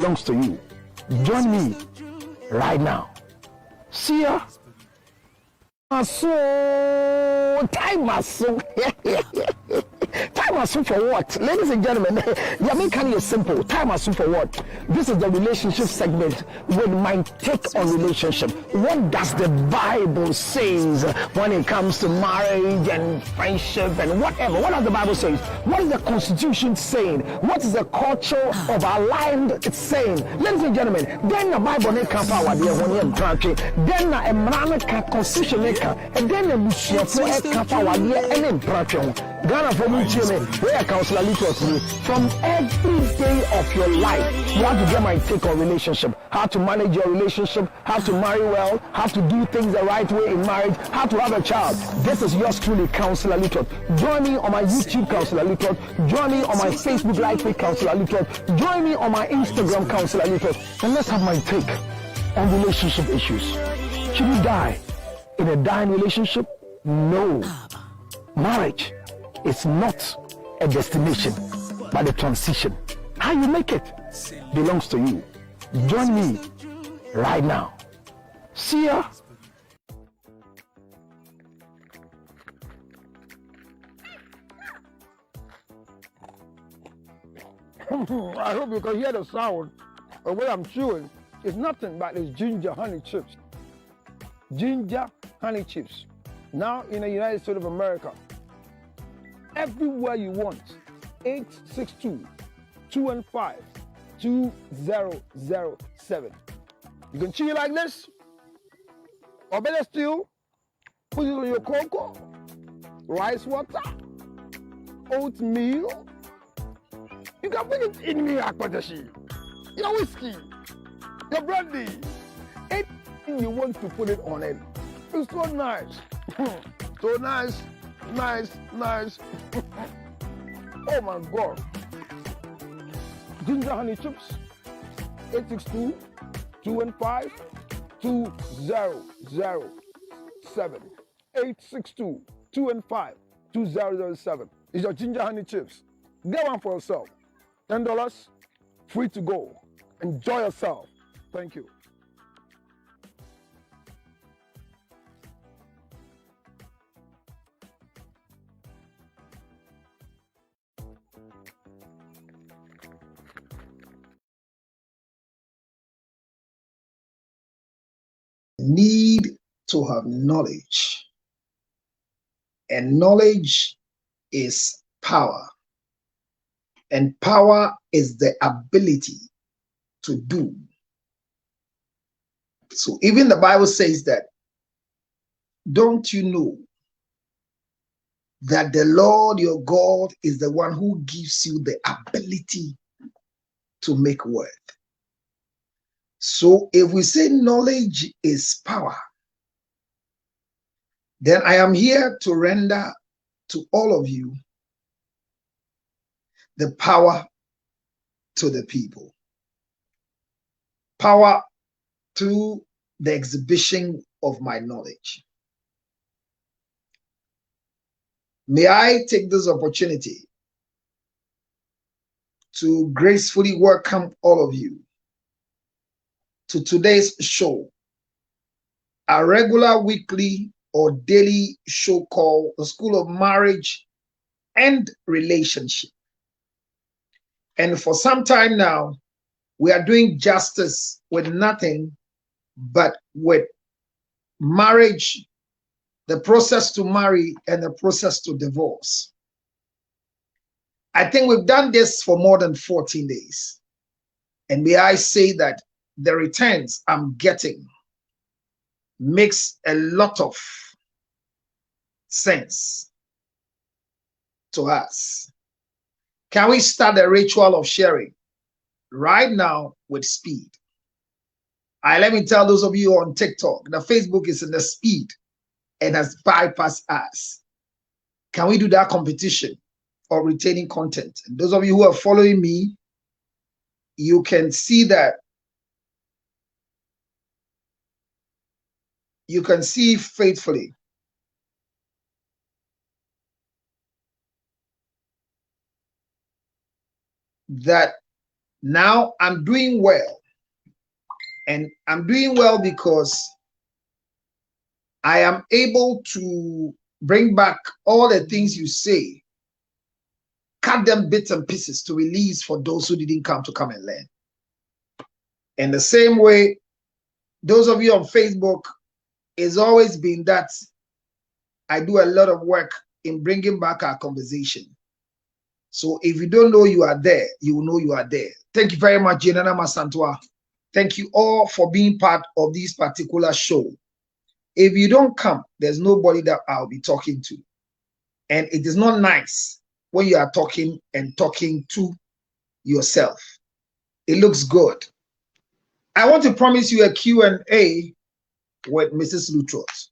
belongs to you. Join me right now. See ya. So time so time for what? Ladies and gentlemen, Jamaican is simple. Time for what? This is the relationship segment with my take on relationship. What does the Bible says when it comes to marriage and friendship and whatever? What does the Bible say? What is the Constitution saying? What is the culture of our land it's saying? Ladies and gentlemen, then the Bible ne can power there when you country. Then the Emrana Constitution and then the Mushafo can power there and in Praton. Ghana for me, where Counselor Little from every day of your life, you have to get my take on relationship, how to manage your relationship, how to marry well, how to do things the right way in marriage, how to have a child. This is yours truly, Counselor Little. Join me on my YouTube, Counselor Little. Join me on my Facebook Live page, Counselor Little. Join me on my Instagram, Counselor Little. And let's have my take on relationship issues. Should you die in a dying relationship? No. Marriage is not a destination, but a transition. How you make it belongs to you. Join me right now. See ya. I hope you can hear the sound of what I'm chewing. It's nothing but it's ginger honey chips. Ginger honey chips. Now in the United States of America, everywhere you want, 862-215-2007. You can chew it like this, or better still, put it on your cocoa, rice water, oatmeal. You can put it in your akpatashi, your whiskey, your brandy, anything you want to put it on it. It's so nice, so nice. Nice. Oh my God. Ginger honey chips. 862-215-2007. 862-215-2007. It's your ginger honey chips. Get one for yourself. $10. Free to go. Enjoy yourself. Thank you. Need to have knowledge, and knowledge is power, and power is the ability to do. So even the Bible says that, don't you know that the Lord your God is the one who gives you the ability to make wealth? So if we say knowledge is power, then I am here to render to all of you the power to the people, power to the exhibition of my knowledge. May I take this opportunity to gracefully welcome all of you to today's show, a regular weekly or daily show called The School of Marriage and Relationship. And for some time now, we are doing justice with nothing but with marriage, the process to marry and the process to divorce. I think we've done this for more than 14 days. And may I say that the returns I'm getting makes a lot of sense to us. Can we start the ritual of sharing right now with speed? Let me tell those of you on TikTok, the Facebook is in the speed and has bypassed us. Can we do that competition of retaining content? And those of you who are following me, you can see that. You can see faithfully that Now I'm doing well. And I'm doing well because I am able to bring back all the things you say, cut them bits and pieces to release for those who didn't come and learn. In the same way, those of you on Facebook, it's always been that I do a lot of work in bringing back our conversation. So if you don't know you are there, you will know you are there. Thank you very much, Jenana Masantua. Thank you all for being part of this particular show. If you don't come, there's nobody that I'll be talking to. And it is not nice when you are talking to yourself. It looks good. I want to promise you a Q&A with Mrs. Lutros.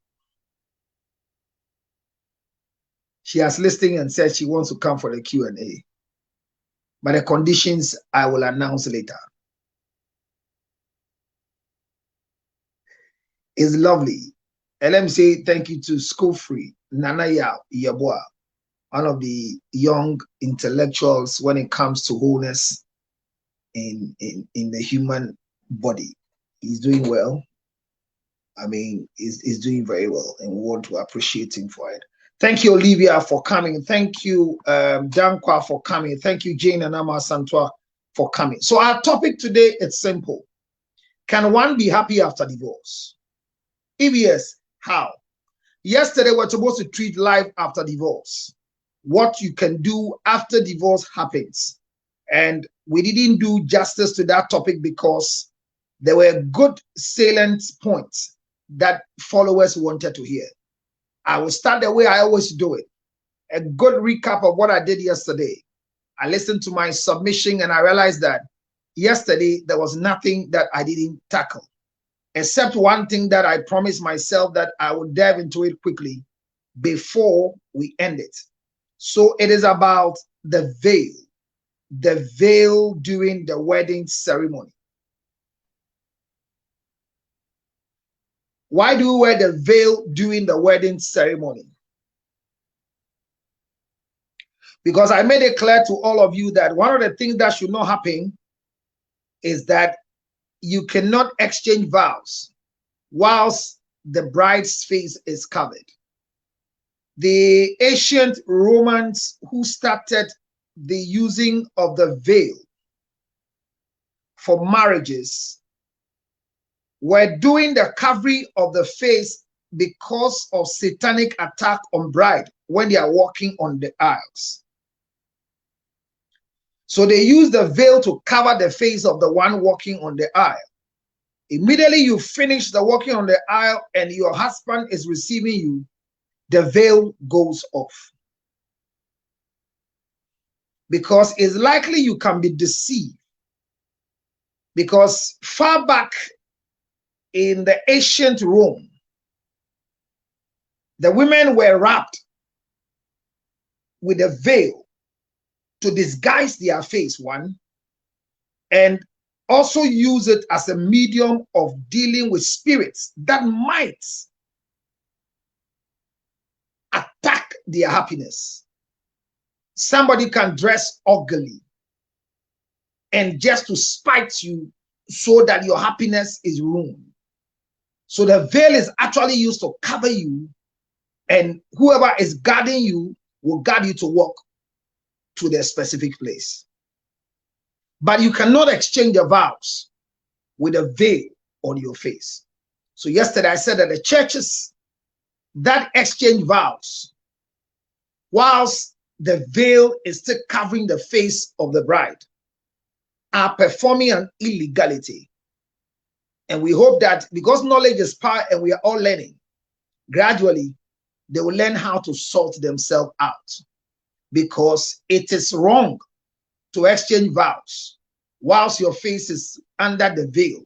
She has listened and said she wants to come for the Q&A. But the conditions I will announce later. It's lovely. And let me say thank you to School Free, Nana Yabua, one of the young intellectuals when it comes to wholeness in the human body. He's doing well. I mean, he's doing very well, and we want to appreciate him for it. Thank you, Olivia, for coming. Thank you, Dankwa, for coming. Thank you, Jane and Ama Santua, for coming. So our topic today is simple. Can one be happy after divorce? If yes, how? Yesterday, we were supposed to treat life after divorce. What you can do after divorce happens. And we didn't do justice to that topic because there were good salient points that followers wanted to hear. I will start the way I always do it. A good recap of what I did yesterday. I listened to my submission and I realized that yesterday there was nothing that I didn't tackle, except one thing that I promised myself that I would dive into it quickly before we end it. So it is about the veil during the wedding ceremony. Why do we wear the veil during the wedding ceremony? Because I made it clear to all of you that one of the things that should not happen is that you cannot exchange vows whilst the bride's face is covered. The ancient Romans who started the using of the veil for marriages were doing the covering of the face because of satanic attack on bride when they are walking on the aisles. So they use the veil to cover the face of the one walking on the aisle. Immediately you finish the walking on the aisle and your husband is receiving you, the veil goes off. Because it's likely you can be deceived. Because far back in the ancient Rome, the women were wrapped with a veil to disguise their face, one, and also use it as a medium of dealing with spirits that might attack their happiness. Somebody can dress ugly and just to spite you so that your happiness is ruined. So the veil is actually used to cover you, and whoever is guarding you will guard you to walk to their specific place. But you cannot exchange the vows with a veil on your face. So yesterday I said that the churches that exchange vows whilst the veil is still covering the face of the bride are performing an illegality. And we hope that because knowledge is power and we are all learning, gradually they will learn how to sort themselves out. Because it is wrong to exchange vows whilst your face is under the veil.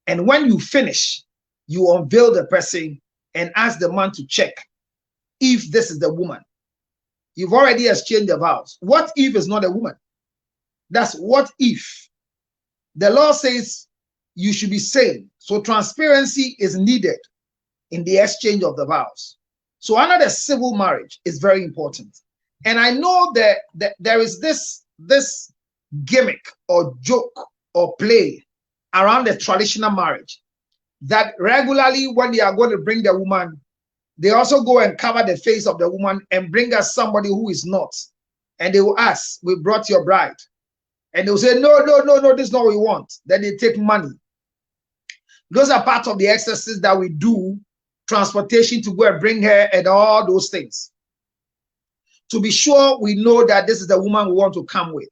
And when you finish, you unveil the person and ask the man to check if this is the woman. You've already exchanged the vows. What if it's not a woman? That's what if. The law says you should be sane. So transparency is needed in the exchange of the vows. So under the civil marriage is very important. And I know that there is this gimmick or joke or play around the traditional marriage. That regularly when they are going to bring the woman, they also go and cover the face of the woman and bring us somebody who is not. And they will ask, we brought your bride. And they will say, no, no, no, no, this is not what we want. Then they take money. Those are part of the exercises that we do, transportation to go and bring her and all those things. To be sure we know that this is the woman we want to come with.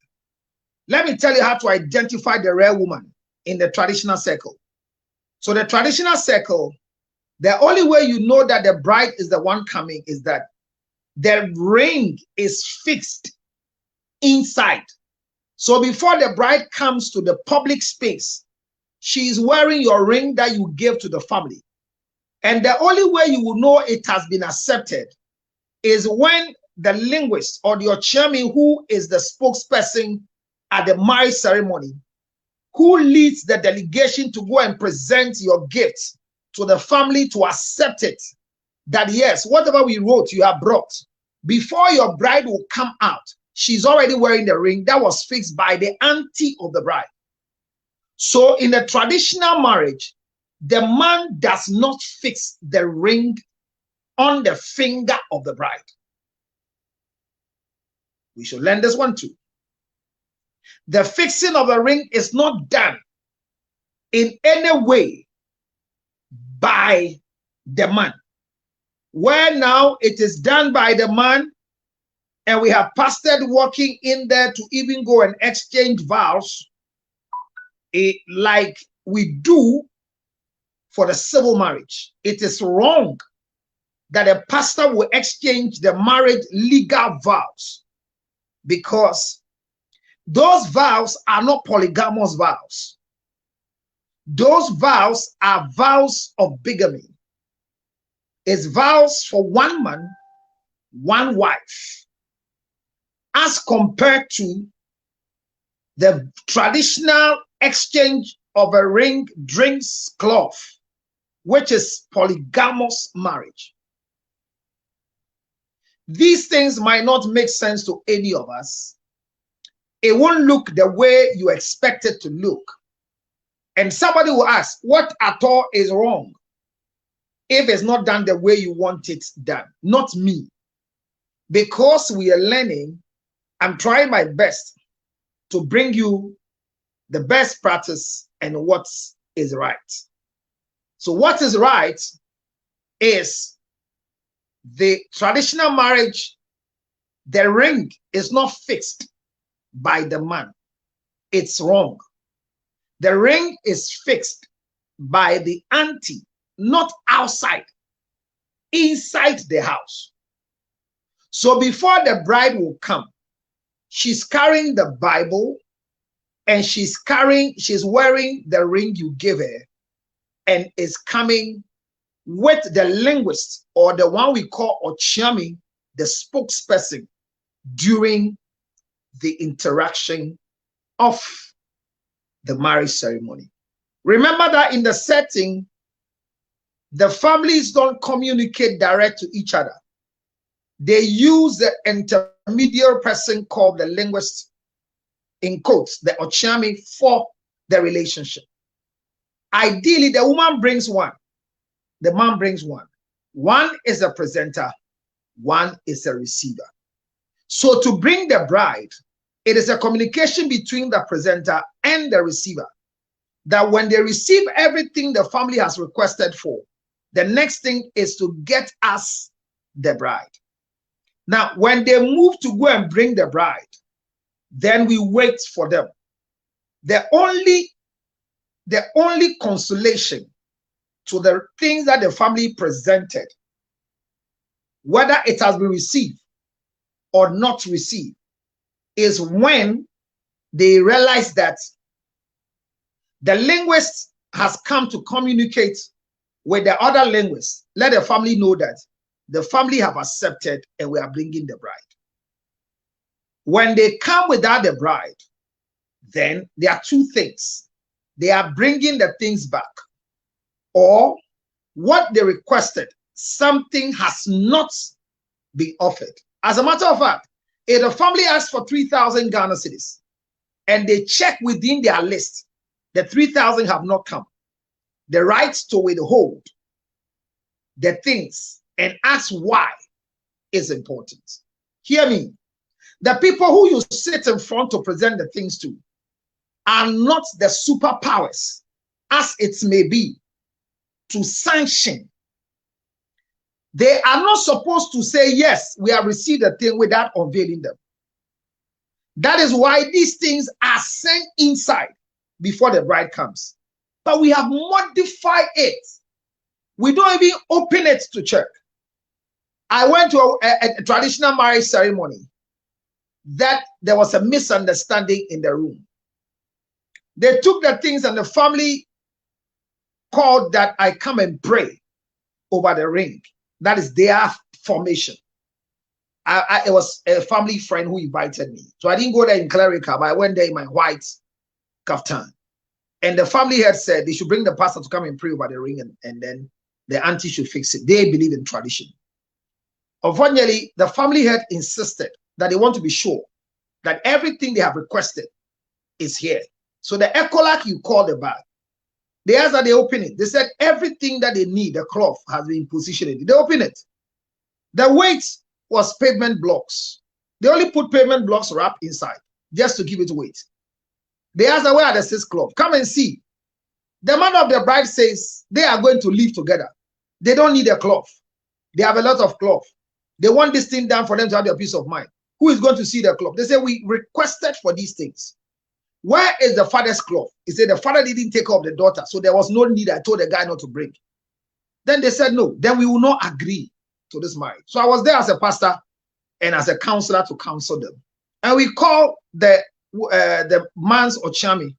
Let me tell you how to identify the rare woman in the traditional circle. So the traditional circle, the only way you know that the bride is the one coming is that the ring is fixed inside. So before the bride comes to the public space, she is wearing your ring that you gave to the family. And the only way you will know it has been accepted is when the linguist or the Ochiami, who is the spokesperson at the marriage ceremony, who leads the delegation to go and present your gifts to the family to accept it, that yes, whatever we wrote, you have brought. Before your bride will come out, she's already wearing the ring that was fixed by the auntie of the bride. So in a traditional marriage, the man does not fix the ring on the finger of the bride. We should learn this one too. The fixing of the ring is not done in any way by the man. Where now it is done by the man, and we have pastors walking in there to even go and exchange vows, like we do for the civil marriage. It is wrong that a pastor will exchange the marriage legal vows, because those vows are not polygamous vows. Those vows are vows of bigamy. It's vows for one man, one wife, as compared to the traditional exchange of a ring, drinks, cloth, which is polygamous marriage. These things might not make sense to any of us. It won't look the way you expect it to look. And somebody will ask, what at all is wrong if it's not done the way you want it done? Not me. Because we are learning, I'm trying my best to bring you the best practice and what is right. So what is right is the traditional marriage, the ring is not fixed by the man. It's wrong. The ring is fixed by the auntie, not outside, inside the house. So before the bride will come, she's carrying the Bible, and she's wearing the ring you give her, and is coming with the linguist, or the one we call Ochiami, the spokesperson, during the interaction of the marriage ceremony. Remember that in the setting, the families don't communicate direct to each other. They use the intermediary person called the linguist, in quotes, the Ochiami, for the relationship. Ideally, the woman brings one, the man brings one. One is a presenter, one is a receiver. So to bring the bride, it is a communication between the presenter and the receiver, that when they receive everything the family has requested for, the next thing is to get us the bride. Now, when they move to go and bring the bride, then we wait for them. The only consolation to the things that the family presented, whether it has been received or not received, is when they realize that the linguist has come to communicate with the other linguists. Let the family know that the family have accepted and we are bringing the bride. When they come without the bride, then there are two things. They are bringing the things back, or what they requested, something has not been offered. As a matter of fact, if the family asks for 3,000 Ghana cedis and they check within their list The 3,000 have not come. The right to withhold the things and ask why is important. Hear me. The people who you sit in front to present the things to are not the superpowers, as it may be, to sanction. They are not supposed to say, yes, we have received a thing without unveiling them. That is why these things are sent inside before the bride comes. But we have modified it. We don't even open it to check. I went to a traditional marriage ceremony that there was a misunderstanding in the room. They took the things and the family called that I come and pray over the ring. That is their formation. It was a family friend who invited me. So I didn't go there in clerical, but I went there in my white kaftan. And the family had said they should bring the pastor to come and pray over the ring, and then the auntie should fix it. They believe in tradition. Unfortunately, the family had insisted that they want to be sure that everything they have requested is here. So the ecolac you call the bag, they asked that they open it. They said everything that they need, the cloth has been positioned in it. They open it. The weight was pavement blocks. They only put pavement blocks wrapped inside just to give it weight. They asked, where are the 6 cloth? Come and see. The man of the bride says they are going to live together. They don't need a cloth. They have a lot of cloth. They want this thing done for them to have their peace of mind. Who is going to see the cloth? They say, we requested for these things. Where is the father's cloth? He said the father didn't take care of the daughter, so there was no need. I told the guy not to bring. Then they said, no, then we will not agree to this marriage. So I was there as a pastor and as a counselor to counsel them. And we called the man's Ochami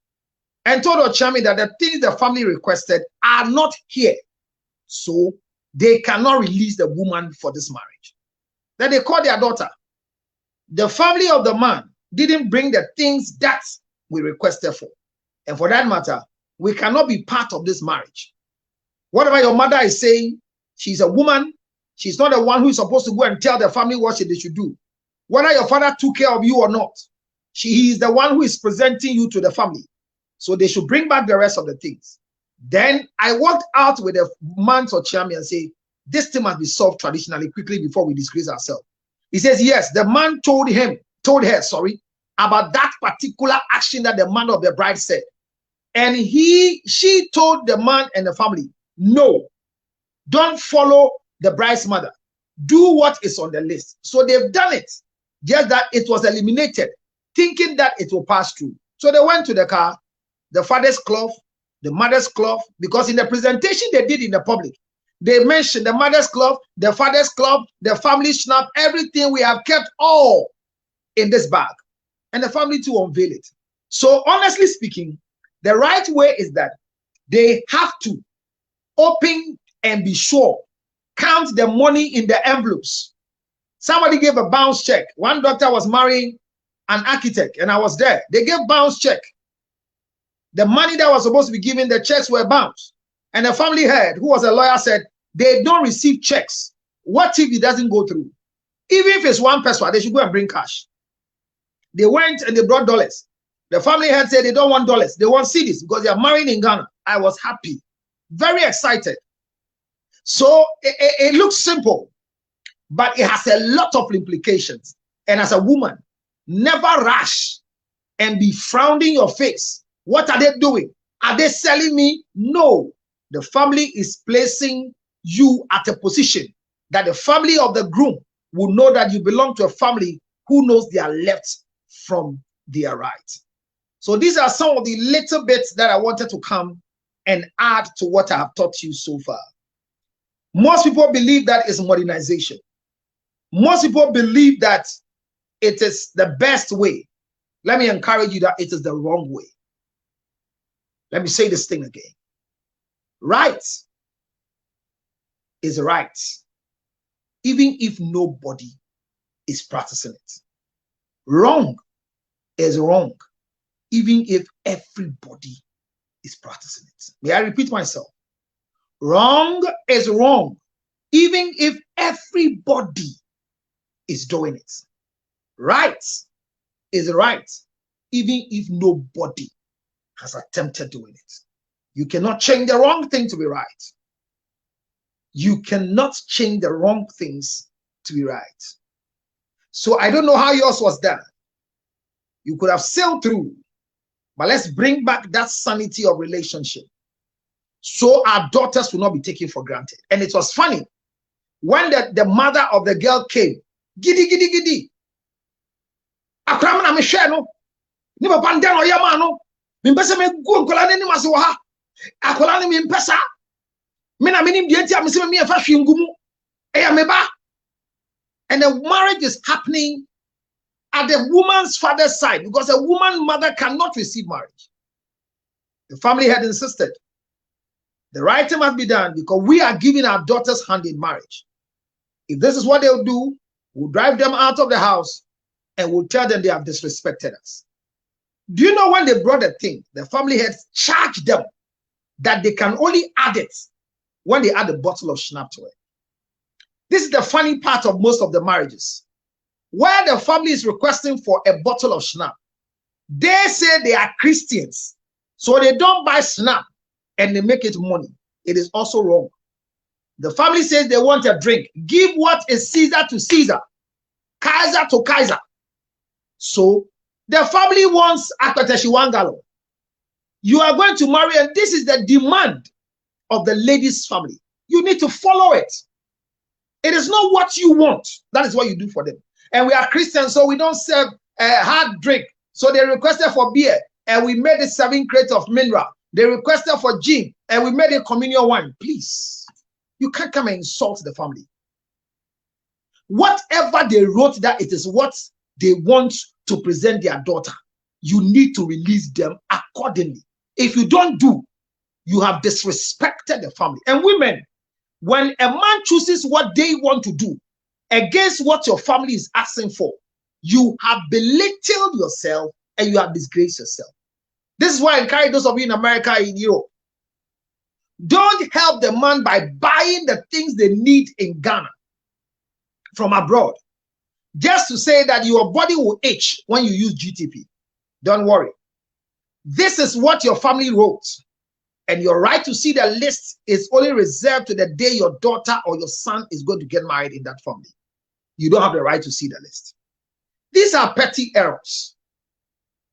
and told Ochami that the things the family requested are not here. So they cannot release the woman for this marriage. Then they called their daughter. The family of the man didn't bring the things that we requested for. And for that matter, we cannot be part of this marriage. Whatever your mother is saying, she's a woman. She's not the one who is supposed to go and tell the family what they should do. Whether your father took care of you or not, he is the one who is presenting you to the family. So they should bring back the rest of the things. Then I walked out with a man's or chairman and say, this thing must be solved traditionally quickly before we disgrace ourselves. He says, yes, the man told her, about that particular action that the man of the bride said. And she told the man and the family, no, don't follow the bride's mother. Do what is on the list. So they've done it, just that it was eliminated, thinking that it will pass through. So they went to the car, the father's cloth, the mother's cloth, because in the presentation they did in the public, they mentioned the mother's cloth, the father's cloth, the family snap, everything. We have kept all in this bag. And the family to unveil it. So honestly speaking, the right way is that they have to open and be sure, count the money in the envelopes. Somebody gave a bounce check. One doctor was marrying an architect and I was there. They gave bounce check. The money that was supposed to be given, the checks were bounced. And the family head, who was a lawyer, said, they don't receive checks. What if it doesn't go through? Even if it's one person, they should go and bring cash. They went and they brought dollars. The family head said they don't want dollars. They want cedis because they are marrying in Ghana. I was happy, very excited. So it looks simple, but it has a lot of implications. And as a woman, never rush and be frowning your face. What are they doing? Are they selling me? No. The family is placing you at a position that the family of the groom will know that you belong to a family who knows their left from their right. So these are some of the little bits that I wanted to come and add to what I have taught you so far. Most people believe that is modernization. Most people believe that it is the best way. Let me encourage you that it is the wrong way. Let me say this thing again. Right is right, even if nobody is practicing it. Wrong is wrong, even if everybody is practicing it. May I repeat myself? Wrong is wrong, even if everybody is doing it. Right is right, even if nobody has attempted doing it. You cannot change the wrong thing to be right. You cannot change the wrong things to be right. So I don't know how yours was done. You could have sailed through, but let's bring back that sanity of relationship so our daughters will not be taken for granted. And it was funny when the mother of the girl came. Gidi gidi gidi. Akramana me hwe no. Ni papa ndan o yama no. Me mpese me gu nkola ni mase wo ha. Akola ni me mpesa. Me na me nim de ntia me se me fa hwe ngumu. Eya me ba. And the marriage is happening at the woman's father's side because a woman mother cannot receive marriage. The family had insisted the right thing must be done because we are giving our daughters hand in marriage. If this is what they'll do, we'll drive them out of the house and we'll tell them they have disrespected us. Do you know when they brought the thing, the family had charged them that they can only add it when they add a bottle of schnapps to it. This is the funny part of most of the marriages. Where the family is requesting for a bottle of schnapps, they say they are Christians, so they don't buy schnapps and they make it money. It is also wrong. The family says they want a drink. Give what is Caesar to Caesar, Kaiser to Kaiser. So the family wants Akpeteshiwangalo. You are going to marry, and this is the demand of the lady's family. You need to follow it. It is not what you want. That is what you do for them. And we are Christians, so we don't serve hard drink. So they requested for beer, and we made it 7 crates of mineral. They requested for gin, and we made it communion wine. Please, you can't come and insult the family. Whatever they wrote that it is what they want to present their daughter, you need to release them accordingly. If you don't do, you have disrespected the family. And women, when a man chooses what they want to do against what your family is asking for, you have belittled yourself and you have disgraced yourself. This is why I encourage those of you in America, in Europe, don't help the man by buying the things they need in Ghana from abroad, just to say that your body will itch when you use GTP. Don't worry. This is what your family wrote. And your right to see the list is only reserved to the day your daughter or your son is going to get married in that family. You don't have the right to see the list. These are petty errors.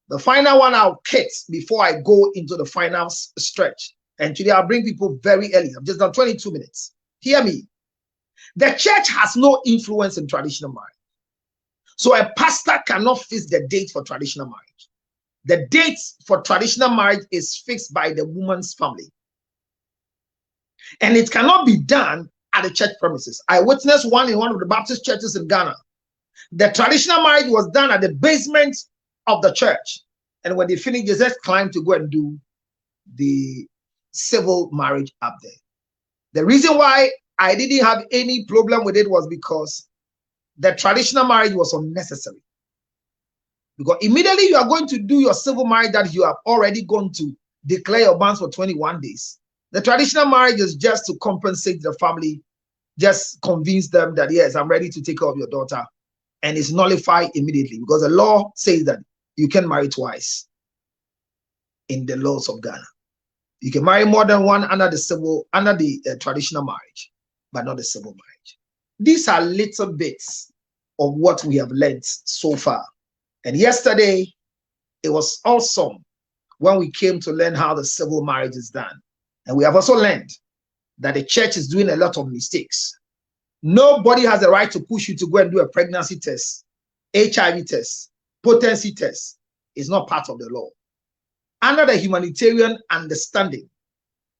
The final one I'll hit before I go into the final stretch. And today I'll bring people very early. I've just done 22 minutes. Hear me. The church has no influence in traditional marriage. So a pastor cannot fix the date for traditional marriage. The date for traditional marriage is fixed by the woman's family. And it cannot be done at the church premises. I witnessed one in one of the Baptist churches in Ghana. The traditional marriage was done at the basement of the church. And when they finished, they just climbed to go and do the civil marriage up there. The reason why I didn't have any problem with it was because the traditional marriage was unnecessary. Because immediately you are going to do your civil marriage that you have already gone to declare your banns for 21 days. The traditional marriage is just to compensate the family, just convince them that, yes, I'm ready to take care of your daughter. And it's nullified immediately because the law says that you can marry twice in the laws of Ghana. You can marry more than one under the traditional marriage, but not the civil marriage. These are little bits of what we have learned so far. And yesterday, it was awesome when we came to learn how the civil marriage is done. And we have also learned that the church is doing a lot of mistakes. Nobody has the right to push you to go and do a pregnancy test, HIV test, potency test. It's not part of the law. Under the humanitarian understanding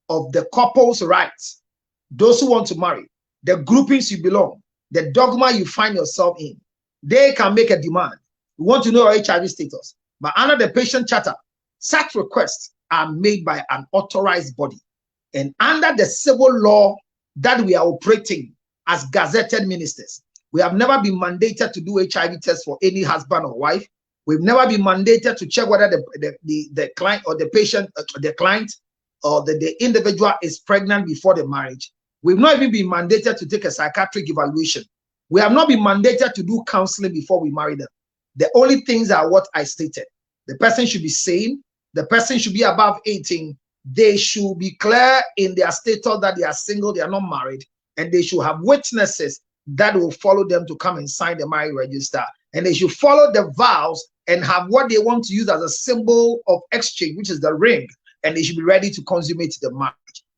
of the couple's rights, those who want to marry, the groupings you belong, the dogma you find yourself in, they can make a demand. We want to know your HIV status. But under the patient charter, such requests are made by an authorized body. And under the civil law that we are operating as gazetted ministers, we have never been mandated to do HIV tests for any husband or wife. We've never been mandated to check whether the client or the patient, the client or the individual is pregnant before the marriage. We've not even been mandated to take a psychiatric evaluation. We have not been mandated to do counseling before we marry them. The only things are what I stated. The person should be sane, the person should be above 18. They should be clear in their status that they are single, they are not married, and they should have witnesses that will follow them to come and sign the marriage register. And they should follow the vows and have what they want to use as a symbol of exchange, which is the ring, and they should be ready to consummate the marriage.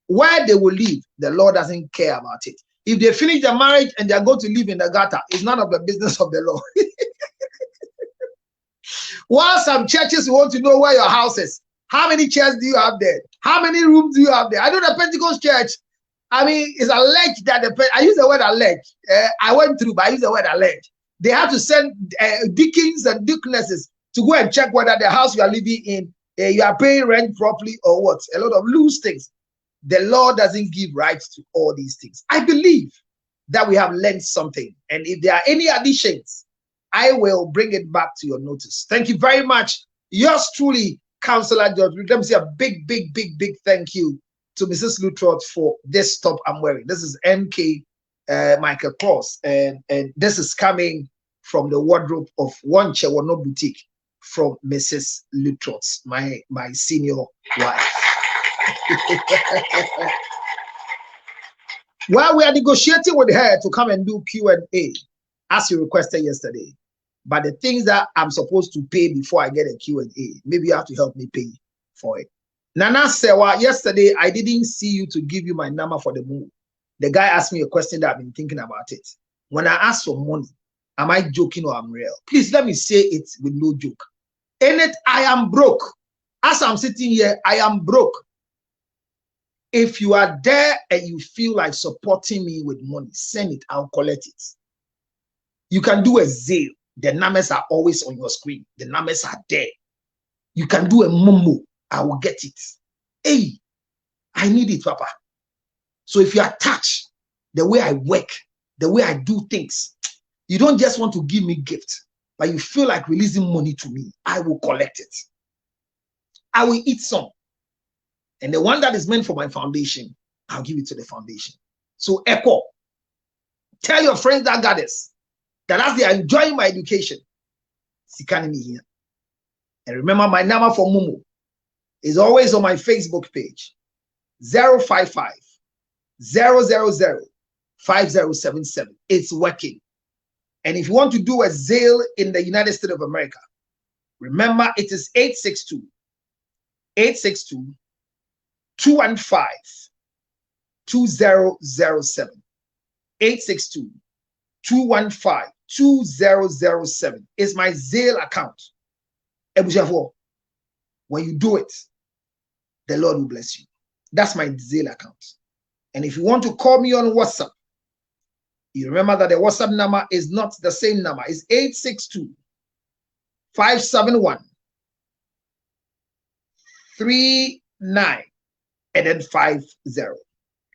Where they will live, the Lord doesn't care about it. If they finish the marriage and they are going to live in the gutter, it's none of the business of the Lord. While some churches want to know where your house is, how many chairs do you have there? How many rooms do you have there? I know the Pentecost church, I mean, it's alleged that I use the word alleged. I went through, but I use the word alleged. They had to send deacons and deaconesses to go and check whether the house you are living in, you are paying rent properly or what. A lot of loose things. The Lord doesn't give rights to all these things. I believe that we have learned something. And if there are any additions, I will bring it back to your notice. Thank you very much. Yours truly, Counselor George. Let me say a big thank you to Mrs. Lutrot for this top I'm wearing. This is MK Michael Claus, and this is coming from the wardrobe of One Chewono Boutique from Mrs. Lutrot, my senior wife. While we are negotiating with her to come and do Q&A, as you requested yesterday, but the things that I'm supposed to pay before I get a Q&A, maybe you have to help me pay for it. Nana Sewa, yesterday I didn't see you to give you my number for the move. The guy asked me a question that I've been thinking about it. When I ask for money, am I joking or I'm real? Please let me say it with no joke. In it, I am broke. As I'm sitting here, I am broke. If you are there and you feel like supporting me with money, send it, I'll collect it. You can do a Zelle. The numbers are always on your screen. The numbers are there. You can do a Momo. I will get it. Hey, I need it, Papa. So if you are touched the way I work, the way I do things, you don't just want to give me gifts, but you feel like releasing money to me, I will collect it. I will eat some. And the one that is meant for my foundation, I'll give it to the foundation. So echo, tell your friends that got this, that as they are enjoying my education, Sikani me here. And remember, my number for Momo is always on my Facebook page, 055 000 5077. It's working. And if you want to do a Zelle in the United States of America, remember it is 862 215 2007. 862 215 2007 is my Zelle account. When you do it, the Lord will bless you. That's my Zelle account. And if you want to call me on WhatsApp, you remember that the WhatsApp number is not the same number. It's 862 571 39 and then 50.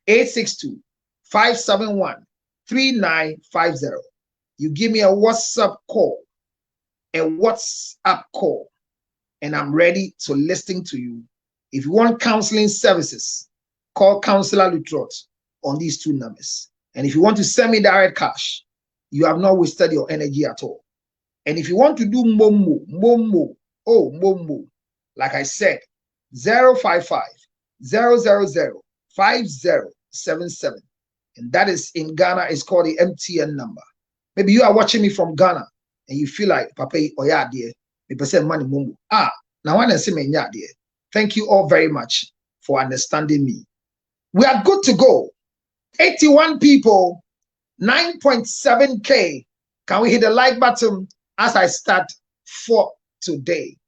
862 571 3950. You give me a WhatsApp call, and I'm ready to listen to you. If you want counseling services, call Counselor Lutrot on these two numbers. And if you want to send me direct cash, you have not wasted your energy at all. And if you want to do Momo, like I said, 055 000 5077. And that is in Ghana, it's called the MTN number. Maybe you are watching me from Ghana and you feel like, Papa, oh yeah, dear, me percent money Momo. Now I say me yeah, dear. Thank you all very much for understanding me. We are good to go. 81 people, 9.7K. Can we hit the like button as I start for today?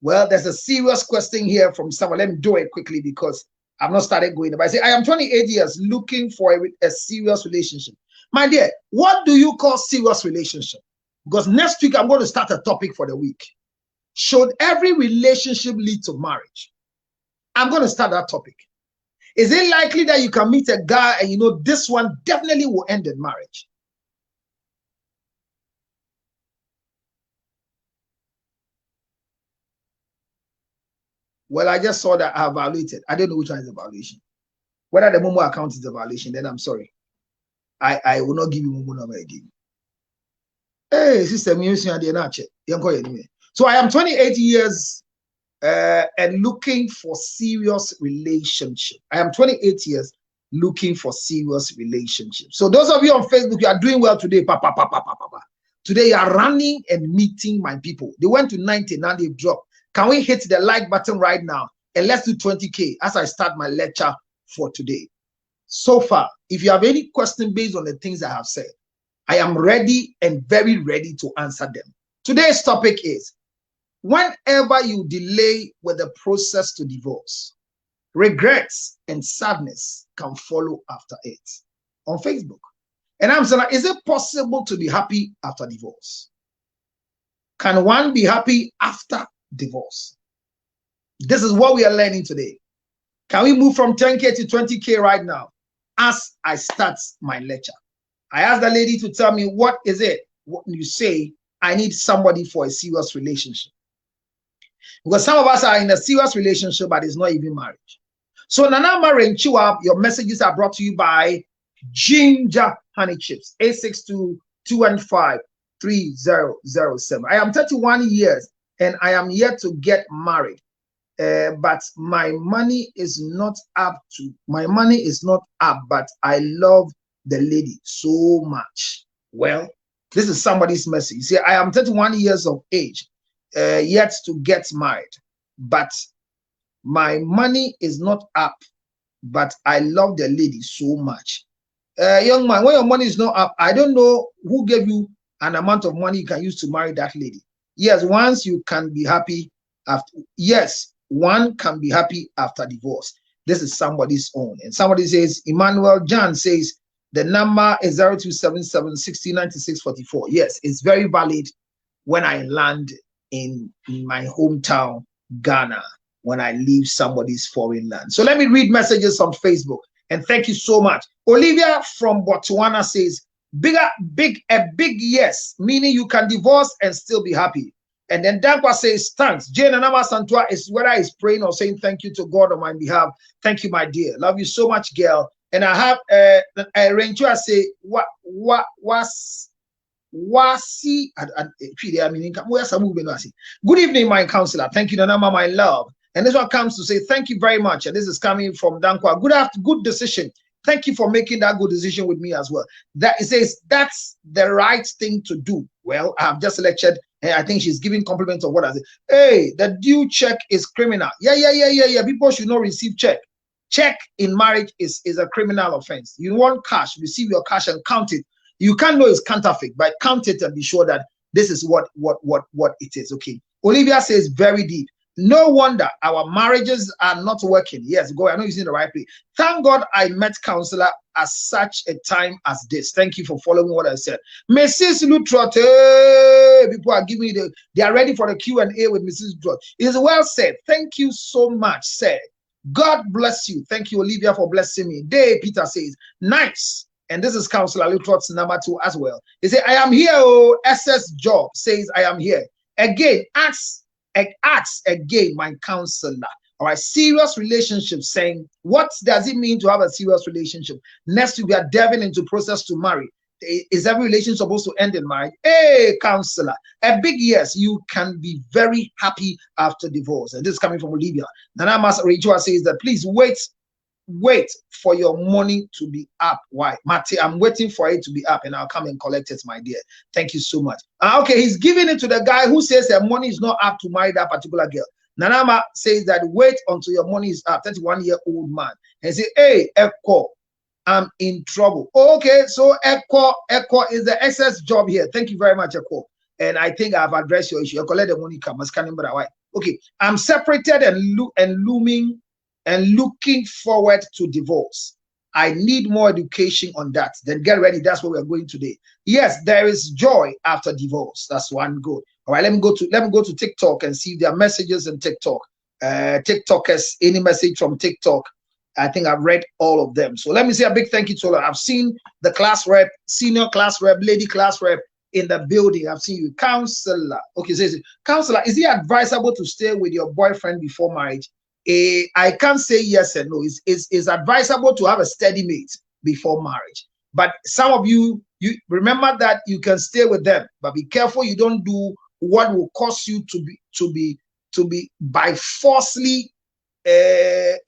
Well, there's a serious question here from someone. Let me do it quickly because I've not started going. But I say, I am 28 years looking for a serious relationship. My dear, what do you call serious relationship? Because next week, I'm going to start a topic for the week. Should every relationship lead to marriage? I'm going to start that topic. Is it likely that you can meet a guy and you know this one definitely will end in marriage? Well, I just saw that I have violated. I don't know which one is a violation. Whether the Momo account is a violation, then I'm sorry. I will not give you Momo number again. Hey, sister, so I am 28 years and looking for serious relationship. I am 28 years looking for serious relationship. So those of you on Facebook, you are doing well today. Today you are running and meeting my people. They went to 90, now they've dropped. Can we hit the like button right now? And let's do 20K as I start my lecture for today. So far, if you have any question based on the things I have said, I am ready and very ready to answer them. Today's topic is, whenever you delay with the process to divorce, regrets and sadness can follow after it. On Facebook. And I'm saying, is it possible to be happy after divorce? Can one be happy after divorce? This is what we are learning today. Can we move from 10K to 20K right now as I start my lecture? I asked the lady to tell me, what is it? What you say, I need somebody for a serious relationship. Because some of us are in a serious relationship, but it's not even marriage. So Nana Maren Chiwab, your messages are brought to you by Ginger Honey Chips, 862-215-3007. I am 31 years and I am yet to get married. But my money is not up, but I love the lady so much. Well, this is somebody's message. You see, I am 31 years of age, yet to get married, but my money is not up, but I love the lady so much. Young man, when your money is not up, I don't know who gave you an amount of money you can use to marry that lady. Yes, once you can be happy after, yes, one can be happy after divorce. This is somebody's own. And somebody says, Emmanuel John says, the number is 0277 609644. Yes, it's very valid when I land in my hometown, Ghana, when I leave somebody's foreign land. So let me read messages on Facebook. And thank you so much. Olivia from Botswana says, a big yes, meaning you can divorce and still be happy. And then Dankwa says, thanks. Jane Anama Santua is whether he's praying or saying thank you to God on my behalf. Thank you, my dear. Love you so much, girl. And I have a Renchua say, good evening, my counselor. Thank you, Nanama, my love. And this one comes to say, thank you very much. And this is coming from Dankwa. Good decision. Thank you for making that good decision with me as well. That it says that's the right thing to do. Well, I have just lectured, and I think she's giving compliments of what I said. Hey, the due check is criminal. Yeah. People should not receive check. Check in marriage is a criminal offense. You want cash, receive your cash and count it. You can't know it's counterfeit, but count it and be sure that this is what it is. Okay. Olivia says very deep. No wonder our marriages are not working. Yes, go. I know you're in the right place. Thank God I met counselor at such a time as this. Thank you for following what I said. Mrs. Lutrote, people are giving me they are ready for the Q&A with Mrs. Lutrote. It's well said. Thank you so much, sir. God bless you. Thank you, Olivia, for blessing me. Day Peter says, nice. And this is Counselor Lutrote's number 2 as well. He said, I am here. Oh, SS Job says, I am here. Again, ask again, my counselor. All right, serious relationship, saying, what does it mean to have a serious relationship? Next, we are delving into process to marry. Is every relationship supposed to end in marriage? Hey, counselor, a big yes. You can be very happy after divorce. And this is coming from Olivia. Nana Mas Rachel says that please wait for your money to be up. Why? Mate, I'm waiting for it to be up and I'll come and collect it, my dear. Thank you so much. Okay, he's giving it to the guy who says that money is not up to marry that particular girl. Nanama says that wait until your money is up. 31-year-old man. And say, hey, Echo, I'm in trouble. Okay, so Echo is the SS Job here. Thank you very much, Echo. And I think I've addressed your issue. Collect the money, come. Okay, I'm separated and looming and looking forward to divorce. I need more education on that. Then get ready. That's what we're going today. Yes, there is joy after divorce. That's one good. All right, let me go to TikTok and see if there are messages in TikTok. TikTokers, any message from TikTok? I think I've read all of them. So let me say a big thank you to all. I've seen the class rep, senior class rep, lady class rep in the building. I've seen you. Counselor. Okay, says counselor, is it advisable to stay with your boyfriend before marriage? I can't say yes and no. It's advisable to have a steady mate before marriage. But some of you remember that you can stay with them, but be careful you don't do what will cause you to be to be by falsely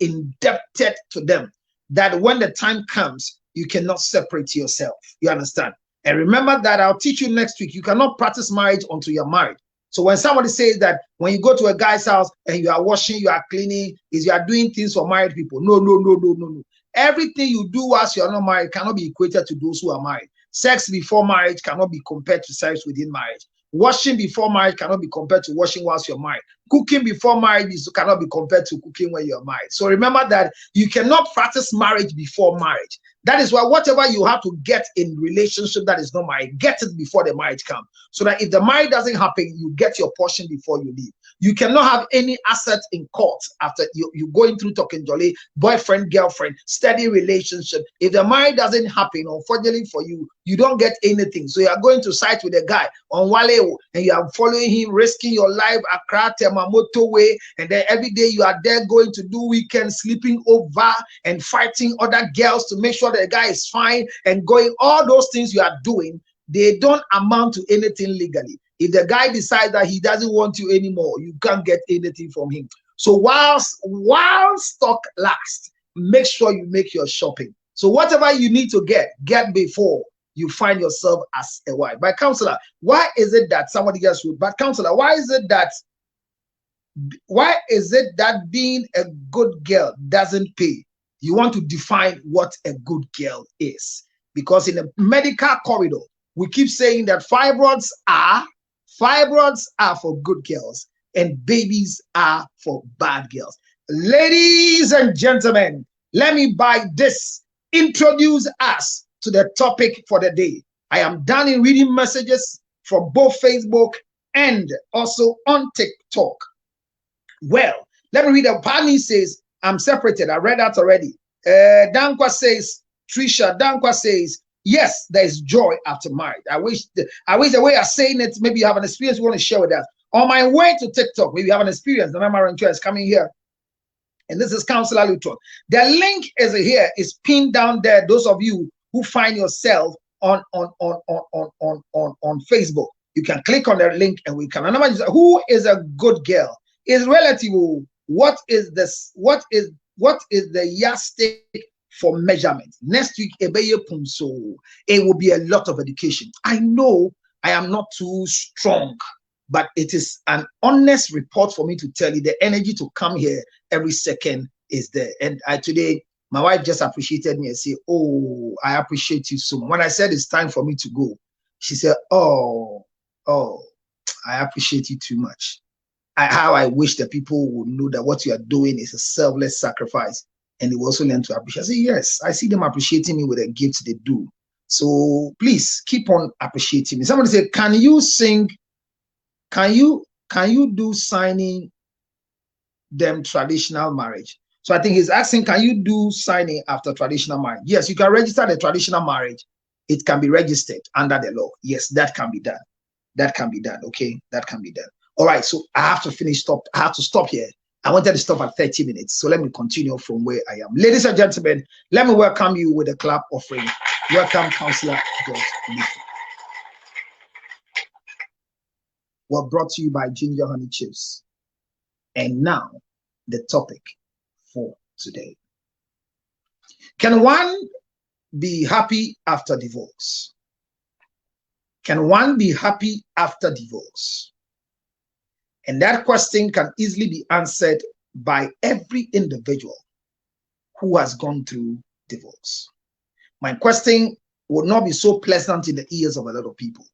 indebted to them, that when the time comes, you cannot separate yourself. You understand? And remember that I'll teach you next week. You cannot practice marriage until you're married. So when somebody says that when you go to a guy's house and you are washing, you are cleaning, is you are doing things for married people. No. Everything you do whilst you are not married cannot be equated to those who are married. Sex before marriage cannot be compared to sex within marriage. Washing before marriage cannot be compared to washing whilst you're married. Cooking before marriage cannot be compared to cooking when you're married. So remember that you cannot practice marriage before marriage. That is why whatever you have to get in relationship that is not married, get it before the marriage comes. So that if the marriage doesn't happen, you get your portion before you leave. You cannot have any asset in court after you going through talking jolly, boyfriend, girlfriend, steady relationship. If the marriage doesn't happen, unfortunately for you, you don't get anything. So you are going to side with a guy on Wale and you are following him, risking your life, Accra, Temamoto way, and then every day you are there going to do weekend, sleeping over and fighting other girls to make sure the guy is fine and going, all those things you are doing, they don't amount to anything legally. If the guy decides that he doesn't want you anymore, you can't get anything from him. So while stock lasts, make sure you make your shopping. So whatever you need to get before you find yourself as a wife. But counselor, why is it that somebody else would? But counselor, why is it that being a good girl doesn't pay? You want to define what a good girl is, because in the medical corridor we keep saying that fibroids are for good girls and babies are for bad girls. Ladies and gentlemen, let me by this introduce us to the topic for the day. I am done in reading messages from both Facebook and also on TikTok. Well, let me read. Pani says, I'm separated. I read that already. Dankwa says, Trisha, Dankwa says, yes, there is joy after marriage. I wish the way you're saying it, maybe you have an experience you want to share with us. On my way to TikTok, maybe you have an experience. The member is coming here. And this is Counselor Lutron. The link is here, is pinned down there. Those of you who find yourself on Facebook, you can click on the link and we can. Who is a good girl? Is relative. What is this? What is the yardstick for measurement? Next week, it will be a lot of education. I know I am not too strong, but it is an honest report for me to tell you the energy to come here every second is there. And today, my wife just appreciated me and said, oh, I appreciate you so much. When I said it's time for me to go, she said, oh, I appreciate you too much. How I wish that people would know that what you are doing is a selfless sacrifice, and they will also learn to appreciate. I say, yes, I see them appreciating me with the gifts they do. So please keep on appreciating me. Somebody said, can you sing? Can you do signing them traditional marriage? So I think he's asking, can you do signing after traditional marriage? Yes, you can register the traditional marriage. It can be registered under the law. Yes, that can be done. That can be done. Okay, that can be done. All right, so I have to I have to stop here. I wanted to stop at 30 minutes. So let me continue from where I am. Ladies and gentlemen, let me welcome you with a clap offering. Welcome, Counselor George. Well, brought to you by Ginger Honey Chips. And now, the topic for today. Can one be happy after divorce? Can one be happy after divorce? And that question can easily be answered by every individual who has gone through divorce. My question would not be so pleasant in the ears of a lot of people.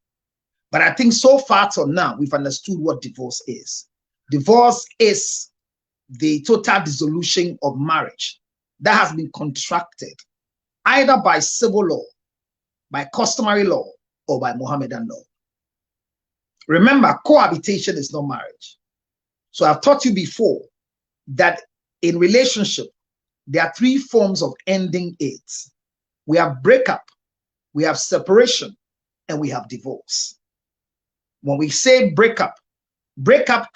But I think so far till now, we've understood what divorce is. Divorce is the total dissolution of marriage that has been contracted either by civil law, by customary law, or by Mohammedan law. Remember, cohabitation is not marriage. So I've taught you before that in relationship, there are three forms of ending it. We have breakup, we have separation, and we have divorce. When we say breakup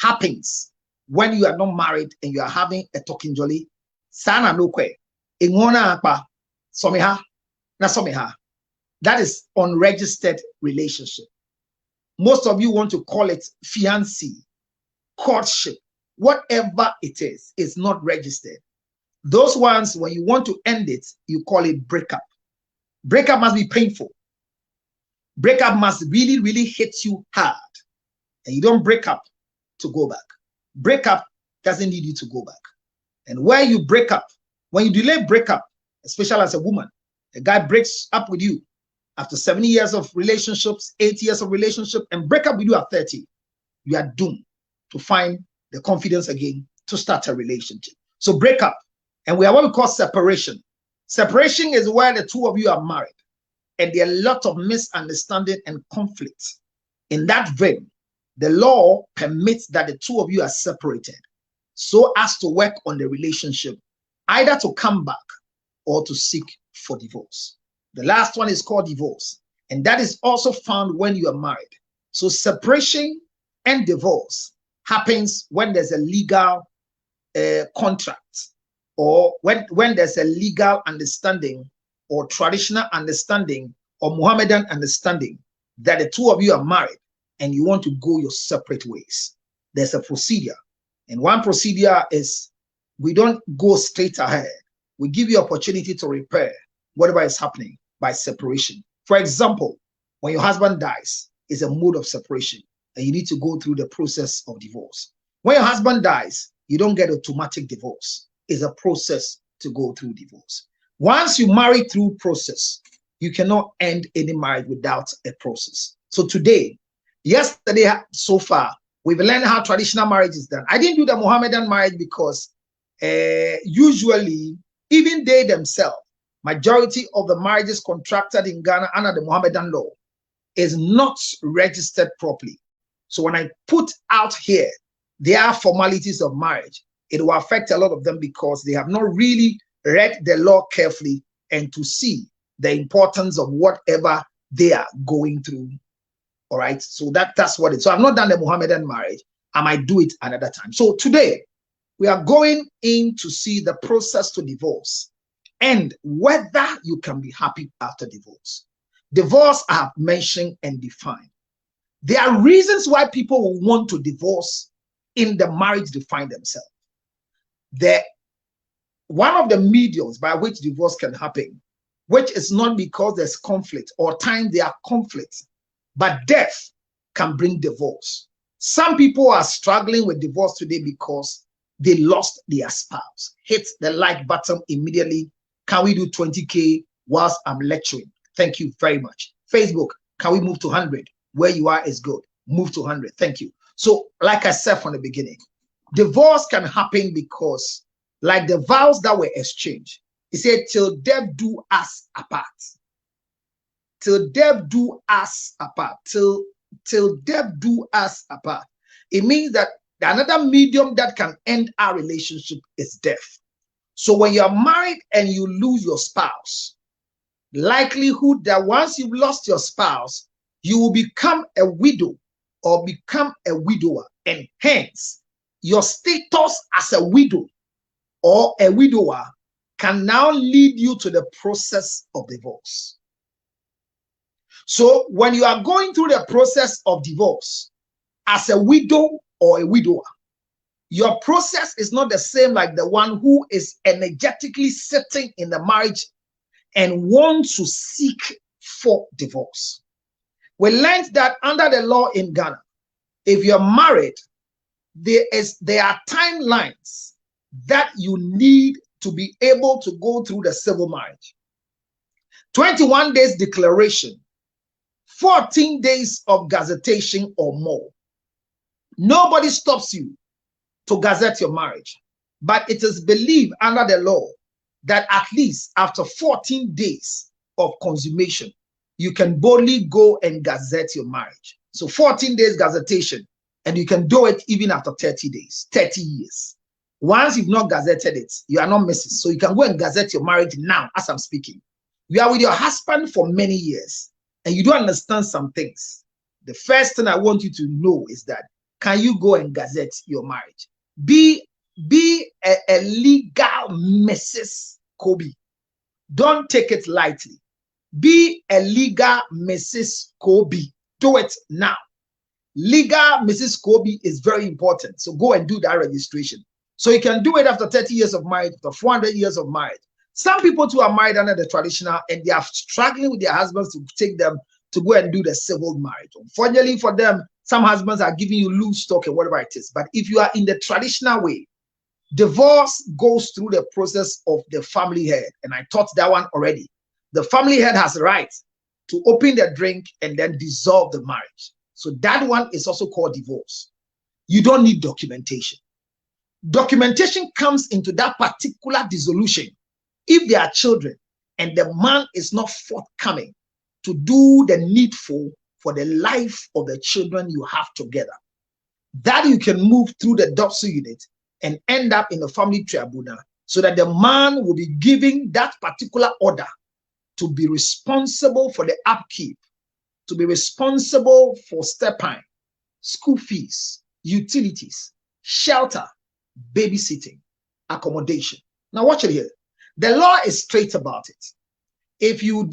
happens when you are not married and you are having a talking jolly. Sana no kwe. Ingona akpa. Someha. Na someha. That is unregistered relationship. Most of you want to call it fiancé, courtship, whatever it is not registered. Those ones, when you want to end it, you call it breakup. Breakup must be painful. Breakup must really, really hit you hard. And you don't break up to go back. Breakup doesn't need you to go back. And where you break up, when you delay breakup, especially as a woman, a guy breaks up with you after 70 years of relationships, 8 years of relationship, and break up with you at 30, you are doomed to find the confidence again to start a relationship. So break up. And we have what we call separation. Separation is where the two of you are married and there are a lot of misunderstanding and conflict. In that vein, the law permits that the two of you are separated so as to work on the relationship, either to come back or to seek for divorce. The last one is called divorce, and that is also found when you are married. So separation and divorce happens when there's a legal contract, or when there's a legal understanding or traditional understanding or Mohammedan understanding that the two of you are married and you want to go your separate ways. There's a procedure, and one procedure is we don't go straight ahead. We give you opportunity to repair whatever is happening by separation. For example, when your husband dies, it's a mode of separation and you need to go through the process of divorce. When your husband dies, you don't get automatic divorce. It's a process to go through divorce. Once you marry through process, you cannot end any marriage without a process. So today, yesterday, so far, we've learned how traditional marriage is done. I didn't do the Mohammedan marriage because usually, even they themselves, majority of the marriages contracted in Ghana under the Mohammedan law is not registered properly. So when I put out here, there are formalities of marriage, it will affect a lot of them because they have not really read the law carefully and to see the importance of whatever they are going through. All right, so that's what it is. So I've not done the Mohammedan marriage. I might do it another time. So today we are going in to see the process to divorce and whether you can be happy after divorce. Divorce I have mentioned and defined. There are reasons why people will want to divorce in the marriage they find themselves. One of the mediums by which divorce can happen, which is not because there's conflict or time there are conflicts, but death can bring divorce. Some people are struggling with divorce today because they lost their spouse. Hit the like button immediately. Can we do 20K whilst I'm lecturing? Thank you very much. Facebook, can we move to 100? Where you are is good. Move to 100. Thank you. So, like I said from the beginning, divorce can happen because, like the vows that were exchanged, he said, till death do us apart. Till death do us apart. Till death do us apart. It means that another medium that can end our relationship is death. So when you're married and you lose your spouse, likelihood that once you've lost your spouse, you will become a widow or become a widower, and hence your status as a widow or a widower can now lead you to the process of divorce. So when you are going through the process of divorce as a widow or a widower, your process is not the same like the one who is energetically sitting in the marriage and wants to seek for divorce. We learned that under the law in Ghana, if you're married, there are timelines that you need to be able to go through the civil marriage. 21 days declaration, 14 days of gazettation or more. Nobody stops you to gazette your marriage, but it is believed under the law that at least after 14 days of consummation, you can boldly go and gazette your marriage. So 14 days gazettation, and you can do it even after 30 days, 30 years. Once you've not gazetted it, you are not missing. So you can go and gazette your marriage now as I'm speaking. You are with your husband for many years and you don't understand some things. The first thing I want you to know is that, can you go and gazette your marriage? Be a legal Mrs. Kobe. Don't take it lightly. Be a legal Mrs. Kobe. Do it now. Legal Mrs. Kobe is very important. So go and do that registration. So you can do it after 30 years of marriage, after 400 years of marriage. Some people too are married under the traditional and they are struggling with their husbands to take them to go and do the civil marriage. Unfortunately for them, some husbands are giving you loose talk and whatever it is. But if you are in the traditional way, divorce goes through the process of the family head. And I taught that one already. The family head has the right to open the drink and then dissolve the marriage. So that one is also called divorce. You don't need documentation. Documentation comes into that particular dissolution if there are children and the man is not forthcoming to do the needful for the life of the children you have together. That you can move through the DOPSO unit and end up in the family tribunal so that the man will be giving that particular order to be responsible for the upkeep, to be responsible for step-in, school fees, utilities, shelter, babysitting, accommodation. Now watch it here. The law is straight about it. If you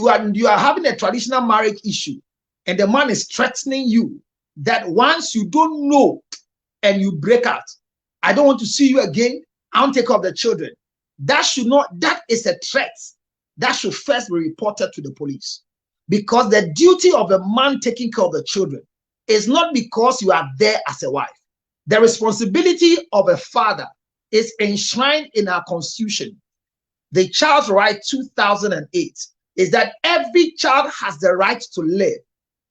are having a traditional marriage issue and the man is threatening you that once you don't know and you break out, I don't want to see you again, I won't take care of the children. That is a threat. That should first be reported to the police. Because the duty of a man taking care of the children is not because you are there as a wife. The responsibility of a father is enshrined in our constitution. The Child's Right 2008 is that every child has the right to live,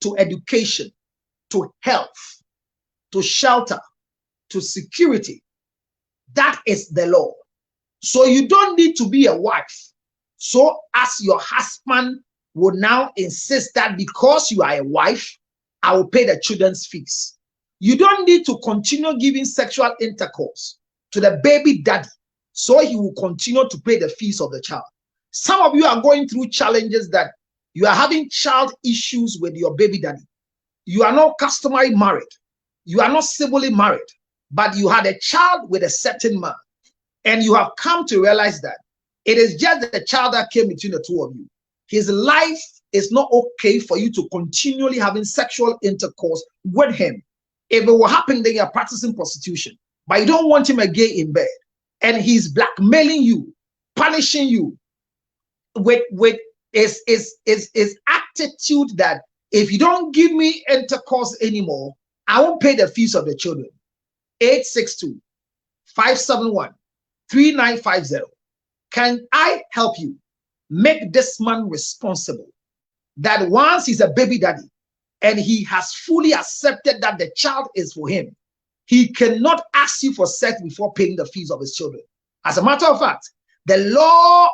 to education, to health, to shelter, to security. That is the law. So you don't need to be a wife. So as your husband will now insist that because you are a wife, I will pay the children's fees. You don't need to continue giving sexual intercourse to the baby daddy so he will continue to pay the fees of the child. Some of you are going through challenges that you are having child issues with your baby daddy. You are not customary married. You are not civilly married, but you had a child with a certain man. And you have come to realize that it is just the child that came between the two of you. His life is not okay for you to continually having sexual intercourse with him. If it will happen, then you're practicing prostitution. But you don't want him again in bed. And he's blackmailing you, punishing you with his attitude that if you don't give me intercourse anymore, I won't pay the fees of the children. 862-571-3950. Can I help you make this man responsible that once he's a baby daddy and he has fully accepted that the child is for him, he cannot ask you for sex before paying the fees of his children. As a matter of fact, the law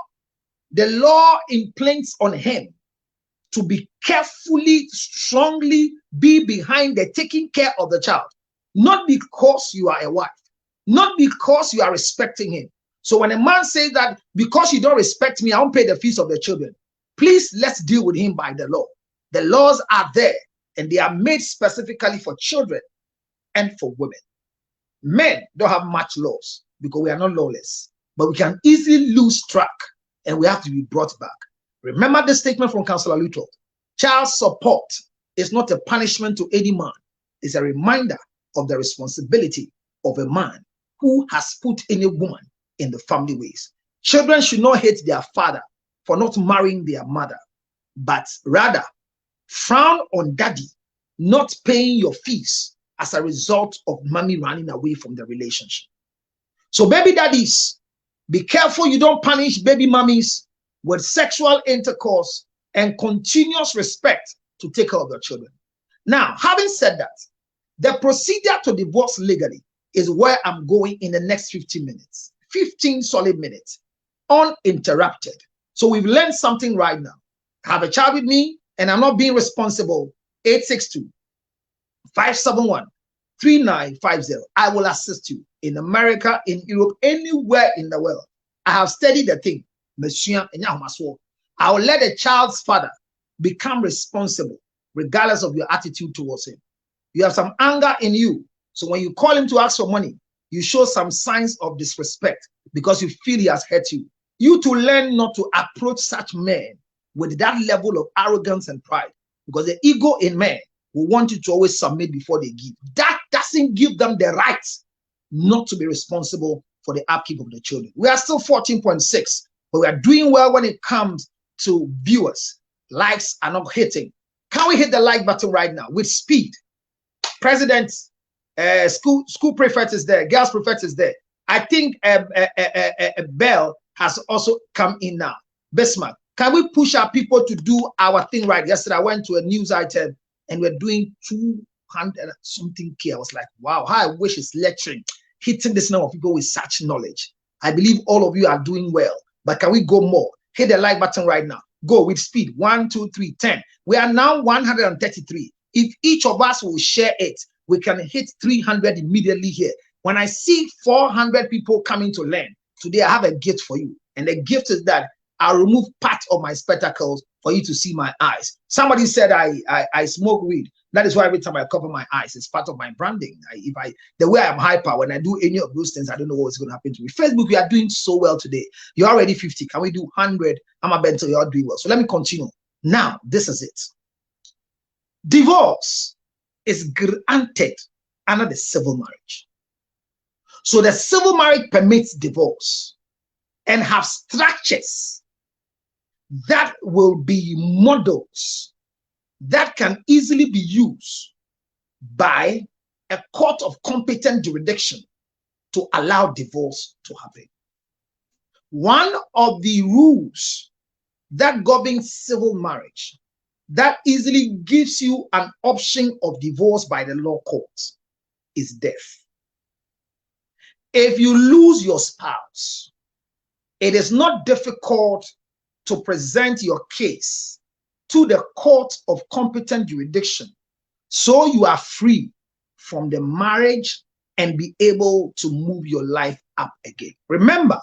implants on him to be carefully, strongly be behind the taking care of the child, not because you are a wife, not because you are respecting him. So when a man says that because you don't respect me, I won't pay the fees of the children, please let's deal with him by the law. The laws are there and they are made specifically for children and for women. Men don't have much laws because we are not lawless, but we can easily lose track and we have to be brought back. Remember this statement from Councillor Luttrell. Child support is not a punishment to any man. It's a reminder of the responsibility of a man who has put any woman in the family ways. Children should not hate their father for not marrying their mother, but rather frown on daddy not paying your fees as a result of mommy running away from the relationship. So baby daddies, be careful you don't punish baby mummies with sexual intercourse and continuous respect to take care of their children. Now, having said that, the procedure to divorce legally is where I'm going in the next 15 minutes. 15 solid minutes, uninterrupted. So we've learned something right now. Have a child with me and I'm not being responsible. 862-571-3950. I will assist you in America, in Europe, anywhere in the world. I have studied the thing. I will let a child's father become responsible regardless of your attitude towards him. You have some anger in you. So when you call him to ask for money, you show some signs of disrespect because you feel he has hurt you. You to learn not to approach such men with that level of arrogance and pride, because the ego in men will want you to always submit before they give. That doesn't give them the right not to be responsible for the upkeep of the children. We are still 14.6, but we are doing well when it comes to viewers. Likes are not hitting. Can we hit the like button right now with speed? President, school prefect is there, girls prefect is there. I think Bell has also come in now. Bismarck, can we push our people to do our thing right? Yesterday, I went to a news item and we're doing 200 something K. I was like, wow, how I wish it's lecturing, hitting this number of people with such knowledge. I believe all of you are doing well, but can we go more? Hit the like button right now. Go with speed. 1, 2, 3, 10. We are now 133. If each of us will share it, we can hit 300 immediately here. When I see 400 people coming to learn, today I have a gift for you. And the gift is that I'll remove part of my spectacles for you to see my eyes. Somebody said I smoke weed. That is why every time I cover my eyes, it's part of my branding. The way I'm hyper, when I do any of those things, I don't know what's going to happen to me. Facebook, we are doing so well today. You're already 50. Can we do 100? I'm a bento. You're doing well. So let me continue. Now, this is it. Divorce is granted under the civil marriage. So the civil marriage permits divorce and have structures that will be models that can easily be used by a court of competent jurisdiction to allow divorce to happen. One of the rules that governs civil marriage that easily gives you an option of divorce by the law courts is death. If you lose your spouse, it is not difficult to present your case to the court of competent jurisdiction so you are free from the marriage and be able to move your life up again. Remember,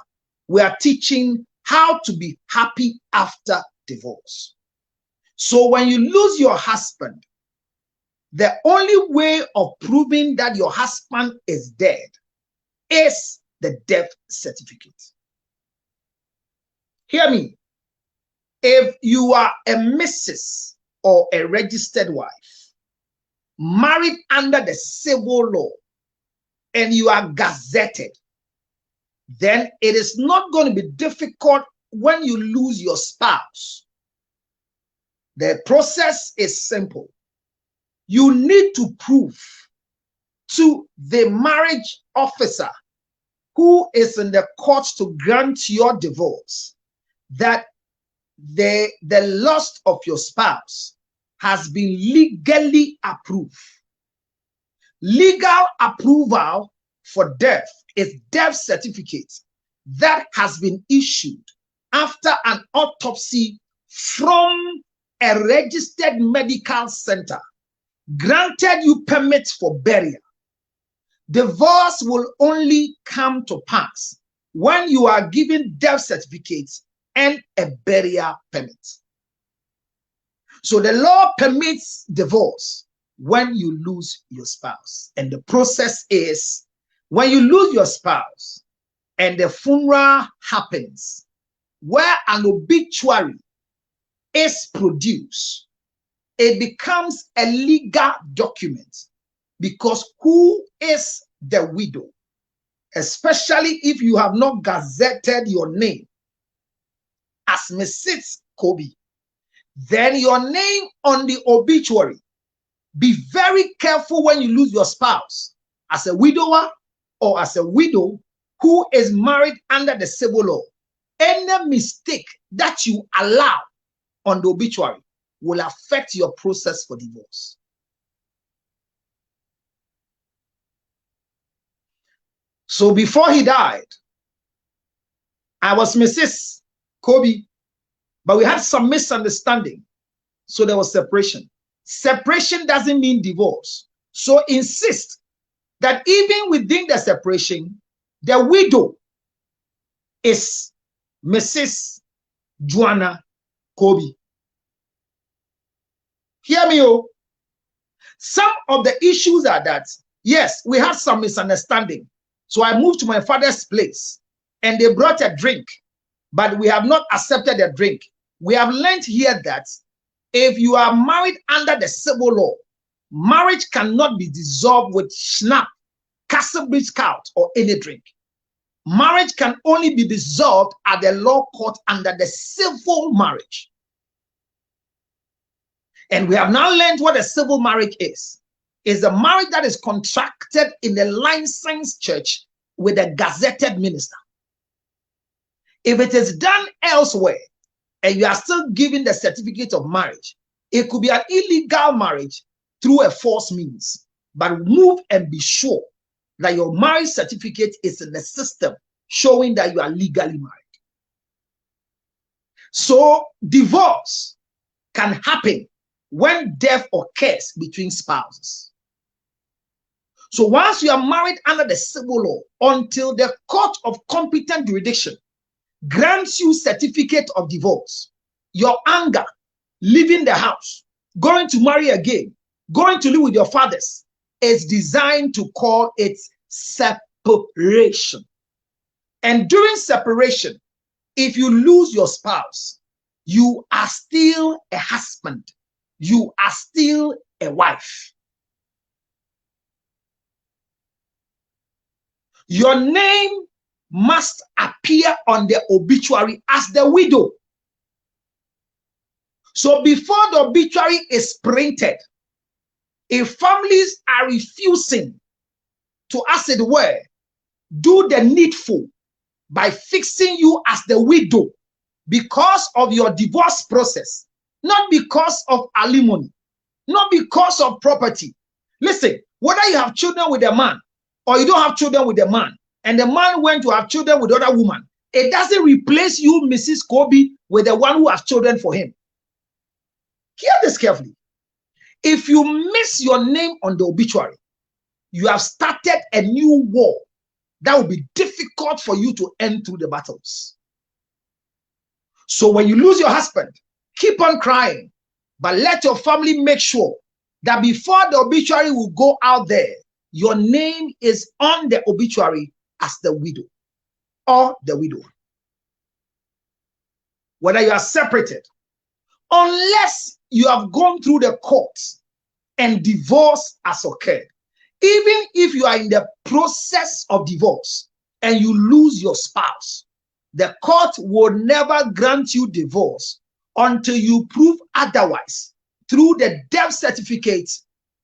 we are teaching how to be happy after divorce. So when you lose your husband, the only way of proving that your husband is dead is the death certificate. Hear me. If you are a Mrs. or a registered wife, married under the civil law, and you are gazetted, then it is not going to be difficult when you lose your spouse. The process is simple. You need to prove to the marriage officer who is in the court to grant your divorce that the loss of your spouse has been legally approved. Legal approval for death is death certificate that has been issued after an autopsy from a registered medical center, granted you permit for burial. Divorce will only come to pass when you are given death certificates and a burial permit. So the law permits divorce when you lose your spouse. And the process is when you lose your spouse and the funeral happens, where an obituary is produced, it becomes a legal document, because who is the widow, especially if you have not gazetted your name as Mrs. Kobe, then your name on the obituary. Be very careful when you lose your spouse as a widower or as a widow who is married under the civil law. Any mistake that you allow on the obituary will affect your process for divorce. So before he died, I was Mrs. Kobe, but we had some misunderstanding. So there was separation. Separation doesn't mean divorce. So insist that even within the separation, the widow is Mrs. Joanna Kobe. Hear me, oh. Some of the issues are that, yes, we had some misunderstanding. So I moved to my father's place and they brought a drink, but we have not accepted the drink. We have learned here that if you are married under the civil law Marriage cannot be dissolved with Schnapp, Castlebridge Scout, or any drink. Marriage can only be dissolved at the law court under the civil marriage. And we have now learned what a civil marriage is. It's a marriage that is contracted in a licensed church with a gazetted minister. If it is done elsewhere and you are still given the certificate of marriage, it could be an illegal marriage through a false means. But move and be sure that your marriage certificate is in the system showing that you are legally married. So divorce can happen when death occurs between spouses. So once you are married under the civil law, until the court of competent jurisdiction grants you certificate of divorce, your anger, leaving the house, going to marry again, going to live with your fathers, is designed to call it separation. And during separation, if you lose your spouse, you are still a husband. You are still a wife. Your name must appear on the obituary as the widow. So before the obituary is printed, if families are refusing to, as it were, do the needful by fixing you as the widow because of your divorce process, not because of alimony, not because of property. Listen, whether you have children with a man or you don't have children with a man, and the man went to have children with other woman, it doesn't replace you, Mrs. Kobe, with the one who has children for him. Hear this carefully. If you miss your name on the obituary, you have started a new war that will be difficult for you to end through the battles. So when you lose your husband, keep on crying, but let your family make sure that before the obituary will go out there, your name is on the obituary as the widow or the widower. Whether you are separated, unless you have gone through the courts and divorce has occurred, even if you are in the process of divorce and you lose your spouse, the court will never grant you divorce until you prove otherwise through the death certificate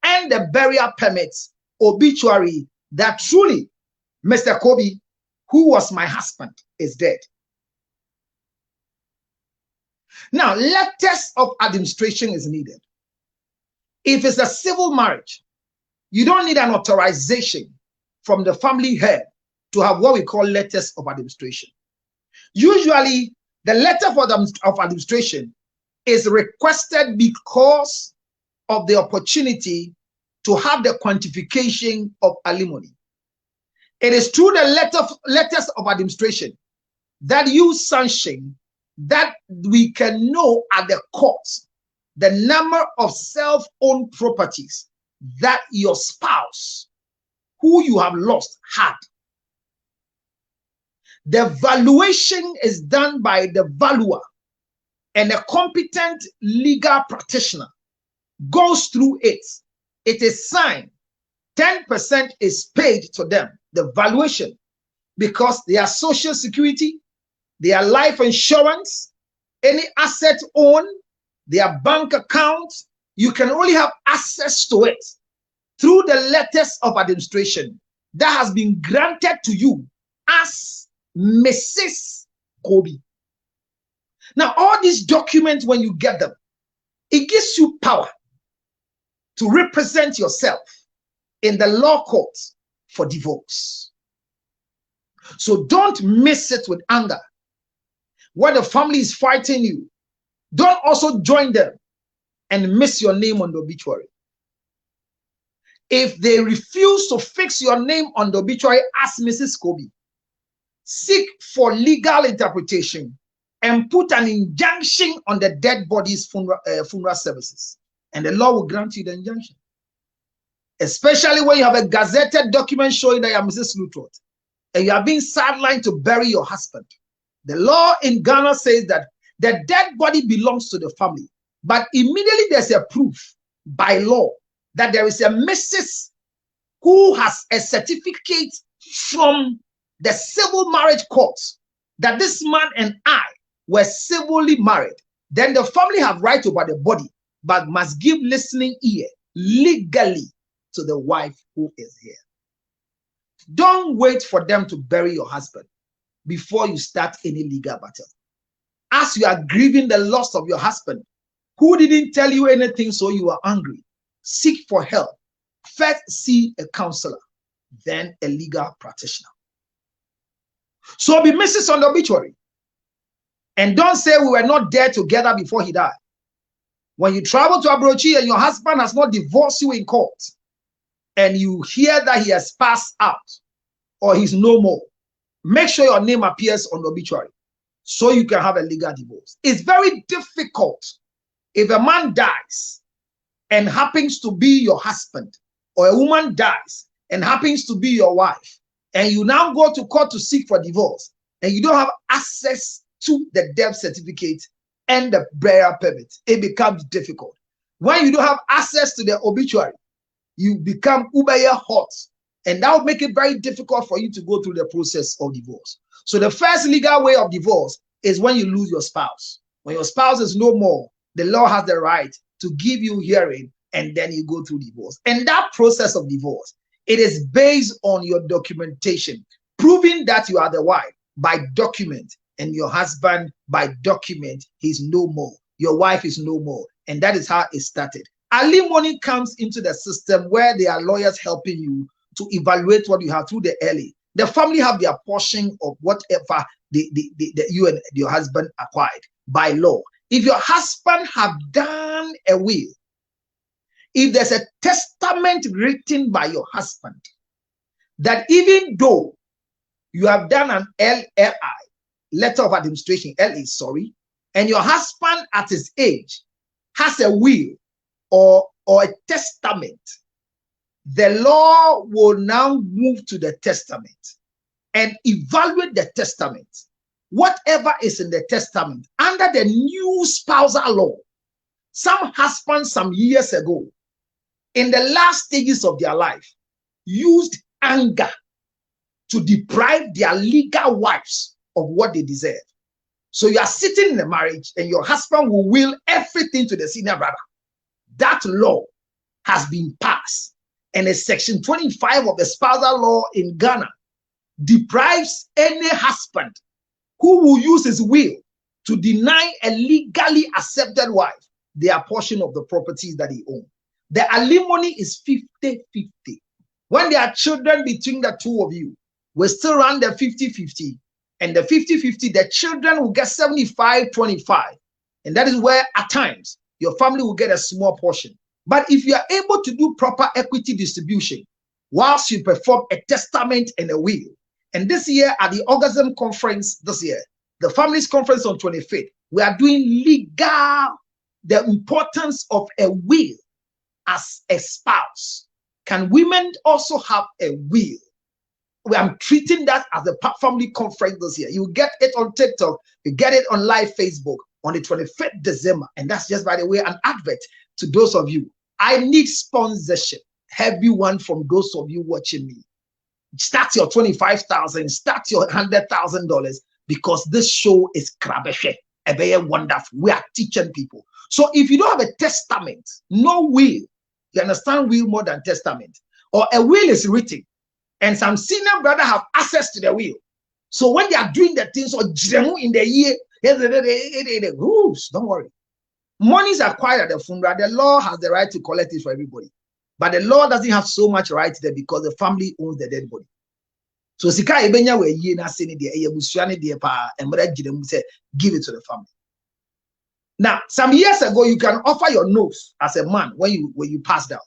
and the burial permits, obituary, that truly Mr. Kobe, who was my husband, is dead. Now, letters of administration is needed. If it's a civil marriage, you don't need an authorization from the family head to have what we call letters of administration. Usually, the letter of administration is requested because of the opportunity to have the quantification of alimony. It is through the letters of administration that you sanction that we can know at the courts the number of self-owned properties that your spouse, who you have lost, had. The valuation is done by the valuer, and a competent legal practitioner goes through it. It is signed. 10% is paid to them, the valuation, because their social security, their life insurance, any asset owned, their bank accounts, you can only have access to it through the letters of administration that has been granted to you as Mrs. Kobe. Now, all these documents, when you get them, it gives you power to represent yourself in the law court for divorce. So don't miss it with anger. When the family is fighting you, don't also join them and miss your name on the obituary. If they refuse to fix your name on the obituary as Mrs. Kobe, seek for legal interpretation and put an injunction on the dead body's funeral services, and the law will grant you the injunction. Especially when you have a gazetted document showing that you are Mrs. Lutrot and you are being sidelined to bury your husband. The law in Ghana says that the dead body belongs to the family, but immediately there's a proof by law that there is a Mrs. who has a certificate from the civil marriage court that this man and I were civilly married, then the family have right over the body, but must give listening ear legally to the wife who is here. Don't wait for them to bury your husband before you start any legal battle. As you are grieving the loss of your husband, who didn't tell you anything so you are angry, seek for help. First see a counselor, then a legal practitioner. So be Mrs. on the obituary. And don't say we were not there together before he died. When you travel to Abrochi and your husband has not divorced you in court, and you hear that he has passed out or he's no more, make sure your name appears on the obituary so you can have a legal divorce. It's very difficult if a man dies and happens to be your husband, or a woman dies and happens to be your wife, and you now go to court to seek for divorce, and you don't have access to the death certificate and the burial permit. It becomes difficult. When you don't have access to the obituary, you become uber hot, and that will make it very difficult for you to go through the process of divorce. So the first legal way of divorce is when you lose your spouse. When your spouse is no more, the law has the right to give you hearing, and then you go through divorce. And that process of divorce, it is based on your documentation, proving that you are the wife by document, and your husband by document, he's no more. Your wife is no more. And that is how it started. Alimony comes into the system where there are lawyers helping you to evaluate what you have through the early. The family have their portion of whatever you and your husband acquired by law. If your husband have done a will, if there's a testament written by your husband, that even though you have done an LLI, letter of administration, LA, sorry, and your husband at his age has a will or a testament, the law will now move to the testament and evaluate the testament. Whatever is in the testament under the new spousal law, some husbands some years ago, in the last stages of their life, used anger to deprive their legal wives of what they deserve. So you are sitting in a marriage and your husband will will everything to the senior brother. That law has been passed, and a section 25 of the spousal law in Ghana deprives any husband who will use his will to deny a legally accepted wife their portion of the properties that he owns. The alimony is 50-50. When there are children between the two of you, we still run the 50-50. And the 50-50, the children will get 75-25. And that is where at times your family will get a small portion. But if you are able to do proper equity distribution whilst you perform a testament and a will, and this year at the Orgasm conference this year, the families conference on 25th, we are doing legal, the importance of a will as a spouse. Can women also have a will? I'm treating that as a family conference this year. You get it on TikTok, you get it on live Facebook on the 25th December. And that's just, by the way, an advert to those of you. I need sponsorship. Heavy one from those of you watching me. Start your $25,000, start your $100,000, because this show is Krabeshe. Very wonderful. We are teaching people. So if you don't have a testament, no will, you understand will more than testament, or a will is written, and some senior brother have access to the will. So when they are doing the things or in the year, don't worry. Money is acquired at the funeral. The law has the right to collect it for everybody. But the law doesn't have so much right there because the family owns the dead body. So sika ebenya we ye na se ne de eyebusuane de pa emra gidem say give it to the family. Now, some years ago, you can offer your nose as a man when you passed out.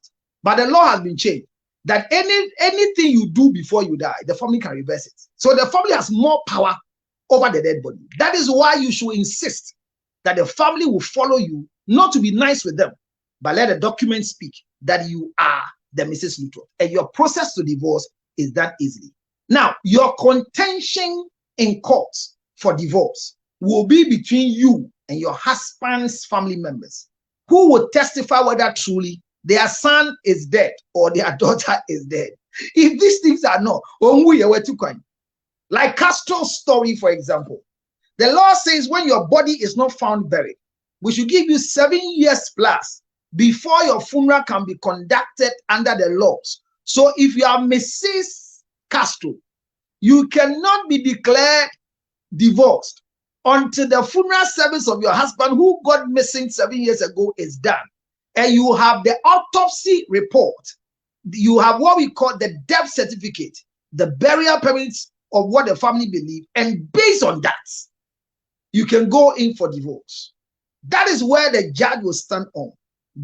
But the law has been changed that anything you do before you die, the family can reverse it. So the family has more power over the dead body. That is why you should insist that the family will follow you, not to be nice with them, but let the document speak that you are the Mrs. Luttrell. And your process to divorce is done easily. Now, your contention in court for divorce will be between you and your husband's family members, who will testify whether truly their son is dead or their daughter is dead. If these things are not, like Castro's story, for example, the law says when your body is not found buried, we should give you 7 years plus before your funeral can be conducted under the laws. So if you are Mrs. Castro, you cannot be declared divorced until the funeral service of your husband who got missing 7 years ago is done. And you have the autopsy report. You have what we call the death certificate, the burial permits of what the family believe. And based on that, you can go in for divorce. That is where the judge will stand on.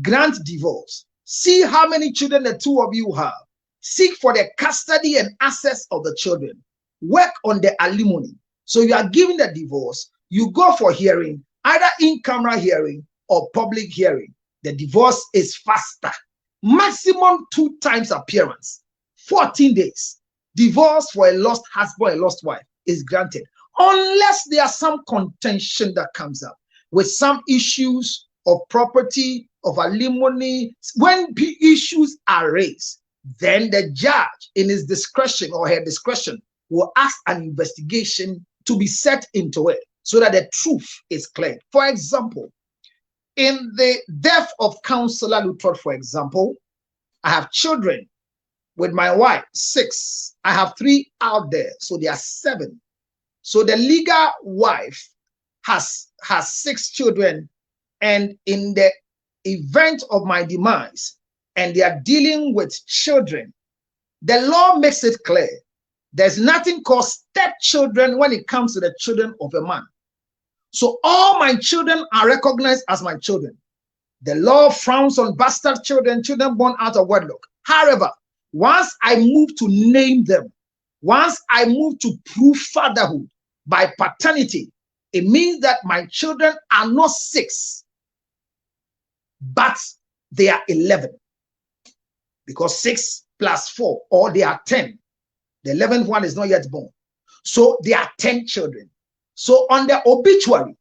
Grant divorce. See how many children the two of you have. Seek for the custody and access of the children. Work on the alimony. So you are giving the divorce. You go for hearing, either in-camera hearing or public hearing. The divorce is faster. Maximum 2 times appearance. 14 days. Divorce for a lost husband, a lost wife is granted. Unless there are some contention that comes up with some issues of property, of alimony. When issues are raised, then the judge in his discretion or her discretion will ask an investigation to be set into it so that the truth is cleared. For example, in the death of Councillor Lutrot, for example, I have children with my wife, 6. I have 3 out there, so there are 7. So the legal wife has 6 children, and in the event of my demise, and they are dealing with children, the law makes it clear there's nothing called stepchildren when it comes to the children of a man. So all my children are recognized as my children. The law frowns on bastard children, children born out of wedlock. However, once I move to name them, once I move to prove fatherhood by paternity, it means that my children are not 6, but they are 11. Because 6 plus 4, or they are 10. The 11th one is not yet born. So there are 10 children. So on the obituary,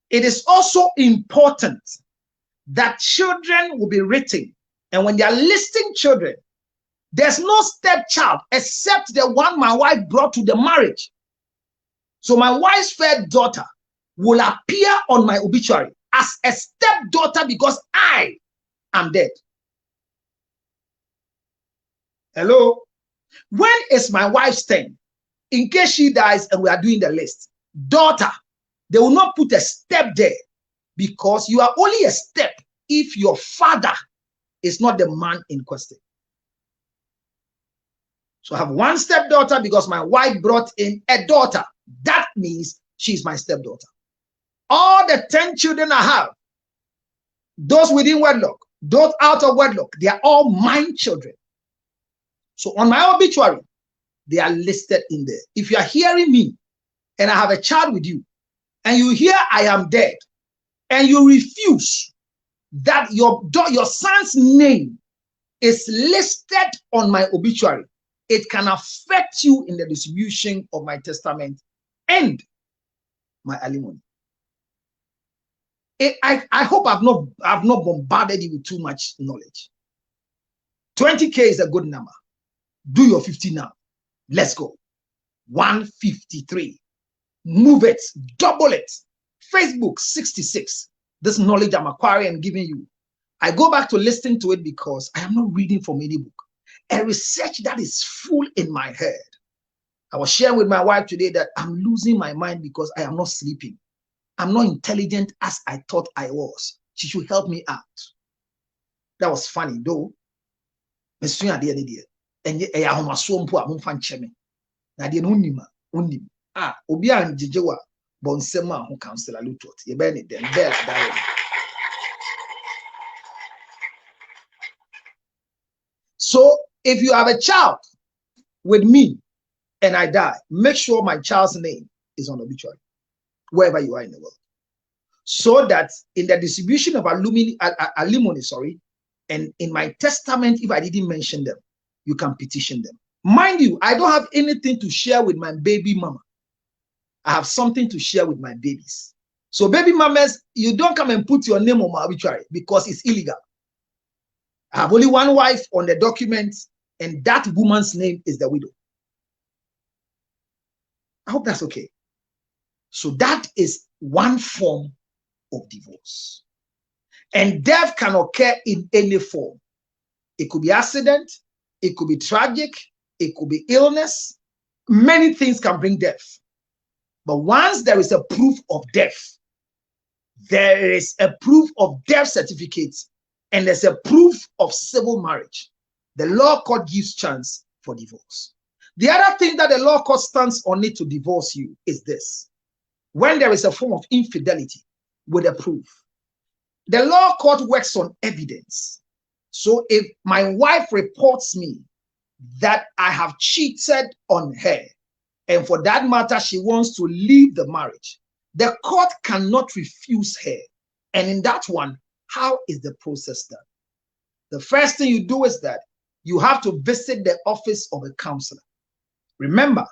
it is also important that children will be written. And when they are listing children, there's no stepchild except the one my wife brought to the marriage. So my wife's first daughter will appear on my obituary as a stepdaughter because I am dead. Hello? When is my wife's turn? In case she dies and we are doing the list, daughter, they will not put a step there because you are only a step if your father is not the man in question. So I have 1 stepdaughter because my wife brought in a daughter. That means she's my stepdaughter. All the 10 children I have, those within wedlock, those out of wedlock, they are all mine children. So on my obituary, they are listed in there. If you are hearing me and I have a child with you and you hear I am dead and you refuse that your son's name is listed on my obituary, it can affect you in the distribution of my testament and my alimony. I hope I've not bombarded you with too much knowledge. 20K is a good number. Do your 50 now. Let's go. 153. Move it. Double it. Facebook 66. This knowledge I'm acquiring and giving you. I go back to listening to it because I am not reading from any book. A research that is full in my head. I was sharing with my wife today that I'm losing my mind because I am not sleeping. I'm not intelligent as I thought I was. She should help me out. That was funny though. And I am so important. Obi anjejewa bonsema who Councillor Lutrot. Ye be ni dem bell that. So if you have a child with me and I die, make sure my child's name is on the obituary, wherever you are in the world. So that in the distribution of alimony, and in my testament, if I didn't mention them, you can petition them. Mind you, I don't have anything to share with my baby mama. I have something to share with my babies. So baby mamas, you don't come and put your name on my obituary because it's illegal. I have only one wife on the document, and that woman's name is the widow. I hope that's okay. So that is one form of divorce. And death can occur in any form. It could be accident, it could be tragic, it could be illness. Many things can bring death. But once there is a proof of death, there is a proof of death certificate, and there's a proof of civil marriage, the law court gives chance for divorce. The other thing that the law court stands on it to divorce you is this: when there is a form of infidelity with a proof. The law court works on evidence. So if my wife reports me that I have cheated on her, and for that matter, she wants to leave the marriage, the court cannot refuse her. And in that one, how is the process done? The first thing you do is that you have to visit the office of a counselor. Remember,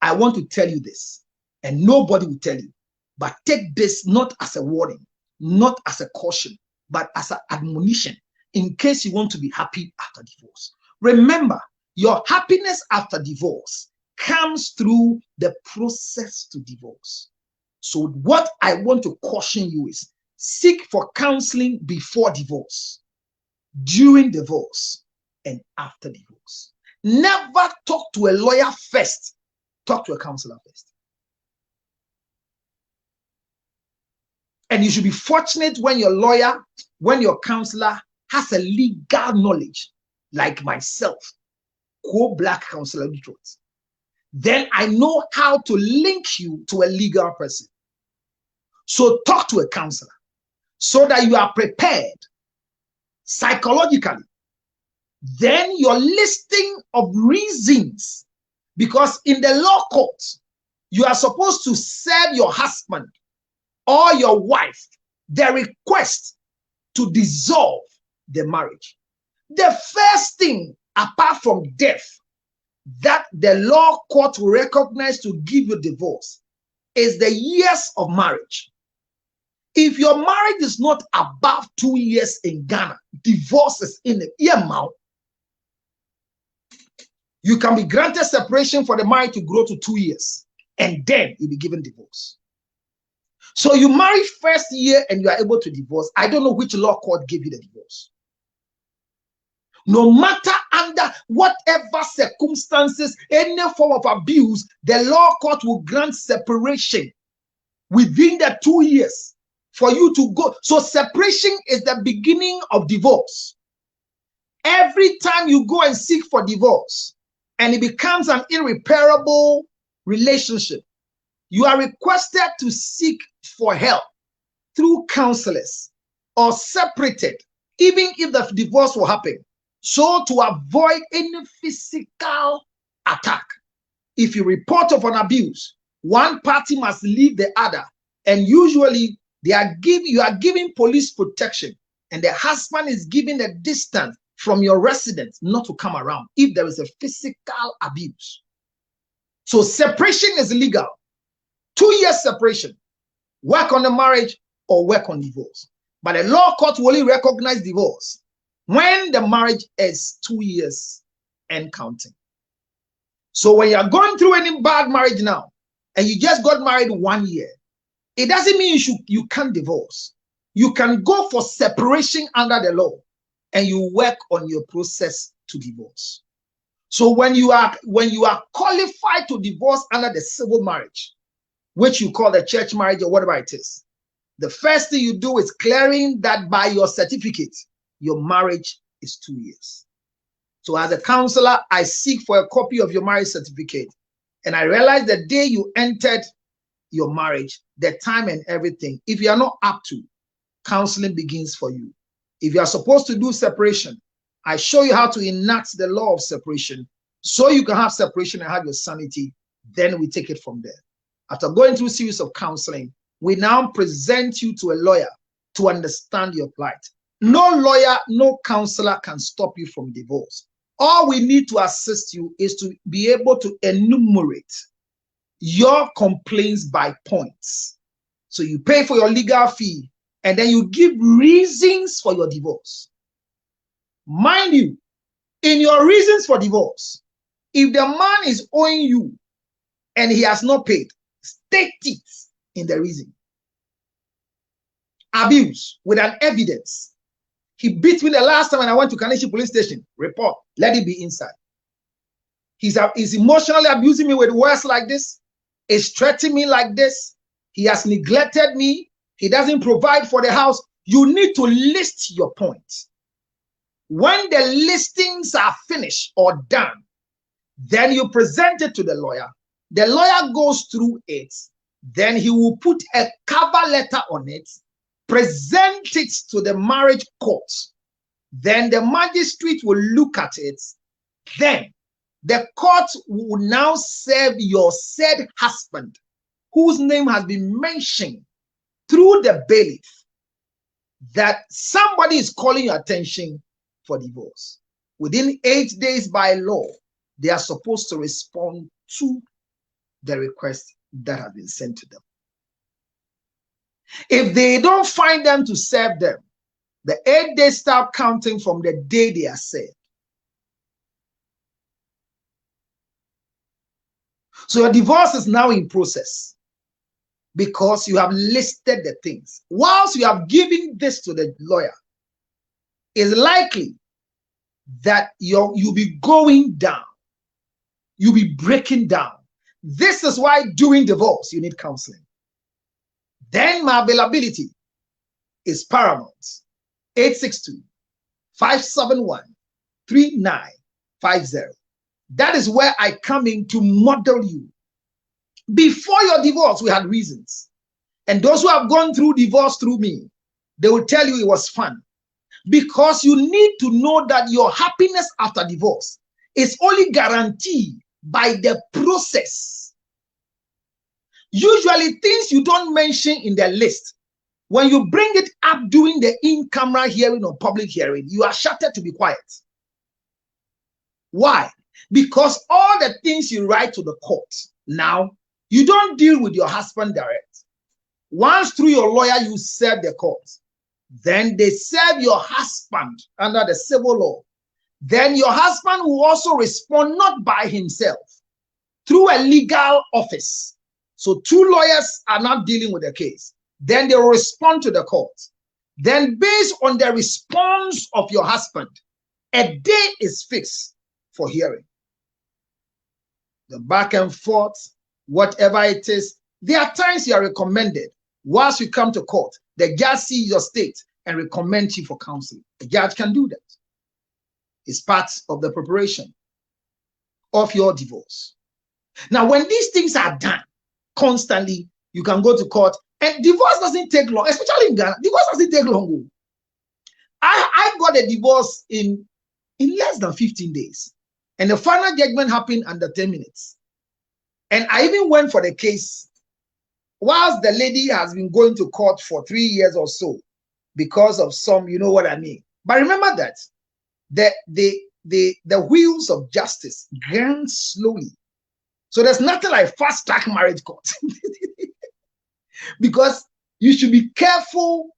I want to tell you this, and nobody will tell you, but take this not as a warning, not as a caution, but as an admonition in case you want to be happy after divorce. Remember, your happiness after divorce comes through the process to divorce. So what I want to caution you is seek for counseling before divorce, during divorce, and after divorce. Never talk to a lawyer first. Talk to a counselor first. And you should be fortunate when your lawyer, when your counselor has a legal knowledge, like myself, co-black counselor. Then I know how to link you to a legal person. So talk to a counselor so that you are prepared psychologically. Then your listing of reasons, because in the law court, you are supposed to serve your husband or your wife the request to dissolve the marriage. The first thing, apart from death, that the law court will recognize to give you divorce is the years of marriage. If your marriage is not above 2 years in Ghana, divorce is in the year amount. You can be granted separation for the marriage to grow to 2 years, and then you'll be given divorce. So you marry first year and you are able to divorce. I don't know which law court gave you the divorce. No matter under whatever circumstances, any form of abuse, the law court will grant separation within the 2 years for you to go. So separation is the beginning of divorce. Every time you go and seek for divorce and it becomes an irreparable relationship, you are requested to seek for help through counselors or separated, even if the divorce will happen. So to avoid any physical attack, if you report of an abuse, one party must leave the other, and usually you are giving police protection, and the husband is given a distance from your residence not to come around if there is a physical abuse. So separation is legal. 2 years separation, work on the marriage or work on divorce. But the law court will only recognize divorce when the marriage is 2 years and counting. So when you are going through any bad marriage now, and you just got married 1 year, it doesn't mean you can't divorce. You can go for separation under the law, and you work on your process to divorce. So when you are qualified to divorce under the civil marriage, which you call the church marriage or whatever it is, the first thing you do is clearing that by your certificate, your marriage is 2 years. So as a counselor, I seek for a copy of your marriage certificate. And I realize the day you entered your marriage, the time and everything, if you are not up to, counseling begins for you. If you are supposed to do separation, I show you how to enact the law of separation so you can have separation and have your sanity. Then we take it from there. After going through a series of counseling, we now present you to a lawyer to understand your plight. No lawyer, no counselor can stop you from divorce. All we need to assist you is to be able to enumerate your complaints by points. So you pay for your legal fee and then you give reasons for your divorce. Mind you, in your reasons for divorce, if the man is owing you and he has not paid, state it in the reason. Abuse with an evidence. He beat me the last time when I went to Kaneshie police station. Report. Let it be inside. He's emotionally abusing me with words like this. He's threatening me like this. He has neglected me. He doesn't provide for the house. You need to list your points. When the listings are finished or done, then you present it to the lawyer. The lawyer goes through it. Then he will put a cover letter on it, present it to the marriage court. Then the magistrate will look at it. Then the court will now serve your said husband, whose name has been mentioned through the bailiff, that somebody is calling your attention for divorce. Within 8 days by law, they are supposed to respond to the request that has been sent to them. If they don't find them to serve them, the 8 days start counting from the day they are served. So your divorce is now in process because you have listed the things. Whilst you have given this to the lawyer, it's likely that you'll be going down. You'll be breaking down. This is why during divorce, you need counseling. Then my availability is paramount. 862-571-3950. That is where I come in to model you. Before your divorce, we had reasons. And those who have gone through divorce through me, they will tell you it was fun. Because you need to know that your happiness after divorce is only guaranteed by the process. Usually things you don't mention in the list, when you bring it up during the in-camera hearing or public hearing, you are shouted to be quiet. Why? Because all the things you write to the court, now, you don't deal with your husband direct. Once through your lawyer, you serve the court. Then they serve your husband under the civil law. Then your husband will also respond not by himself, through a legal office. So 2 lawyers are not dealing with the case. Then they will respond to the court. Then based on the response of your husband, a day is fixed for hearing. The back and forth, whatever it is, there are times you are recommended. Once you come to court, the judge sees your state and recommends you for counseling. The judge can do that. It's part of the preparation of your divorce. Now, when these things are done constantly, you can go to court, and divorce doesn't take long, especially in Ghana. Divorce doesn't take long. I got a divorce in less than 15 days, and the final judgment happened under 10 minutes. And I even went for the case whilst the lady has been going to court for 3 years or so because of some, you know what I mean. But remember that the wheels of justice grind slowly. So there's nothing like fast track marriage court. Because you should be careful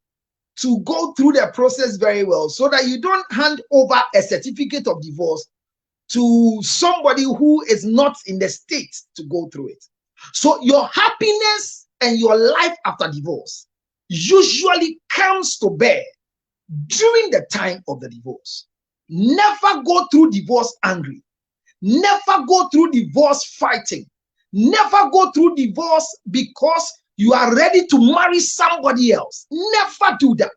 to go through the process very well so that you don't hand over a certificate of divorce to somebody who is not in the state to go through it. So your happiness and your life after divorce usually comes to bear during the time of the divorce. Never go through divorce angry. Never go through divorce fighting. Never go through divorce because you are ready to marry somebody else. Never do that.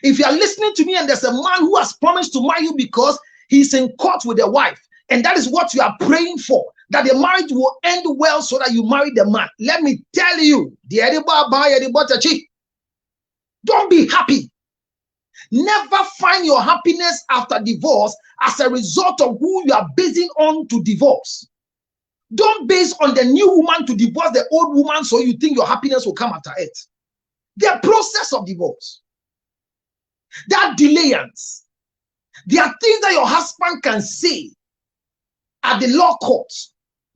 If you are listening to me and there's a man who has promised to marry you because he's in court with a wife, and that is what you are praying for, that the marriage will end well so that you marry the man, let me tell you, don't be happy. Never find your happiness after divorce as a result of who you are basing on to divorce. Don't base on the new woman to divorce the old woman so you think your happiness will come after it. The process of divorce, that delayance, there are things that your husband can say at the law court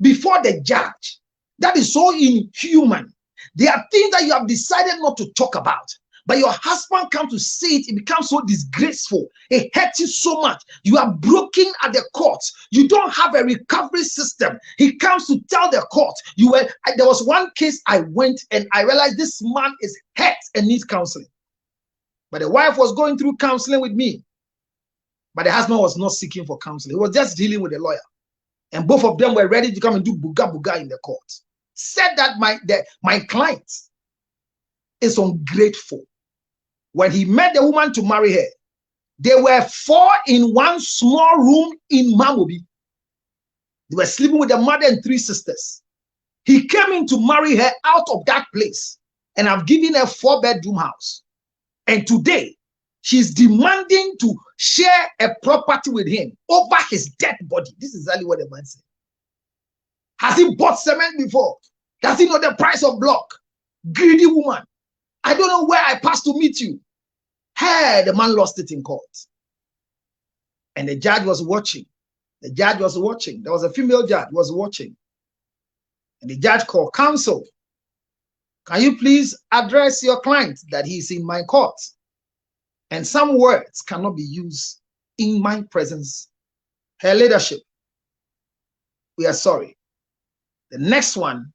before the judge that is so inhuman. There are things that you have decided not to talk about. But your husband comes to say it, it becomes so disgraceful. It hurts you so much. You are broken at the court. You don't have a recovery system. He comes to tell the court. There was one case I went and I realized this man is hurt and needs counseling. But the wife was going through counseling with me. But the husband was not seeking for counseling. He was just dealing with a lawyer. And both of them were ready to come and do buga buga in the court. Said that my client is ungrateful. When he met the woman to marry her, they were 4 in one small room in Mamobi. They were sleeping with the mother and 3 sisters. He came in to marry her out of that place. And I've given her 4-bedroom house. And today, she's demanding to share a property with him over his dead body. This is exactly what the man said. Has he bought cement before? Does he know the price of block? Greedy woman. I don't know where I passed to meet you. Hey, the man lost it in court. And the judge was watching. The judge was watching. There was a female judge who was watching. And the judge called counsel. Can you please address your client that he's in my court? And some words cannot be used in my presence. Her leadership, we are sorry. The next one,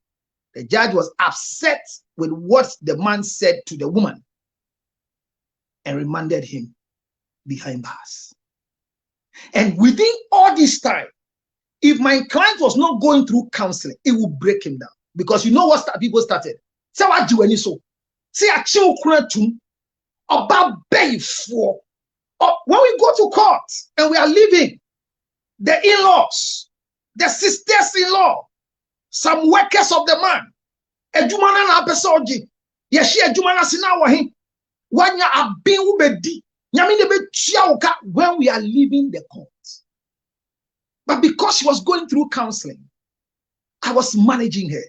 the judge was upset with what the man said to the woman and remanded him behind bars. And within all this time, if my client was not going through counseling, it would break him down. Because you know what people started? Say what do any so? Say a chill about pay for. When we go to court and we are leaving, the in-laws, the sisters-in-law, some workers of the man, ejumana na apesoji, yeshi ejumana sina wahi, wanya abin ubedi, nyami nebe chiauka when we are leaving the court. But because she was going through counseling, I was managing her.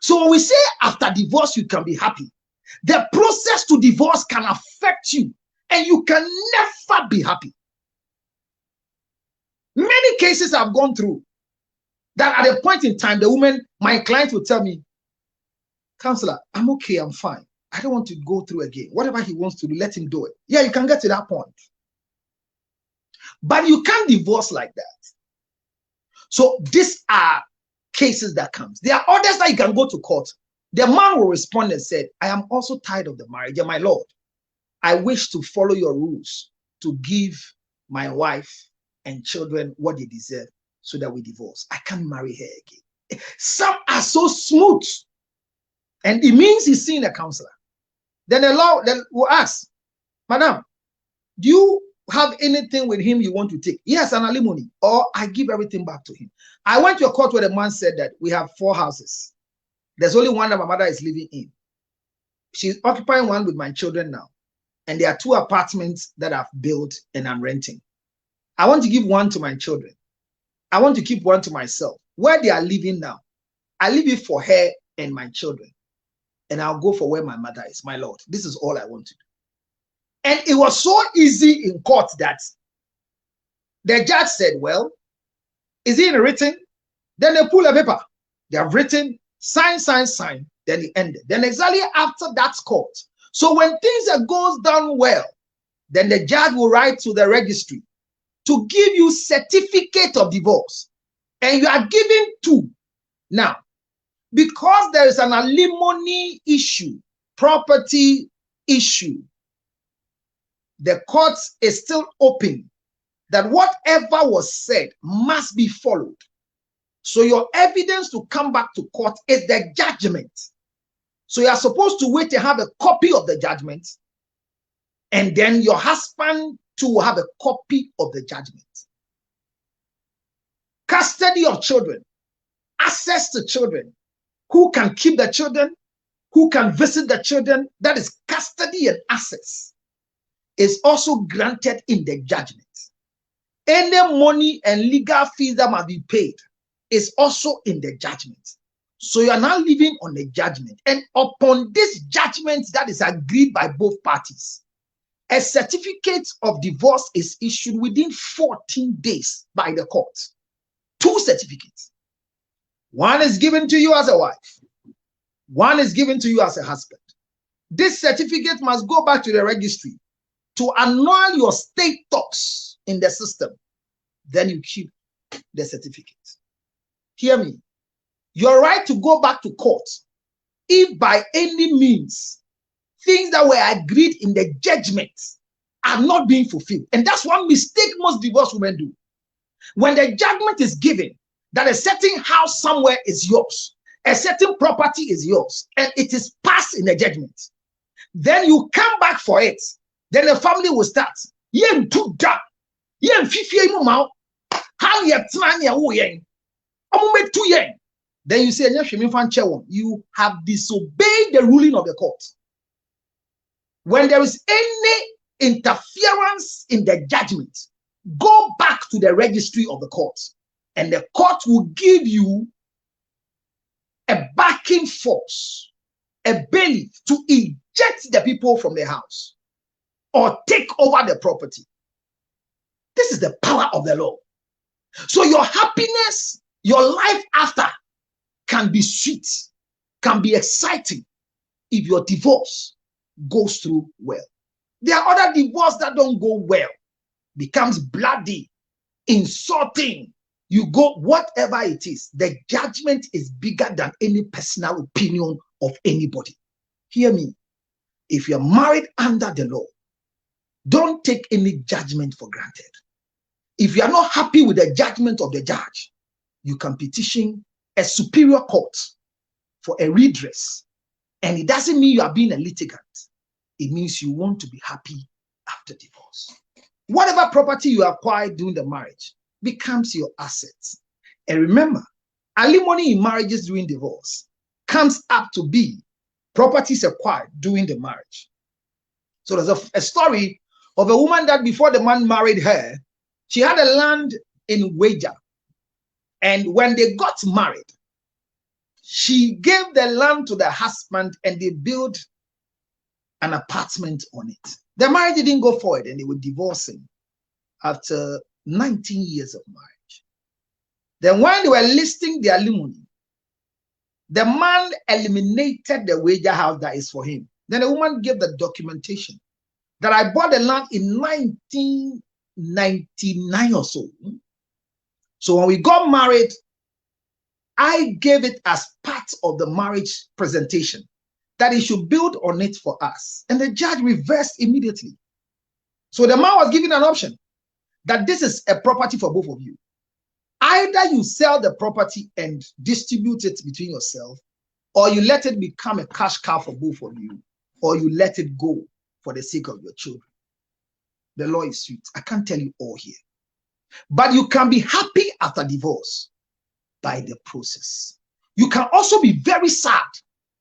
So when we say after divorce you can be happy, the process to divorce can affect you and you can never be happy. Many cases I've gone through that at a point in time, the woman, my client will tell me, counselor, I'm okay, I'm fine. I don't want to go through again. Whatever he wants to do, let him do it. Yeah, you can get to that point. But you can't divorce like that. So these are cases that comes. There are others that you can go to court. The man will respond and said, I am also tired of the marriage. And my Lord, I wish to follow your rules to give my wife and children what they deserve so that we divorce. I can't marry her again. Some are so smooth. And it means he's seeing a counselor. Then the law will ask, Madam, do you have anything with him you want to take? Yes, an alimony, or I give everything back to him. I went to a court where the man said that we have 4 houses. There's only one that my mother is living in. She's occupying one with my children now. And there are 2 apartments that I've built and I'm renting. I want to give one to my children. I want to keep one to myself. Where they are living now, I leave it for her and my children. And I'll go for where my mother is. My Lord, this is all I want to do. And it was so easy in court that the judge said, well, is it written? Then they pull a paper. They have written, sign, sign, sign. Then it ended. Then exactly after that court. So when things goes down well, then the judge will write to the registry to give you certificate of divorce. And you are given 2. Now, because there is an alimony issue, property issue, the court is still open that whatever was said must be followed. So your evidence to come back to court is the judgment. So you are supposed to wait to have a copy of the judgment, and then your husband too will have a copy of the judgment. Custody of children, access to children, who can keep the children, who can visit the children, that is custody and access, is also granted in the judgment. Any money and legal fees that must be paid is also in the judgment. So you are now living on the judgment. And upon this judgment that is agreed by both parties, a certificate of divorce is issued within 14 days by the court. 2 certificates. One is given to you as a wife. One is given to you as a husband. This certificate must go back to the registry to annul your status in the system. Then you keep the certificate. Hear me. Your right to go back to court, if by any means things that were agreed in the judgment are not being fulfilled. And that's one mistake most divorced women do. When the judgment is given that a certain house somewhere is yours, a certain property is yours, and it is passed in the judgment, then you come back for it. Then the family will start. Then you say, you have disobeyed the ruling of the court. When there is any interference in the judgment, go back to the registry of the court, and the court will give you a backing force, a bailiff to eject the people from the house or take over the property. This is the power of the law. So your happiness, your life after can be sweet, can be exciting if your divorce goes through well. There are other divorces that don't go well, becomes bloody, insulting. You go, whatever it is, the judgment is bigger than any personal opinion of anybody. Hear me. If you're married under the law, don't take any judgment for granted. If you are not happy with the judgment of the judge, you can petition a superior court for a redress. And it doesn't mean you are being a litigant. It means you want to be happy after divorce. Whatever property you acquired during the marriage becomes your assets. And remember, alimony in marriages during divorce comes up to be properties acquired during the marriage. So there's a story of a woman that before the man married her, she had a land in Wager. And when they got married, she gave the land to the husband and they built an apartment on it. The marriage didn't go forward and they were divorcing after 19 years of marriage. Then when they were listing their alimony, the man eliminated the Wager house that is for him. Then the woman gave the documentation that I bought the land in 1999 or so. So when we got married, I gave it as part of the marriage presentation that he should build on it for us. And the judge reversed immediately. So the man was given an option that this is a property for both of you. Either you sell the property and distribute it between yourself, or you let it become a cash cow for both of you, or you let it go for the sake of your children. The law is sweet. I can't tell you all here. But you can be happy after divorce by the process. You can also be very sad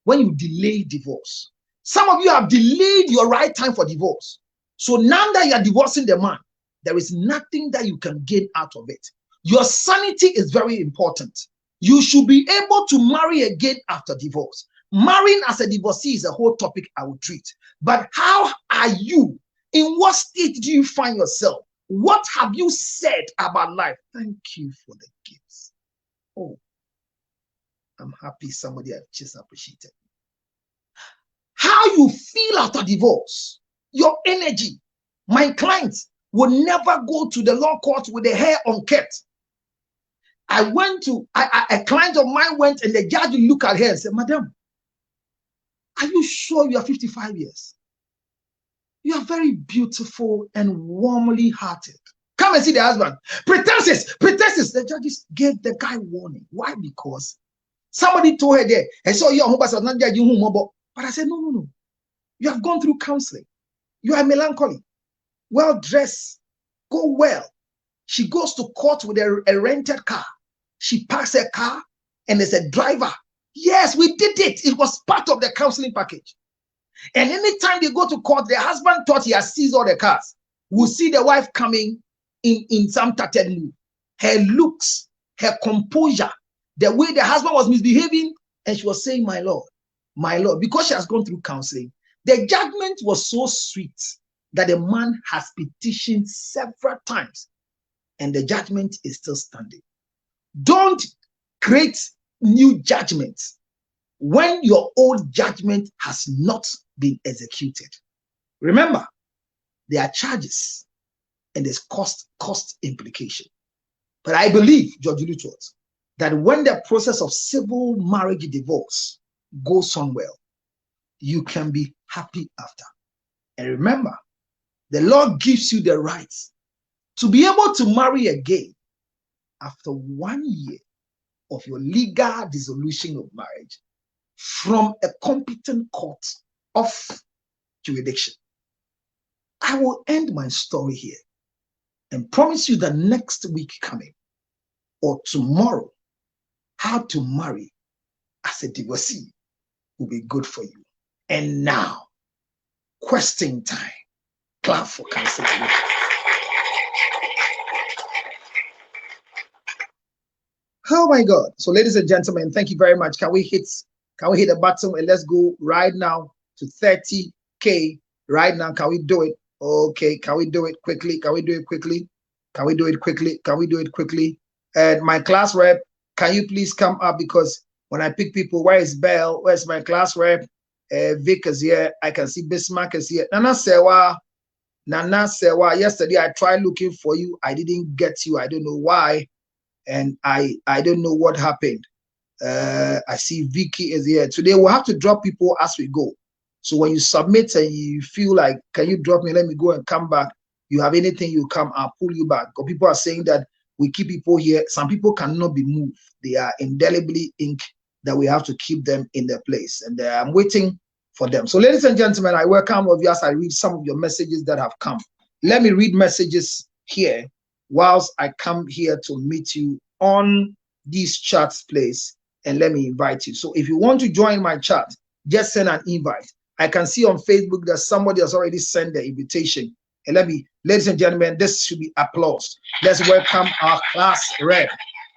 when you delay divorce. Some of you have delayed your right time for divorce. So now that you are divorcing the man, there is nothing that you can gain out of it. Your sanity is very important. You should be able to marry again after divorce. Marrying as a divorcee is a whole topic I will treat. But how are you? In what state do you find yourself? What have you said about life? Thank you for the gifts. Oh, I'm happy somebody has just appreciated. How you feel after divorce, your energy. My clients will never go to the law court with the hair unkept. I went to, a client of mine went and the judge looked at her and said, Madam, are you sure you are 55 years? You are very beautiful and warmly hearted. Come and see the husband. Pretenses, pretenses. The judges gave the guy warning. Why? Because somebody told her there, I saw you, but I said, no. You have gone through counseling. You are melancholy, well dressed, go well. She goes to court with a rented car. She parks her car and there's a driver. Yes, we did it. It was part of the counseling package. And anytime they go to court, the husband thought he has seized all the cars. We'll see the wife coming in some tattered mood. Her looks, her composure, the way the husband was misbehaving, and she was saying, my Lord, because she has gone through counseling. The judgment was so sweet that the man has petitioned several times, and the judgment is still standing. Don't create new judgments when your old judgment has not been executed. Remember, there are charges and there's cost implication. But I believe, George Lutot, that when the process of civil marriage divorce goes on well, you can be happy after. And remember, the Lord gives you the right to be able to marry again after 1 year of your legal dissolution of marriage from a competent court of jurisdiction. I will end my story here and promise you that next week coming or tomorrow, how to marry as a divorcee will be good for you. And now, question time. Clap for cancellation. Oh my God. So ladies and gentlemen, thank you very much. Can we hit a button and let's go right now to 30K right now? Can we do it? Okay. Can we do it quickly? Can we do it quickly? Can we do it quickly? Can we do it quickly? And my class rep, can you please come up? Because when I pick people, where is Bell? Where's my class rep? Vic is here. I can see Bismarck is here. Nana Sewa. Yesterday I tried looking for you. I didn't get you. I don't know why. And I don't know what happened. I see Vicky is here. Today we'll have to drop people as we go. So when you submit and you feel like, can you drop me? Let me go and come back. You have anything, you come, I'll pull you back. Because people are saying that we keep people here. Some people cannot be moved. They are indelibly inked that we have to keep them in their place. And I'm waiting for them. So ladies and gentlemen, I welcome all of you as I read some of your messages that have come. Let me read messages here whilst I come here to meet you on these chats place, and let me invite you. So if you want to join my chat, just send an invite. I can see on Facebook that somebody has already sent the invitation. And ladies and gentlemen, this should be applause. Let's welcome our class rep.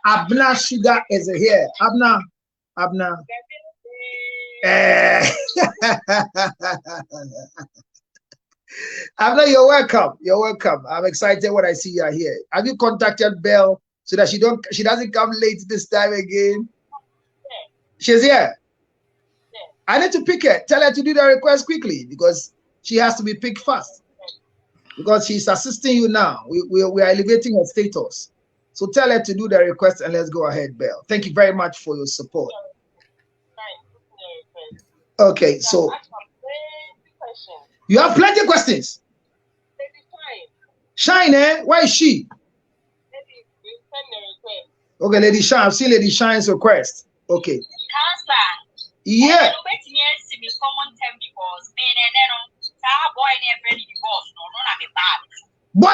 Abna Sugar is here. Abna. Abna, you're welcome. You're welcome. I'm excited when I see you here. Have you contacted Belle so that she doesn't come late this time again? She's here. I need to pick her. Tell her to do the request quickly because she has to be picked fast. Because she's assisting you now. We are elevating her status. So tell her to do the request and let's go ahead, Belle. Thank you very much for your support. Okay, so you have plenty of questions. Shine, eh? Why is she? Okay, Lady Shine. I've seen Lady Shine's request. Okay. Yeah. Boy.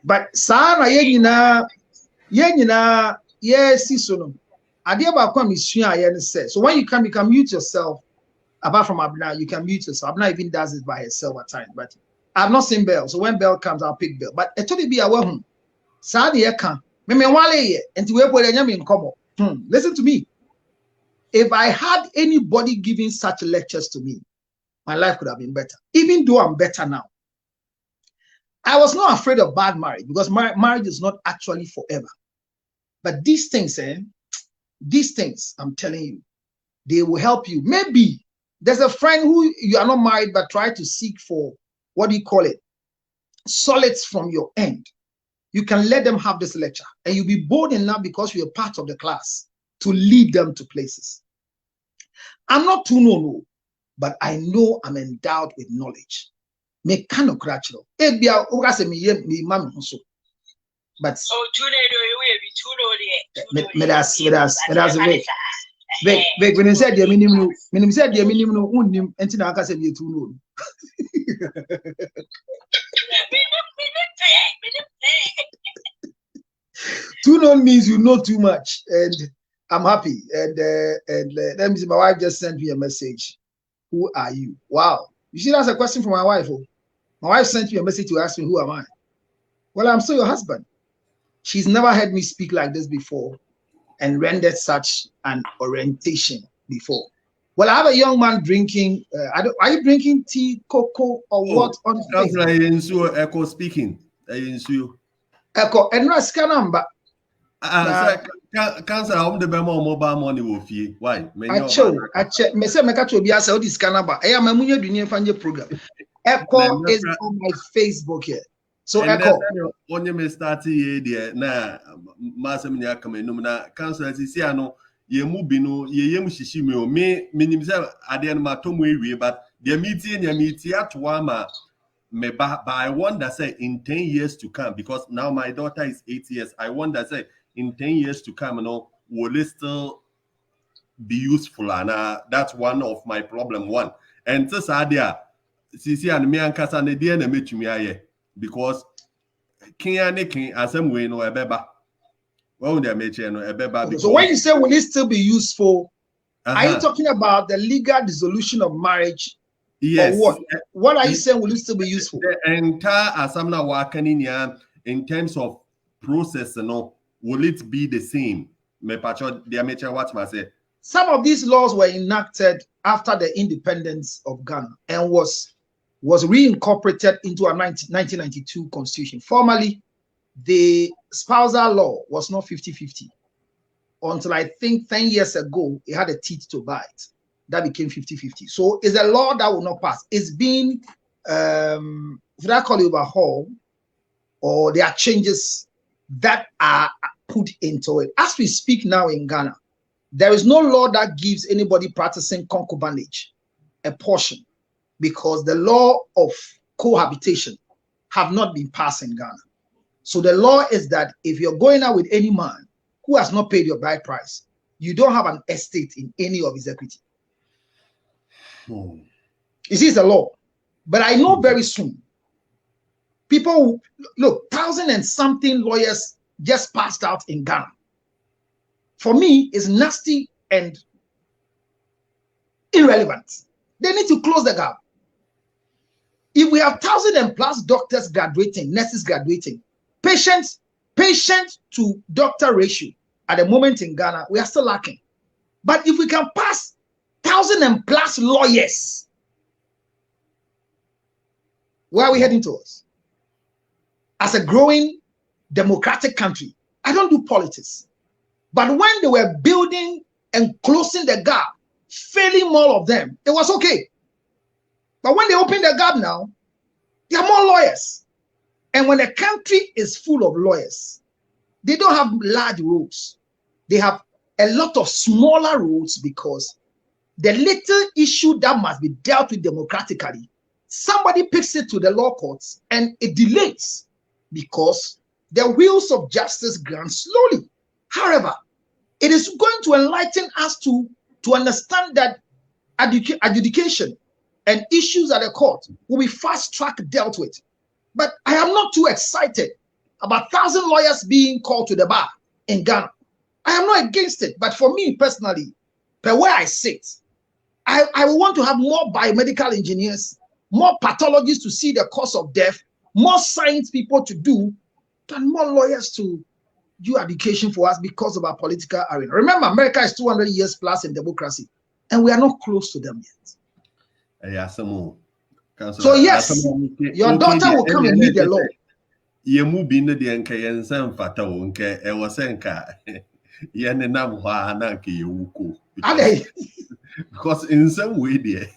But Sarah, yes, so when you come, you can mute yourself. Apart from Abna, you can mute yourself. Abna even does it by herself at times. But I've not seen Belle. So when Belle comes, I'll pick Belle. But it told be aware home. Listen to me. If I had anybody giving such lectures to me, my life could have been better. Even though I'm better now. I was not afraid of bad marriage because marriage is not actually forever. But these things, I'm telling you, they will help you. Maybe there's a friend who you are not married but try to seek for, what do you call it, solace from your end. You can let them have this lecture and you'll be bold enough because you're part of the class to lead them to places. I'm not too no, but I know I'm endowed with knowledge. Me kind gratitude. But Wait, when he said the minimum, and I can say you too Too known means you know too much, and I'm happy. And let me see, my wife just sent me a message. Who are you? Wow, you see, that's a question from my wife. Oh. My wife sent me a message to ask me, who am I? Well, I'm still your husband. She's never heard me speak like this before and rendered such an orientation before. Well, I have a young man drinking. Are you drinking tea, cocoa, or what? On Facebook? Echo speaking. Echo and Raska number. Cancer home the mobile money will fee. Why? I check. Me say me catch obi asa o this number. I am a munye dunia fanje program. Echo is on my Facebook here. So Echo. When you may start here, dear, na masam niya kamenum na cancer as you no ye mubino ye shishimi me minimum adian matomu but the meeting at Wama. But I wonder, say, in 10 years to come, because now my daughter is 8 years, I wonder, say, in 10 years to come, will it still be useful? And that's one of my problem. One. And this idea, Sisi and me and Kasane DNA met me because King asem way no ebeba. Well, they make no ebeba. So when you say will it still be useful, are you talking about the legal dissolution of marriage? Yes. Or what are you saying will it still be useful? The entire Asamna Wakaninia in terms of process, will it be the same? Me pacho the amateur what must say. Some of these laws were enacted after the independence of Ghana and was reincorporated into a 1992 constitution. Formerly, the spousal law was not 50-50 until I think 10 years ago it had a teeth to bite. That became 50-50. So it's a law that will not pass. It's been, should I call it overhaul, or there are changes that are put into it. As we speak now in Ghana, there is no law that gives anybody practicing concubinage a portion, because the law of cohabitation have not been passed in Ghana. So the law is that if you're going out with any man who has not paid your bride price, you don't have an estate in any of his equity. You see, it's a law. But I know very soon, people, look, 1,000 and something lawyers just passed out in Ghana. For me, it's nasty and irrelevant. They need to close the gap. If we have 1,000 and plus doctors graduating, nurses graduating, patient to doctor ratio at the moment in Ghana, we are still lacking. But if we can pass 1,000 and plus lawyers, where are we heading towards? As a growing democratic country, I don't do politics. But when they were building and closing the gap, failing more of them, it was okay. But when they open the gap now, there are more lawyers. And when the country is full of lawyers, they don't have large roads. They have a lot of smaller roads because the little issue that must be dealt with democratically, somebody picks it to the law courts and it delays because the wheels of justice grind slowly. However, it is going to enlighten us to understand that adjudication and issues at the court will be fast-track dealt with. But I am not too excited about 1,000 lawyers being called to the bar in Ghana. I am not against it, but for me personally, per where I sit, I want to have more biomedical engineers, more pathologists to see the cause of death, more science people to do, than more lawyers to do education for us because of our political arena. Remember, America is 200 years plus in democracy, and we are not close to them yet. So yes, your daughter will come and meet the law. Because in some way there,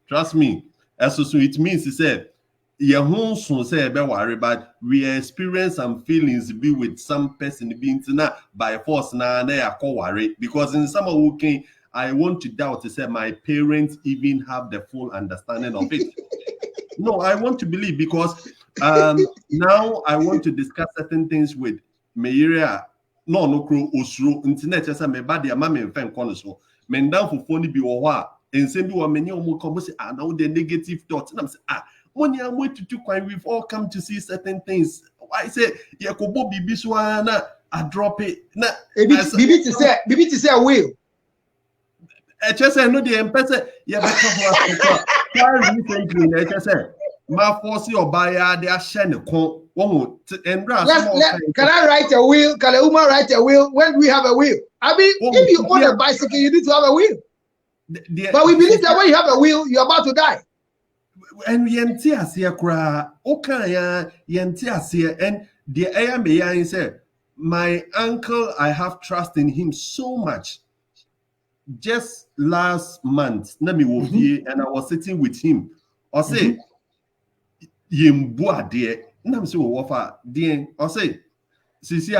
trust me, it means he said, but we experience some feelings be with some person being by force because in some working, I want to doubt to say my parents even have the full understanding of it. No, I want to believe because now I want to discuss certain things with Meira. No crew osro internet just me bad ya mama mfen kono so men down for phone bi wo ho a ensem bi wo meni omo come say now the negative thoughts and I'm say money am wait to kwan we've all come to see certain things. Why say ye ko bo bibi so na I drop it na bibi to say will just say no the empese ye better recently, like I said, my force your buyer, they are sharing the con. Can I write a will? Can a woman write a will? When we have a will? I mean, if you own a bicycle, you need to have a will. But we believe that when you have a will, you're about to die. And yentia here cry, okay, yentia here, and the AMA said, my uncle, I have trust in him so much. Just last month, and I was sitting with him. I say, Yimboa dear, nam so wafa dear. I say, Sisi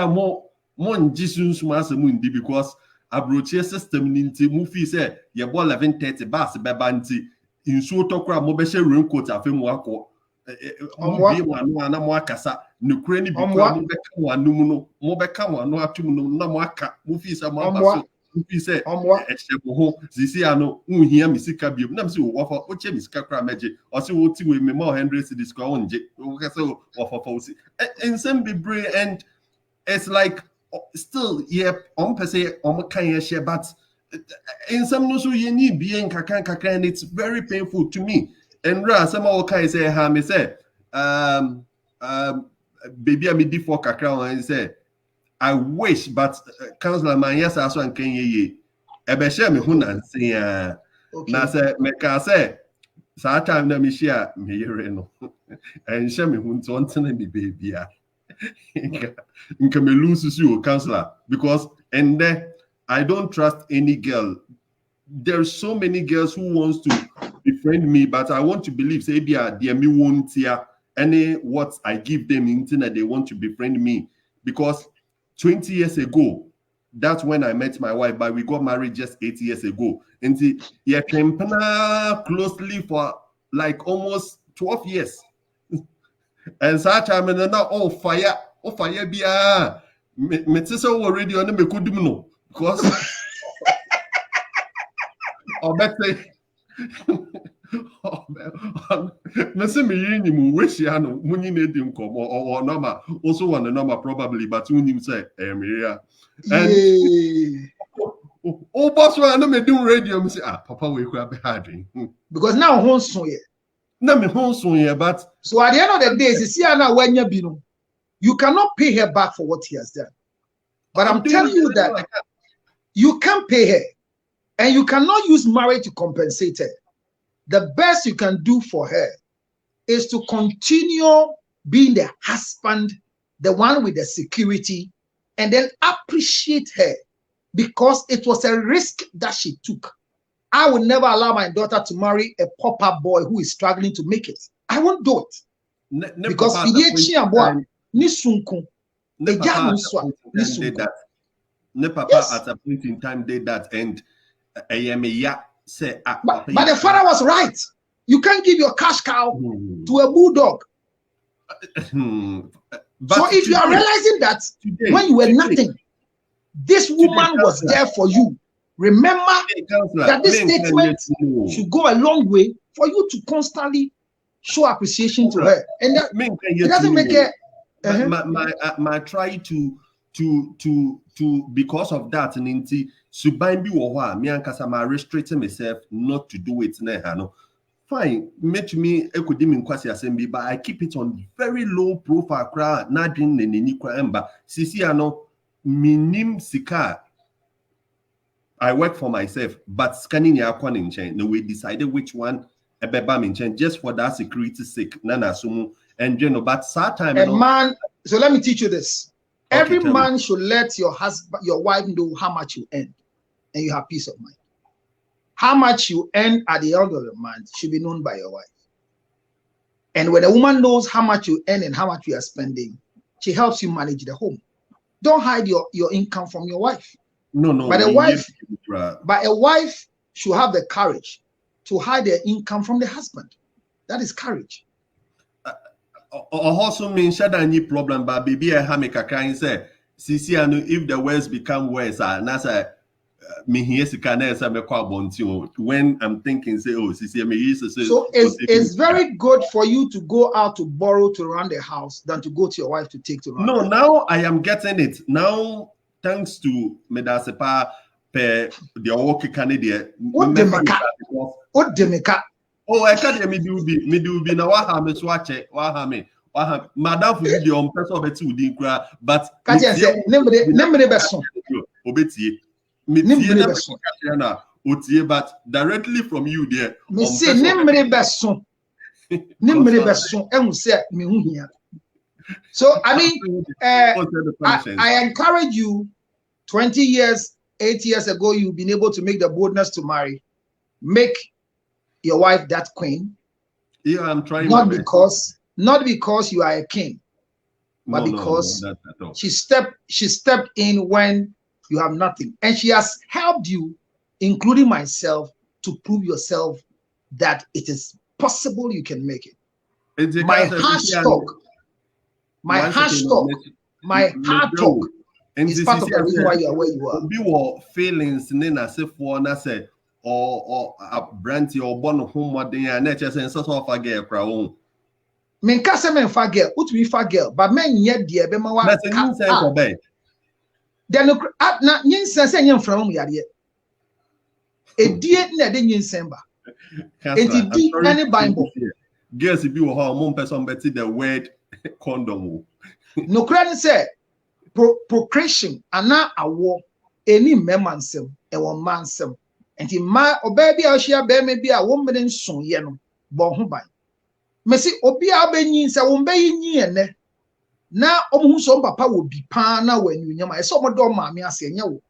more Jesus mundi because abroche system ninti mufi say ye bo 11:30 bus bebanti in so tokra mo be she raincoat afemu akọ mo bi wanu na mo akasa nukure ni bi kwa mo be ka wanu mu no mo be ka wanu atum no na mo aka mufi say mo abaso mufi say ehye ho sisi ano unhia misika biom nam say wafa oche misika kra meje o say wo ti we me more 100 cedis kwa onje wo ka say wafa fa osi ensem bebre and it's like still, per se, but in some no so you need being kakan, and it's very painful to me. And some of the say, me say, baby, I me di for kakra, and say, I wish, but Councillor man, yes, I saw can ye. Ebe share me hunan say, na say, me can say, sa time na me share me no, and share me hun so me baby. Can lose you, counselor, because and I don't trust any girl. There's so many girls who wants to befriend me, but I want to believe say they me won't hear any what I give them in internet. They want to befriend me because 20 years ago, that's when I met my wife, but we got married just 8 years ago. And yeah, came closely for like almost 12 years. And such time and now fire bia me so already on me could no because obete me say me yin mu wish ya no munyi na edi nkomo or normal also one normal probably but unim say area and boss one no me do radio me say papa we could be hard because now honso ye na me honso ye but so at the end of the day see now when you be no you cannot pay her back for what he has done. But I'm telling you that you can't pay her and you cannot use marriage to compensate her. The best you can do for her is to continue being the husband, the one with the security, and then appreciate her because it was a risk that she took. I will never allow my daughter to marry a pauper boy who is struggling to make it. I won't do it. Because Nisunku, the papa at a point in time did that, and say, but the father was right. You can't give your cash cow to a bulldog. So if you are realizing that when you were nothing, this woman was there for you. Remember that this statement should go a long way for you to constantly show appreciation to her, and that it doesn't make it. My try to because of that and inti suban bi wo ho a me ankasa ma restrict myself not to do it na no fine make me ekodi me nkwasi asem bi but I keep it on very low profile kra na din neneni kra emba sisi ano minim sika. I work for myself but scanning ya akwa nchen no we decided which one ebeba me nchen just for that security sake na sumu. And you know, but time man. So let me teach you this. Okay, every man should let your husband, your wife know how much you earn, and you have peace of mind. How much you earn at the end of the month should be known by your wife. And when a woman knows how much you earn and how much you are spending, she helps you manage the home. Don't hide your income from your wife. No. But a wife should have the courage to hide their income from the husband. That is courage. Also means that any problem, but baby, I have a kind say, Sisi, if the words become worse, Nasa me here when I'm thinking, say, oh, Sisi, me so it's very good for you to go out to borrow to run the house than to go to your wife to take to run. No, now I am getting it. Now, thanks to Medasepa, the work Canadian. What Demeka? Oh, I can't me do be now. What have me swatch it? What have me? Madam for video on person of it within cry, but Katia say, nemre beso. Obeti. But directly from you there. Me say nemre beso. Nemre beso. E say me hu hia. So I mean, I encourage you. 20 years, 8 years ago, you've been able to make the boldness to marry. Make your wife that queen. Yeah, I'm trying. Not because you are a king, but because she stepped in when you have nothing, and she has helped you, including myself, to prove yourself that it is possible you can make it. My hashtag is part of the reason why you are where you are. Be what feelings nina say for na say or brandy or born home what they are nature and sort of a girl crown. Men kase men fa girl, utumi fa girl, but men yet dear be ma wa. That's a new sense of bed. Then na nyin sense nyem fra mu yade. E die na de nyin semba. Enti di any Bible. Girls be wo ha mo person beti the word condom. No credit say procreation ana awo eni memansem e won mansem. Enti ma oba bi a ohia be me bi a wo mmere nson ye no bo ho ban. Mesi obi a benyin se wo mbeyi nyi ene na omuhu so papa wo bi pa na wanu nyama e so mo do maame ase enye wo.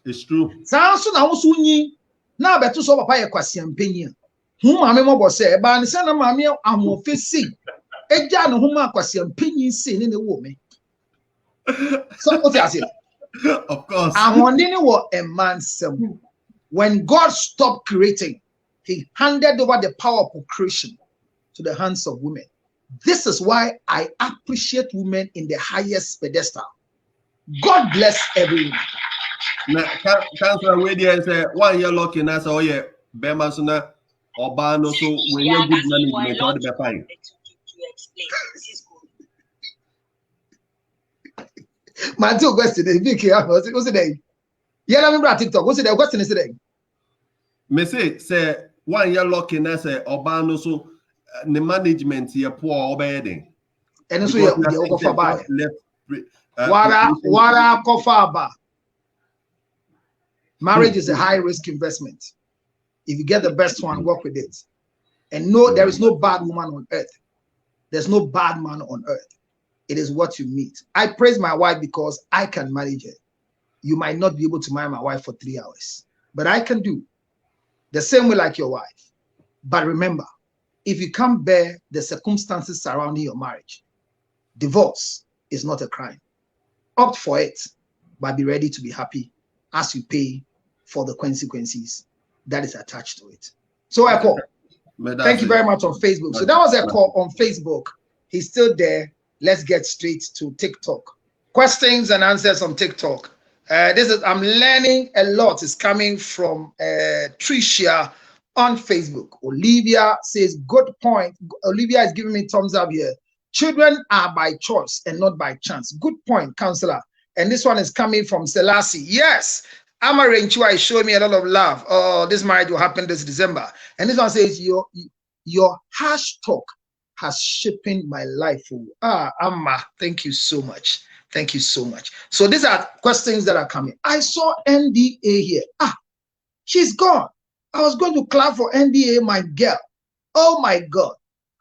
It's true. Sanso na wo so nyi na beto so papa ye kwase ampanyi hu maame mo bo se e ba ne se na maame ahofesi eja ne hu ma kwase ampanyi se ne wo me. So what you say? Of course. Ahonde wo a man sem. When God stopped creating, he handed over the power of procreation to the hands of women. This is why I appreciate women in the highest pedestal. God bless everyone. Now, Councillor Wade say 1 year lucky na say oh yeah, Bema suna oba no so when you good management all the fine. My two questions is big here. What's it there? Yeah, let me bring TikTok. What's it there? Question is there? Me say 1 year lucky na say oba no so the management here poor obeying. And so you go for buy. Wara kofa. Marriage is a high risk investment. If you get the best one, work with it. And no, there is no bad woman on earth. There's no bad man on earth. It is what you meet. I praise my wife because I can manage it. You might not be able to marry my wife for 3 hours, but I can do the same way like your wife. But remember, if you can't bear the circumstances surrounding your marriage, divorce is not a crime. Opt for it, but be ready to be happy as you pay for the consequences that is attached to it. So I call. Thank you very much on Facebook. So that was a call on Facebook. He's still there. Let's get straight to TikTok. Questions and answers on TikTok. I'm learning a lot. It's coming from Tricia on Facebook. Olivia says, good point. Olivia is giving me thumbs up here. Children are by choice and not by chance. Good point, counselor. And this one is coming from Selassie. Yes, Amarenchua is showing me a lot of love. Oh, this marriage will happen this December. And this one says, your hashtag has shaped my life. Amma, thank you so much. Thank you so much. So these are questions that are coming. I saw NDA here. She's gone. I was going to clap for NDA, my girl. Oh my God.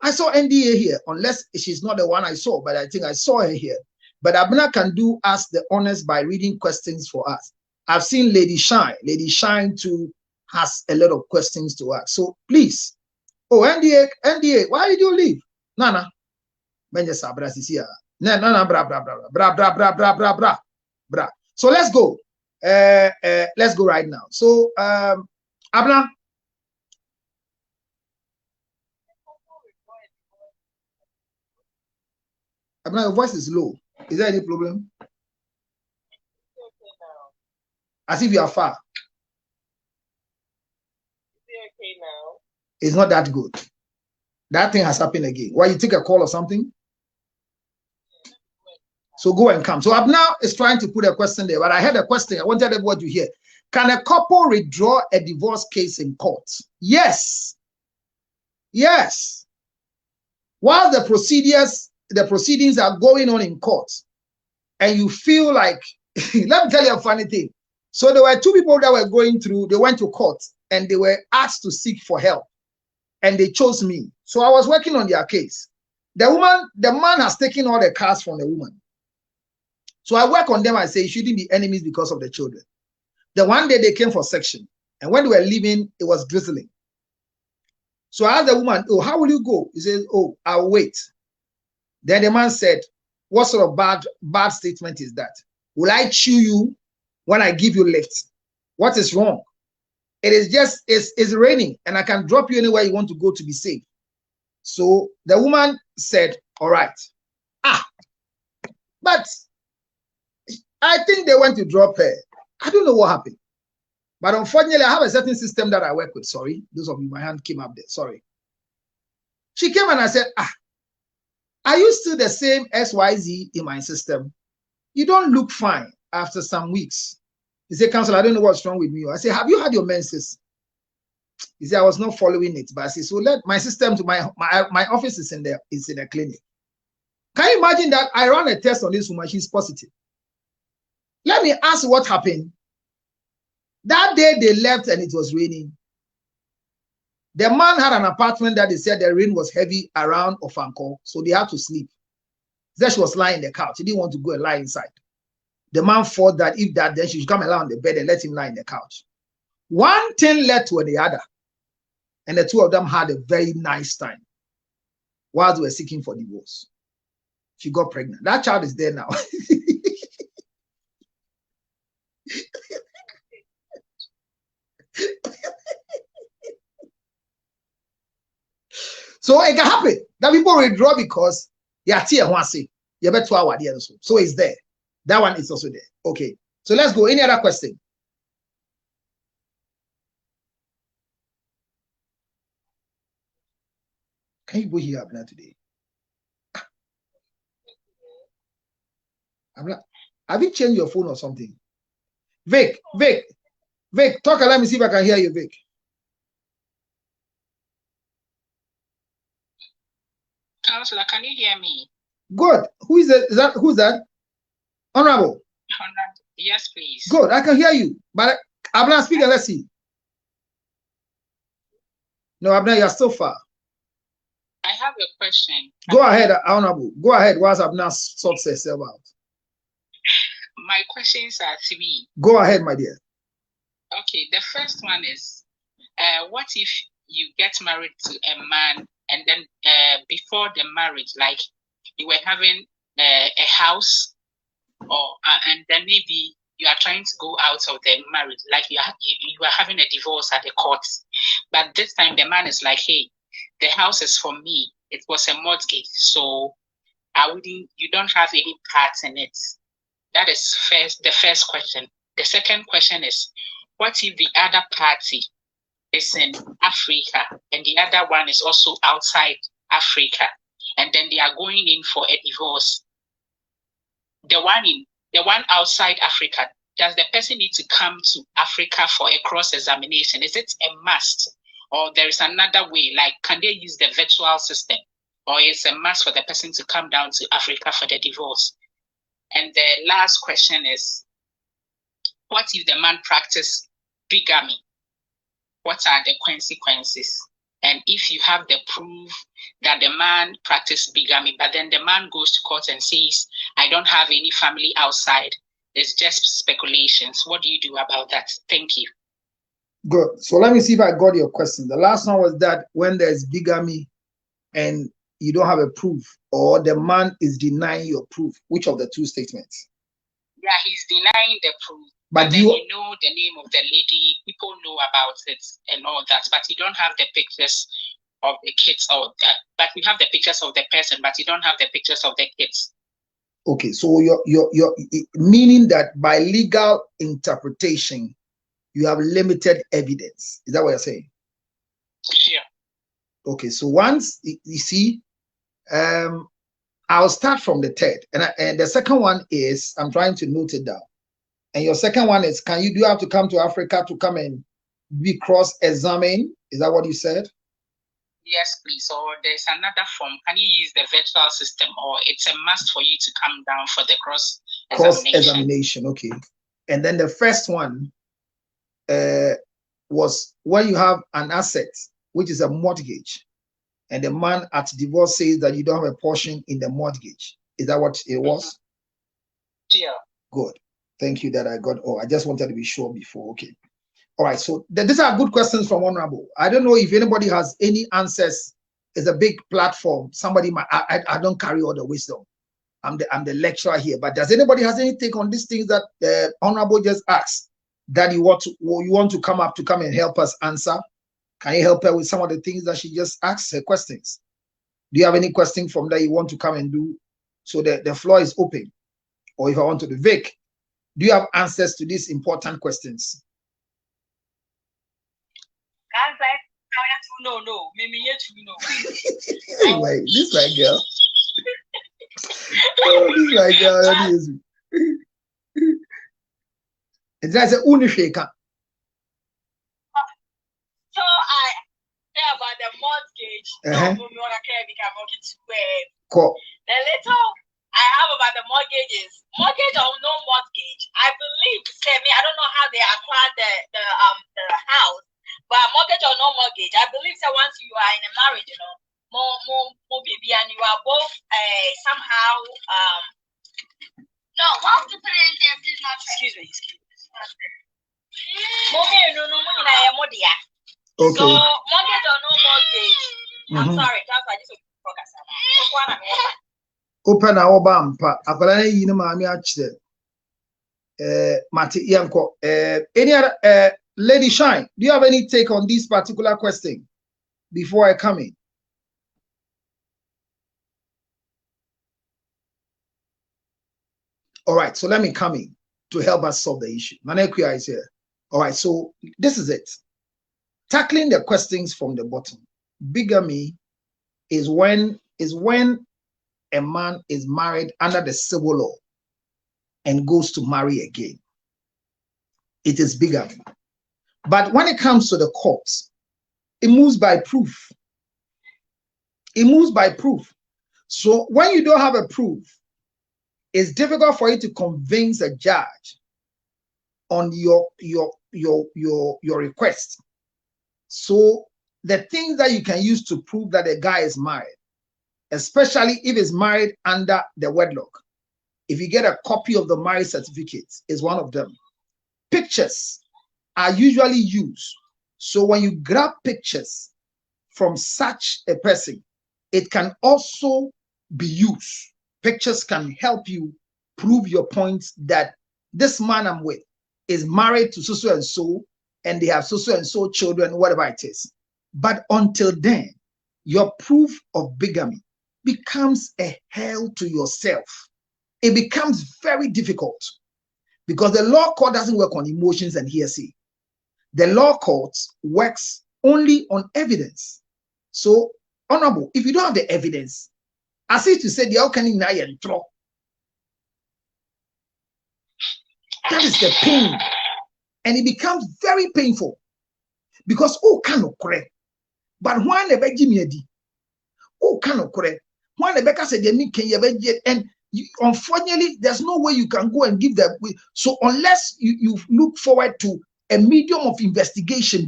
I saw NDA here, unless she's not the one I saw, but I think I saw her here. But Abna can do us the honors by reading questions for us. I've seen Lady Shine. Lady Shine too has a lot of questions to ask. So please. Oh, NDA, why did you leave? Nana. Bra. So let's go. Let's go right now. So Abna. Abna, your voice is low. Is there any problem? As if you are far. Is it okay now? It's not that good. That thing has happened again. Why, you take a call or something? So go and come. So Abna is trying to put a question there, but I had a question. I wanted everyone to hear. Can a couple withdraw a divorce case in court? Yes. Yes. While the proceedings are going on in court, and you feel like, let me tell you a funny thing. So there were two people that were going through, they went to court and they were asked to seek for help, and they chose me. So I was working on their case. The man has taken all the cars from the woman. So I work on them. I say, you shouldn't be enemies because of the children. The one day they came for section, and when they were leaving, it was drizzling. So I asked the woman, oh, how will you go? He says, oh, I'll wait. Then the man said, what sort of bad statement is that? Will I chew you when I give you lift? What is wrong? It is just, it's raining, and I can drop you anywhere you want to go to be safe. So the woman said, all right. But I think they went to drop her. I don't know what happened. But unfortunately, I have a certain system that I work with. Sorry. Those of you, my hand came up there. Sorry. She came and I said, are you still the same XYZ in my system? You don't look fine after some weeks. He said, Counselor, I don't know what's wrong with me. I said, have you had your menses? He said, I was not following it. But I said, so let my system to my office is in the clinic. Can you imagine that I ran a test on this woman? She's positive. Let me ask what happened. That day they left and it was raining. The man had an apartment that they said the rain was heavy around Ofanko, so they had to sleep. Then she was lying in the couch. He didn't want to go and lie inside. The man thought that if that, then she should come along on the bed and let him lie in the couch. One thing led to the other, and the two of them had a very nice time while they were seeking for divorce. She got pregnant. That child is there now. So it can happen that people withdraw because you bet 2 hours. So it's there. That one is also there. Okay. So let's go. Any other question? Can you go here Abner today? Abner, have you changed your phone or something? Vic, talk and let me see if I can hear you, Vic. Counselor, can you hear me? Good. Who is that? Who's that? Honorable. Yes, please. Good. I can hear you. But Abner, speak and let's see. No, Abner, you're still far. I have a question. Go ahead, Honorable. Go ahead whilst Abner sorts herself out. My questions are 3. Go ahead, my dear. Okay, the first one is, what if you get married to a man and then before the marriage, like you were having a house, or and then maybe you are trying to go out of the marriage, like you are having a divorce at the courts, but this time the man is like, hey, the house is for me. It was a mortgage, so you don't have any parts in it. That is the first question. The second question is, what if the other party is in Africa and the other one is also outside Africa, and then they are going in for a divorce? The one outside Africa, does the person need to come to Africa for a cross-examination? Is it a must? Or there is another way, like can they use the virtual system? Or is it a must for the person to come down to Africa for the divorce? And the last question is, what if the man practices bigamy? What are the consequences? And if you have the proof that the man practiced bigamy, but then the man goes to court and says, I don't have any family outside, it's just speculations, what do you do about that? Thank you. Good. So let me see if I got your question. The last one was that when there's bigamy and you don't have a proof, or the man is denying your proof, which of the two statements? Yeah, he's denying the proof. But then you know the name of the lady, people know about it and all that, but you don't have the pictures of the kids, but we have the pictures of the person, but you don't have the pictures of the kids. Okay, so you're meaning that by legal interpretation, you have limited evidence. Is that what you're saying? Yeah. Okay, so once you see, I'll start from the third, and the second one is, I'm trying to note it down. And your second one is, do you have to come to Africa to come and be cross-examined? Is that what you said? Yes, please. Or there's another form. Can you use the virtual system, or it's a must for you to come down for the cross examination? Okay. And then the first one was when you have an asset, which is a mortgage, and the man at divorce says that you don't have a portion in the mortgage. Is that what it was? Yeah. Good. Thank you that I got. Oh, I just wanted to be sure before. Okay. All right. So these are good questions from Honorable. I don't know if anybody has any answers. It's a big platform. Somebody might. I don't carry all the wisdom. I'm the lecturer here. But does anybody has any take on these things that Honorable just asked that you want to come and help us answer? Can you help her with some of the things that she just asked her questions? Do you have any question from that you want to come and do? So the floor is open. Or if I want to be Vic, do you have answers to these important questions? No. Maybe yet to know. Anyway, this my girl. Oh, this my girl. That is. And that's a unishaka. So I care about the mortgage. The little I have about the mortgages, mortgage or no mortgage, I believe. I don't know how they acquired the house, but mortgage or no mortgage, I believe that once you are in a marriage, more baby, and you are both somehow no. Once you put it in there, please not. Excuse me. Okay. So mortgage or no mortgage, I'm sorry, that's why I just focus on. Open our bumper. Mati Yanko. Any other Lady Shine, do you have any take on this particular question before I come in? All right, so let me come in to help us solve the issue. Manekuya is here. All right, so this is it. Tackling the questions from the bottom. Bigamy is when a man is married under the civil law and goes to marry again. It is bigamy. But when it comes to the courts, it moves by proof. It moves by proof. So when you don't have a proof, it's difficult for you to convince a judge on your request. So the things that you can use to prove that a guy is married, especially if he's married under the wedlock, if you get a copy of the marriage certificate, is one of them. Pictures are usually used. So when you grab pictures from such a person, it can also be used. Pictures can help you prove your point that this man I'm with is married to so and so, and they have so and so children, whatever it is. But until then, your proof of bigamy becomes a hell to yourself. It becomes very difficult because the law court doesn't work on emotions and hearsay. The law court works only on evidence. So, Honorable, if you don't have the evidence, as if to say the can that is the pain. And it becomes very painful because cannot correct. But when the Jimmy cannot correct. When the Becca said and unfortunately, there's no way you can go and give them. So unless you look forward to a medium of investigation,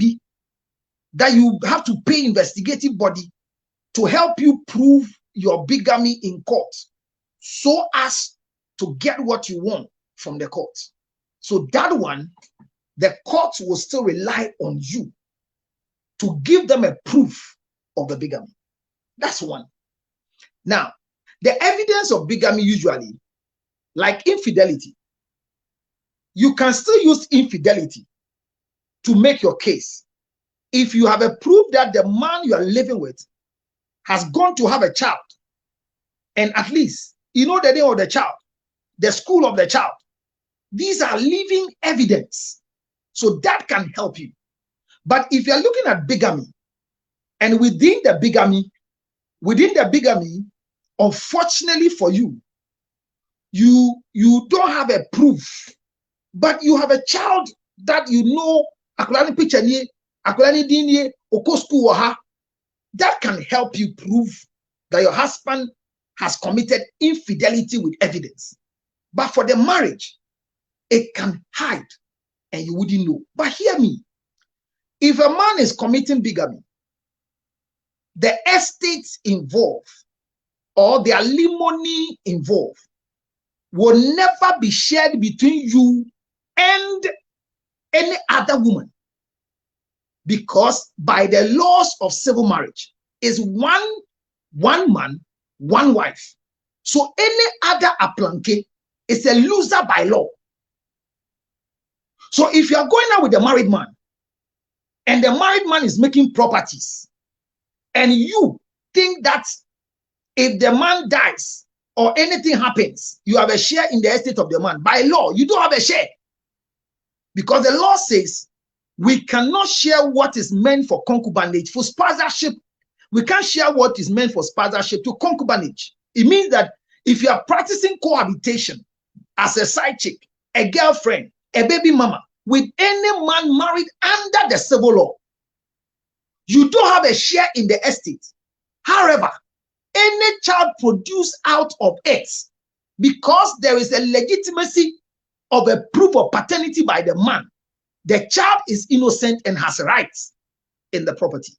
that you have to pay investigative body to help you prove your bigamy in court, so as to get what you want from the court. So that one, the court will still rely on you to give them a proof of the bigamy. That's one. Now, the evidence of bigamy usually, like infidelity, you can still use infidelity to make your case. If you have a proof that the man you are living with has gone to have a child, and at least you know the name of the child, the school of the child, these are living evidence. So that can help you. But if you're looking at bigamy, and within the bigamy, unfortunately for you, you don't have a proof, but you have a child that you know, that can help you prove that your husband has committed infidelity with evidence. But for the marriage, it can hide and you wouldn't know. But hear me. If a man is committing bigamy, the estates involved or the alimony involved will never be shared between you and any other woman. Because by the laws of civil marriage is one man, one wife. So any other aplanke is a loser by law. So if you are going out with a married man and the married man is making properties and you think that if the man dies or anything happens, you have a share in the estate of the man. By law, you don't have a share. Because the law says we cannot share what is meant for concubinage. For sponsorship, we can't share what is meant for sponsorship to concubinage. It means that if you are practicing cohabitation as a side chick, a girlfriend, a baby mama, with any man married under the civil law, you don't have a share in the estate. However, any child produced out of it, because there is a legitimacy of a proof of paternity by the man, the child is innocent and has rights in the property.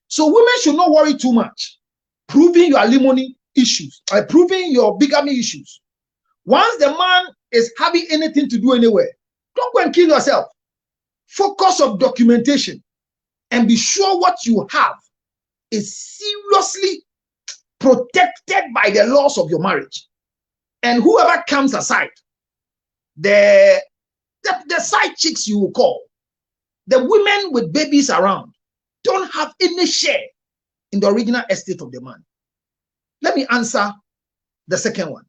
So women should not worry too much proving your alimony issues, proving your bigamy issues. Once the man is having anything to do anywhere, don't go and kill yourself. Focus on documentation and be sure what you have is seriously protected by the laws of your marriage. And whoever comes aside, the side chicks you will call, the women with babies around, don't have any share in the original estate of the man. Let me answer the second one.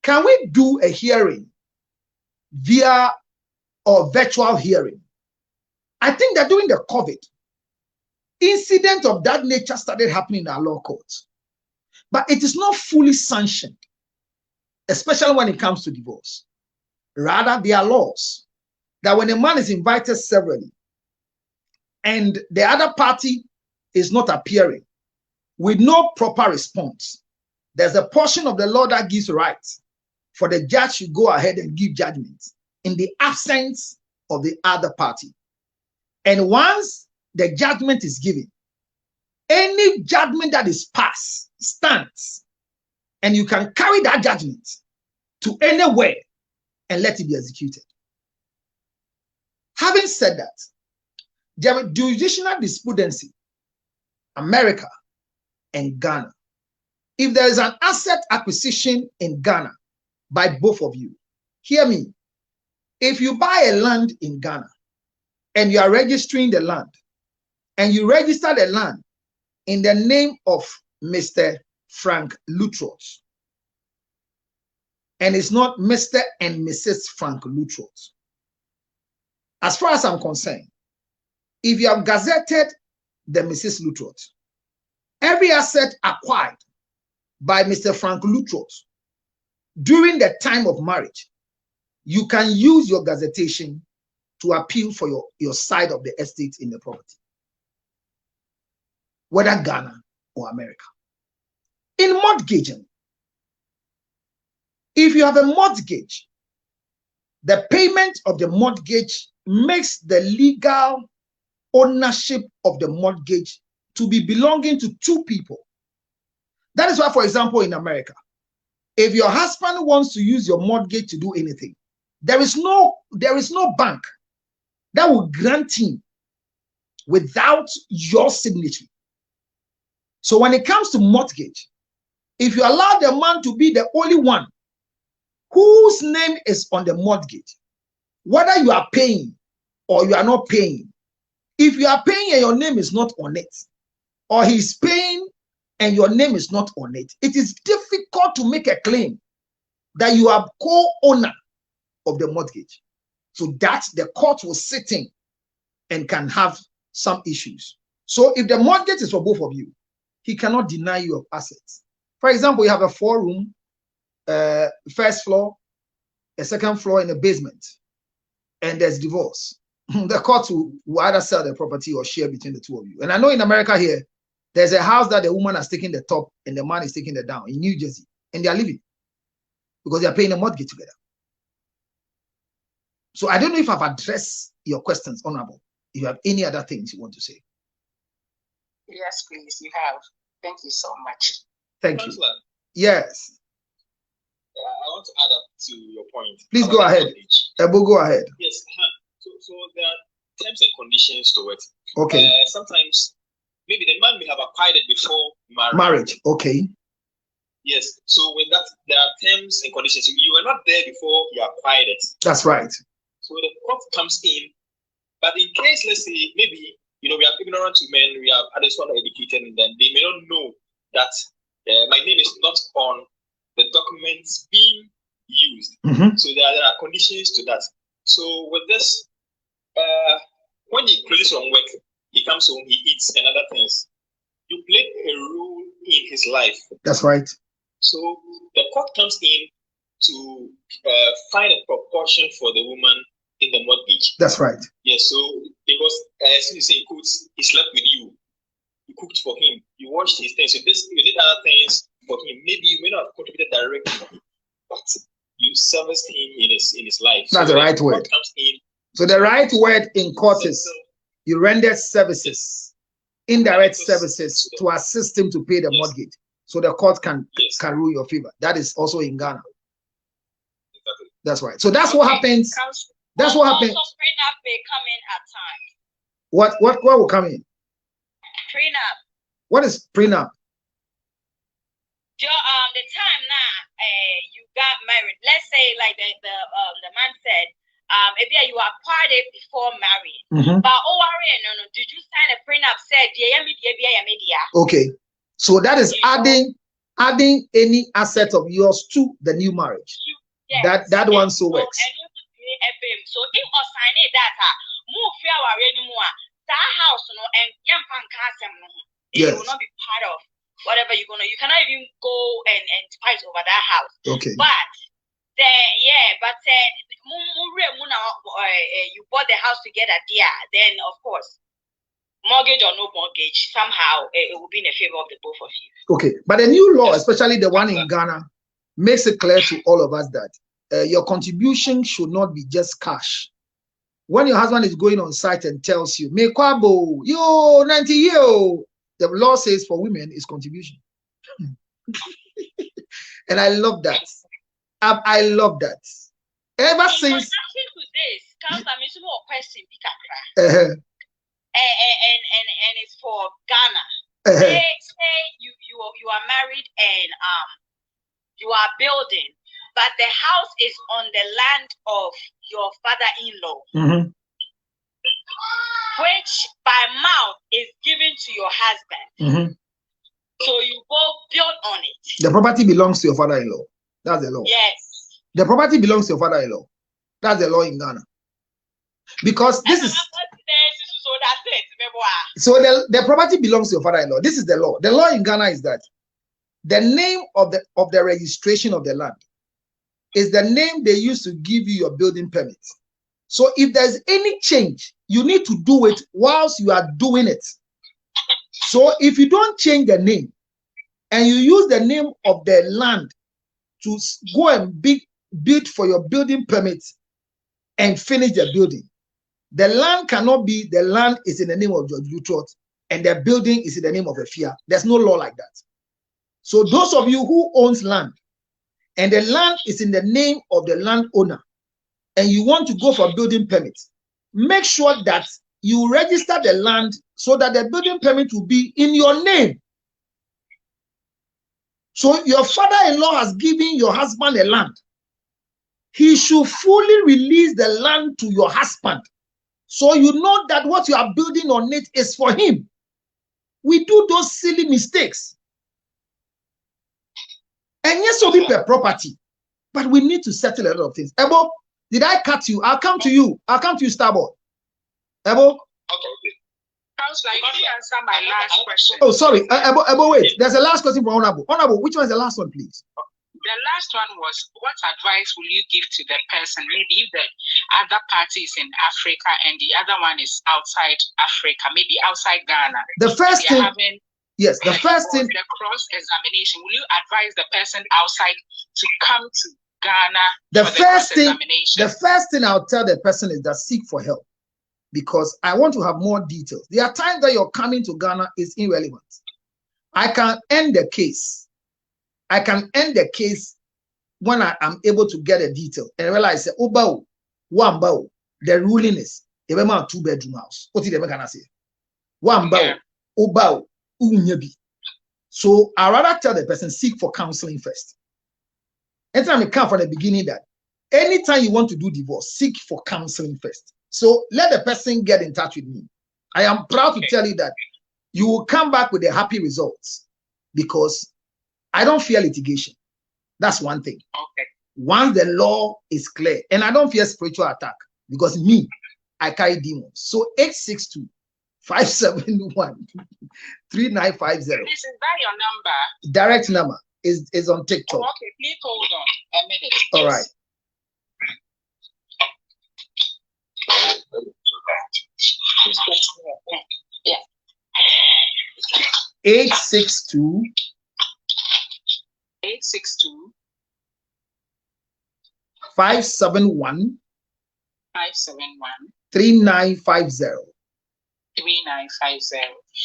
Can we do a hearing via or virtual hearing? I think that during the COVID, incident of that nature started happening in our law courts. But it is not fully sanctioned, especially when it comes to divorce. Rather, there are laws that when a man is invited severally and the other party is not appearing with no proper response, there's a portion of the law that gives rights for the judge to go ahead and give judgment in the absence of the other party. And once the judgment is given, any judgment that is passed stands, and you can carry that judgment to anywhere and let it be executed. Having said that, the jurisdictional disputancy, America and Ghana. If there is an asset acquisition in Ghana by both of you, hear me. If you buy a land in Ghana and you are registering the land and you register the land in the name of Mr. Frank Lutrot, and it's not Mr. and Mrs. Frank Lutrot. As far as I'm concerned, if you have gazetted the Mrs. Lutrot, every asset acquired by Mr. Frank Lutrot during the time of marriage, you can use your gazettation to appeal for your side of the estate in the property, whether Ghana or America. In mortgaging, if you have a mortgage, the payment of the mortgage makes the legal ownership of the mortgage to be belonging to two people. That is why, for example, in America, if your husband wants to use your mortgage to do anything, there is no bank that will grant him without your signature. So when it comes to mortgage, if you allow the man to be the only one whose name is on the mortgage, whether you are paying or you are not paying, if you are paying and your name is not on it, or he's paying and your name is not on it, it is difficult to make a claim that you are co-owner of the mortgage. So that the court will sit in and can have some issues. So if the mortgage is for both of you, he cannot deny you of assets. For example, you have a 4-room, first floor, a second floor, and a basement, and there's divorce. The court will either sell the property or share between the two of you. And I know in America here, There's a house that the woman has taken the top and the man is taking the down in New Jersey, and they are living because they are paying a mortgage together. So I don't know if I've addressed your questions, Honorable. If you have any other things you want to say. Yes, please, you have. Thank you so much. Thank Counselor, you. Yes. I want to add up to your point. Please go ahead. Ebo, go ahead. Yes. So there are terms and conditions to it. Okay. Sometimes maybe the man may have acquired it before marriage. Marriage. Okay. Yes. So with that, there are terms and conditions. You were not there before you acquired it. That's right. So the court comes in. But in case, let's say, maybe, we are ignorant to men, we have others who are educated, and then they may not know that my name is not on the documents being used. So there are conditions to that. So with this, when he closes from work, he comes home, he eats and other things. You play a role in his life. That's right. So the court comes in to find a proportion for the woman in the mortgage. That's right. Yes, so because as you say, he slept with you, you cooked for him, you washed his things, so you did other things for him. Maybe you may not have contributed directly, but you serviced him in his life. That's so the right word. Comes in, so the right word in court is you rendered services, indirect services to assist him to pay the mortgage. So the court can rule your favor. That is also in Ghana. Exactly. That's right. So that's what happens. That's what happens. Also, prenup may come in at times. What will come in? Prenup. What is prenup? The time now you got married. Let's say like the man said, maybe you acquired it before marrying. But no, did you sign a prenup? Said okay. So that is adding any asset of yours to the new marriage. Yes. That one so works. So if I sign it that move anymore, that house and it will not be part of whatever you cannot even go and fight over that house. Okay. But you bought the house together there, then of course, mortgage or no mortgage, somehow it will be in the favor of the both of you. Okay, but the new law, especially the one in Ghana, makes it clear to all of us that your contribution should not be just cash. When your husband is going on site and tells you, "Me kwabo, yo 90 year," the law says for women is contribution. And I love that. I love that. Ever since. And it's for Ghana. Say you are married and you are building, but the house is on the land of your father-in-law, which by mouth is given to your husband. So you both build on it. The property belongs to your father-in-law. That's the law. Yes. The property belongs to your father-in-law. That's the law in Ghana. Because this is. So the property belongs to your father-in-law. This is the law. The law in Ghana is that the name of the registration of the land is the name they use to give you your building permit. So if there's any change, you need to do it whilst you are doing it. So if you don't change the name and you use the name of the land to go and bid for your building permit and finish the building, the land cannot be the land is in the name of George Lutrot and the building is in the name of a FIA. There's no law like that. So those of you who owns land and the land is in the name of the landowner and you want to go for building permit, make sure that you register the land so that the building permit will be in your name. So your father-in-law has given your husband a land. He should fully release the land to your husband. So you know that what you are building on it is for him. We do those silly mistakes. And yes, so be per property. But we need to settle a lot of things. Ebo, did I cut you? I'll come to you. I'll come to you, Starboard. Ebo? Okay. Counselor, you didn't answer my last question. Oh, sorry. Ebo, wait. There's a last question from Honorable. Honorable, which one is the last one, please? The last one was, what advice will you give to the person? Maybe if the other party is in Africa and the other one is outside Africa, maybe outside Ghana. The first thing, Yes, the first thing. The cross-examination. Will you advise the person outside to come to Ghana for the cross-examination? The first thing I'll tell the person is that seek for help, because I want to have more details. There are times that you're coming to Ghana is irrelevant. I can end the case. I can end the case when I am able to get a detail and realize, oh, bow, one bow, the ruling is a 2-bedroom house. What did I say? One bow, oh, bow, unyabi. So I rather tell the person seek for counseling first. Anytime I come from the beginning that anytime you want to do divorce, seek for counseling first. So let the person get in touch with me. I am proud to tell you that you will come back with a happy results, because I don't fear litigation. That's one thing. Okay. Once the law is clear, and I don't fear spiritual attack, because me, I carry demons. So 862-571-3950. This is that your number? Direct number is on TikTok. Oh, okay, please hold on a minute. All right. Yeah. 862 571 3950.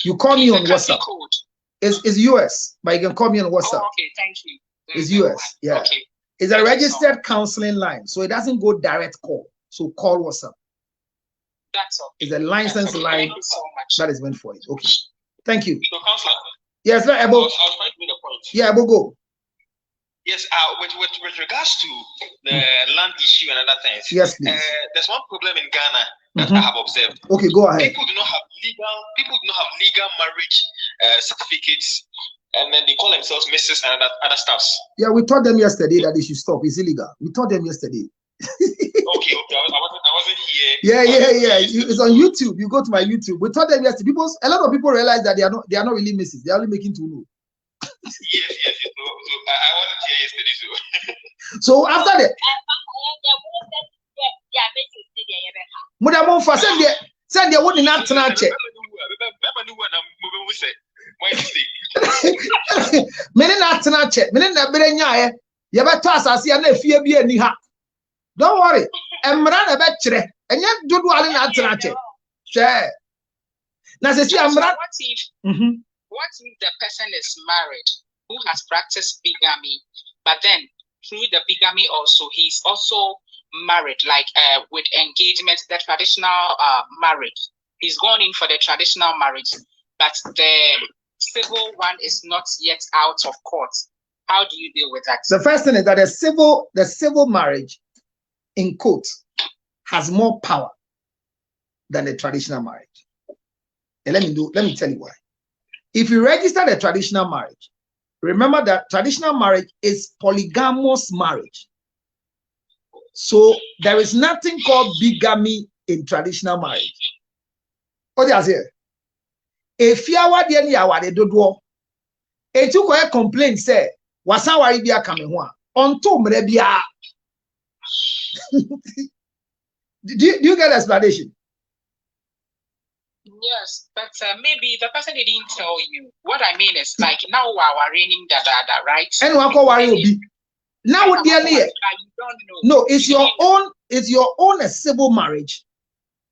You call me on WhatsApp. It's US, but you can call me on WhatsApp. Oh, okay, thank you. It's US, yeah. Okay. It's a registered counseling line, so it doesn't go direct call. So call WhatsApp. That's okay. It's a licensed line. Thank you so much. That is meant for it. Okay. Thank you. So, Counselor. Yes, Ebo. I was trying to make a point. Yeah, Ebo, go. Yes, with regards to the land issue and other things. Yes, please. There's one problem in Ghana that I have observed. Okay, go ahead. People do not have legal marriage certificates, and then they call themselves Mrs. and other stuffs. Yeah, we told them yesterday that they should stop. It's illegal. We told them yesterday. Okay. I wasn't here. Yeah. It's on YouTube. You go to my YouTube. We told them yesterday. A lot of people realize that they are not really Mrs. They are only making 2 no. Yes. So I wasn't here yesterday. So after that, send the one in that check. Don't worry. And yet, do share. Now, what if the person is married who has practiced bigamy, but then through the bigamy also he's also married, like with engagement, the traditional marriage. He's gone in for the traditional marriage, but the civil one is not yet out of court. How do you deal with that? The first thing is that the civil marriage in court has more power than the traditional marriage. And let me tell you why. If you register the traditional marriage, remember that traditional marriage is polygamous marriage. So there is nothing called bigamy in traditional marriage. What do you say? If you are the only do it took a complaint say wasan wari bia coming one onto mrebia. Do you get the explanation? Yes, but maybe the person didn't tell you. What I mean is, like, now we are raining da, right? And now what you don't know. No, it's your own a civil marriage.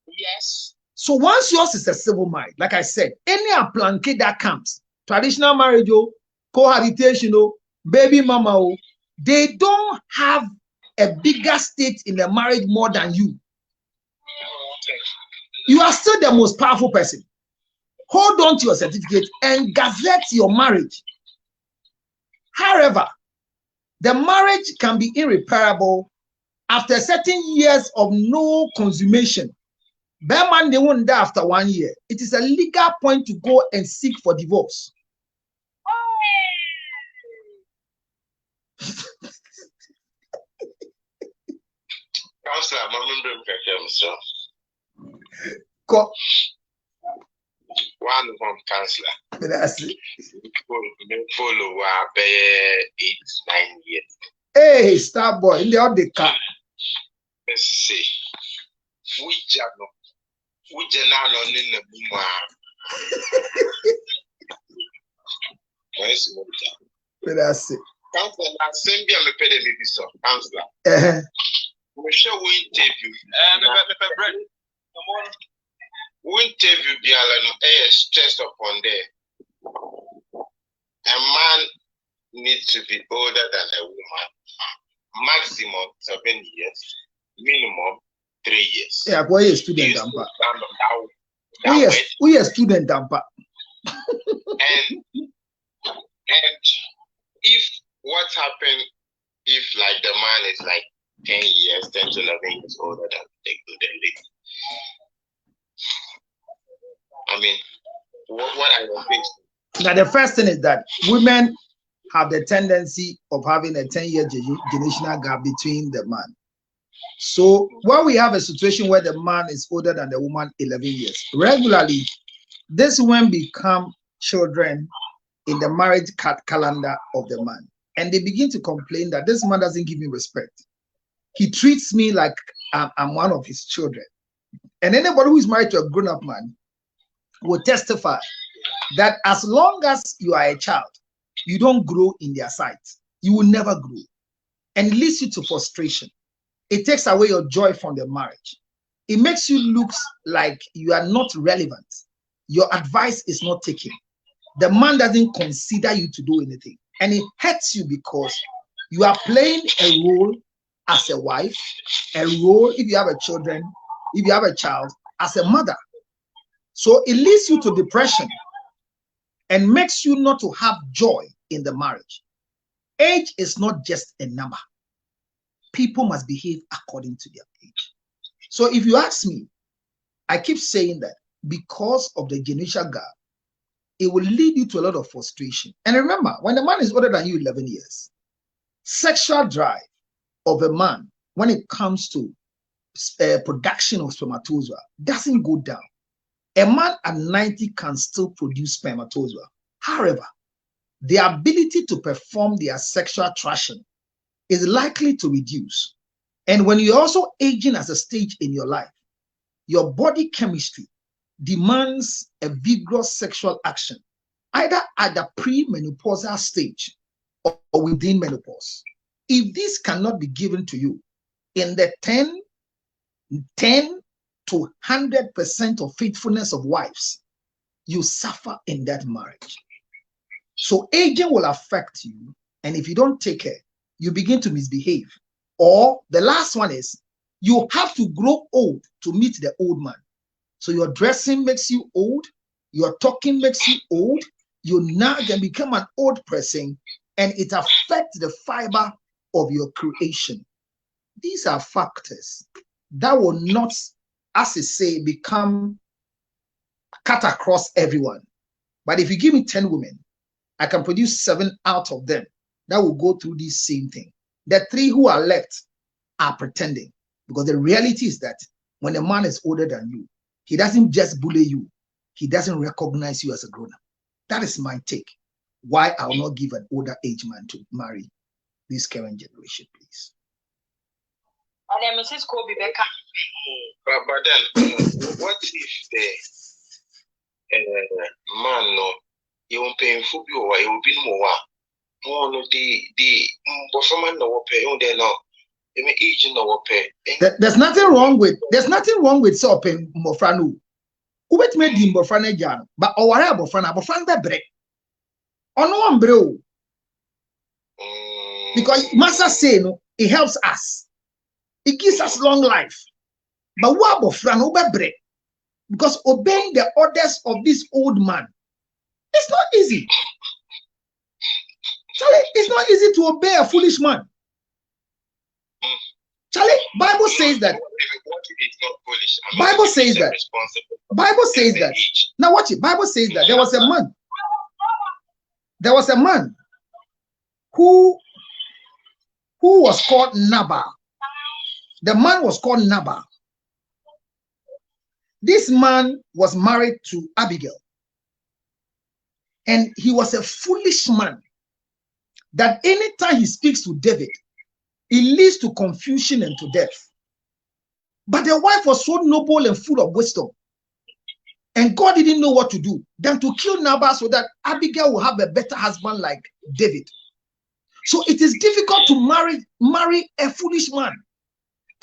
Yes. So once yours is a civil marriage, like I said, any aplanque that comes, traditional marriage, cohabitation, baby mama, they don't have a bigger stake in the marriage more than you. Okay. You are still the most powerful person. Hold on to your certificate and gazette your marriage. However, the marriage can be irreparable after certain years of no consummation. Bearman, they won't die after 1 year. It is a legal point to go and seek for divorce. Counselor, I'm one from counselor. Follow 8-9 years. Hey, star boy, in the other car. Let's see. We now in the That's it. Counselor, na same be me pay the maybe so. Counselor. We shall we interview. Me bread. We interview the alano stressed upon there. A man needs to be older than a woman. Maximum 7 years, minimum 3 years. Yeah, boy, a student. We are student. And if what happened if like the man is like 10 years, 10 to 11 years older than the lady? I mean, what are your things? Now, the first thing is that women have the tendency of having a 10-year generational gap between the man. So when we have a situation where the man is older than the woman 11 years, regularly, this women become children in the marriage calendar of the man. And they begin to complain that this man doesn't give me respect. He treats me like I'm one of his children. And anybody who is married to a grown-up man will testify that as long as you are a child, you don't grow in their sight. You will never grow. And it leads you to frustration. It takes away your joy from the marriage. It makes you look like you are not relevant. Your advice is not taken. The man doesn't consider you to do anything. And it hurts you because you are playing a role as a wife, a role if you have a children, if you have a child, as a mother. So it leads you to depression and makes you not to have joy in the marriage. Age is not just a number. People must behave according to their age. So if you ask me, I keep saying that because of the generational gap, it will lead you to a lot of frustration. And remember, when a man is older than you 11 years, sexual drive of a man, when it comes to production of spermatozoa, doesn't go down. A man at 90 can still produce spermatozoa. However, the ability to perform their sexual attraction is likely to reduce. And when you're also aging as a stage in your life, your body chemistry demands a vigorous sexual action, either at the premenopausal stage or within menopause. If this cannot be given to you in the 10 to 100% of faithfulness of wives, you suffer in that marriage. So aging will affect you, and if you don't take care, you begin to misbehave. Or the last one is, you have to grow old to meet the old man. So your dressing makes you old, your talking makes you old, you now can become an old person, and it affects the fiber of your creation. These are factors that will not, as I say, become cut across everyone. But if you give me 10 women, I can produce 7 out of them that will go through this same thing. The 3 who are left are pretending, because the reality is that when a man is older than you, he doesn't just bully you, he doesn't recognize you as a grown-up. That is my take. Why I will not give an older age man to marry this current generation, please. And then Mrs. Kobe Becca. But then, what if the man no, he won't pay for you or he will be more? Oh no, the performance no pay. Oh, they no, they may age no pay. There's nothing wrong with sopping Mofranu. Who bet made him Bofrana Jan, but or Bofrana Bebre. On one bro. Because Master say no, it helps us. It gives us long life. But what Bofrana Bebre? Because obeying the orders of this old man, it's not easy. Charlie, it's not easy to obey a foolish man. Charlie, Bible says that. Bible says that. Bible says that. Now watch it. Bible says that there was a man. There was a man who was called Nabal. The man was called Nabal. This man was married to Abigail. And he was a foolish man that anytime he speaks to David, it leads to confusion and to death. But the wife was so noble and full of wisdom. And God didn't know what to do than to kill Nabal so that Abigail will have a better husband like David. So it is difficult to marry a foolish man,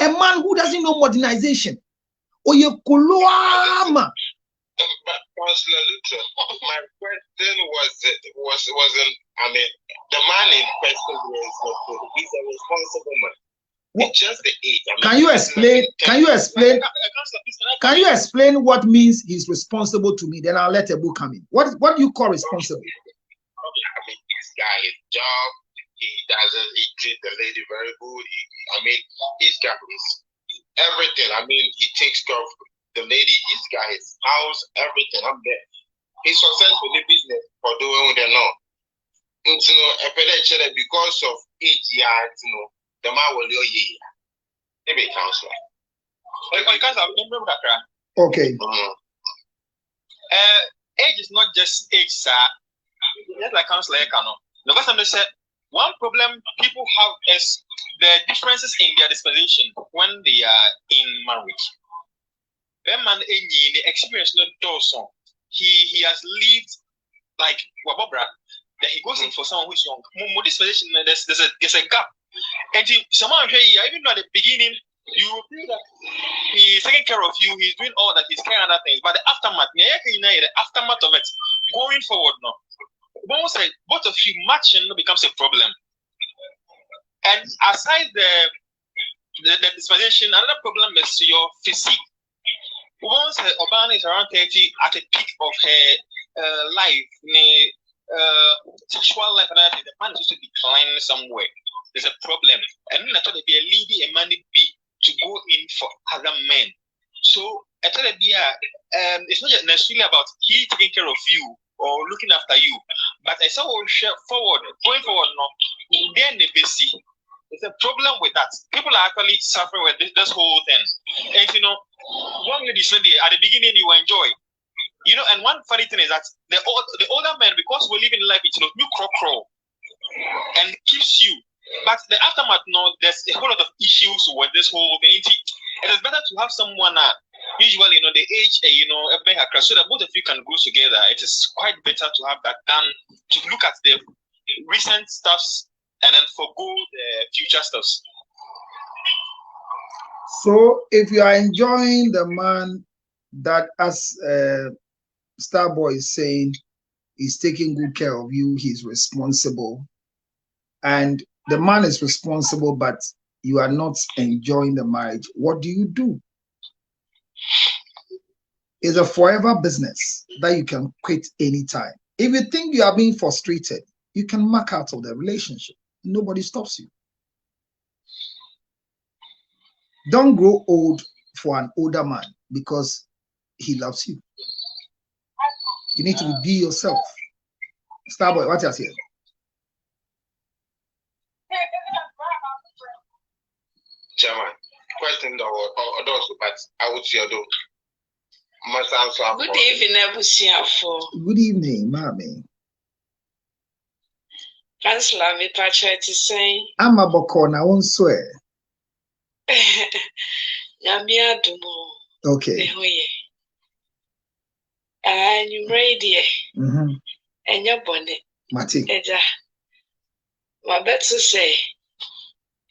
a man who doesn't know modernization. Or you Koloama. Councillor Luther, my question wasn't. I mean, the man in question he's a responsible man. It's just the age. Can you explain? Can you explain what means he's responsible to me? Then I'll let a book come in. What do you call responsible? I mean, this guy, his job, he treats the lady very good. He's got everything. I mean, he takes care of the lady. He's got his house, everything. I'm there. He's successful in business for doing the no. Because of age, the man will do maybe councillor. Okay. Age is not just age, sir. Just like Councillor Ekano. The first time they said one problem people have is the differences in their disposition when they are in marriage. That man the experience not Dawson. He has lived like Wabobra. Then he goes in for someone who's young. More disposition, there's a gap. And someone here, even though at the beginning you feel that he's taking care of you, he's doing all that, he's carrying other things. But the aftermath of it, going forward now, both of you matching becomes a problem. And aside the disposition, another problem is your physique. Once Obama is around 30 at the peak of her life, sexual life and other things, the man is supposed to decline somewhere. There's a problem. And then I thought there'd be a lady, a man be to go in for other men. So I thought it'd be it's not just necessarily about he taking care of you or looking after you, but I saw going forward now, then the basic. There's a problem with that. People are actually suffering with this whole thing. And one lady said at the beginning you enjoy. And one funny thing is that the older men, because we're living life, you crow and keeps you. But the aftermath, there's a whole lot of issues with this whole thing. It is better to have someone, usually, the age, so that both of you can grow together. It is quite better to have that than to look at the recent stuffs and then forgo the future stuffs. So if you are enjoying the man that, as Starboy is saying, he's taking good care of you, he's responsible, and the man is responsible, but you are not enjoying the marriage, what do? It's a forever business that you can quit anytime. If you think you are being frustrated, you can mark out of the relationship. Nobody stops you. Don't grow old for an older man because he loves you. You need to be yourself. Starboy, what else here? Chairman, question also, but I would say though. Good evening, Ebusiafo. Good evening, Mommy. Councillor, me patcha to say. I'm a bokona, I won't swear. Yamia dumo. Okay. And you ready? And your bonnet. Mati. Eja. My bet to say.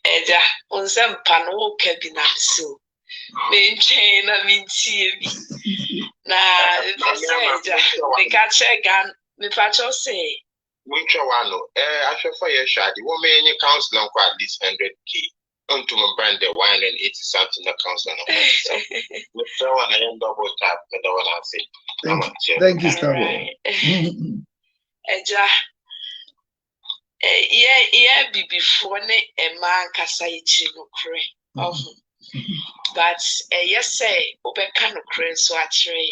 Eja, on some pano cabinam so. Maintain a mean TV. Nah, the catcher gun, me patcho say. Winter one, I shall fire shady. What may any council for at least 100K? Unto my brand the 180 something the council. With someone I am double tap, but the one I say. Thank you, Starboy. Eja. Yeah, before a man casaichi no cray. But yes, say, Obeka no cray so a tray.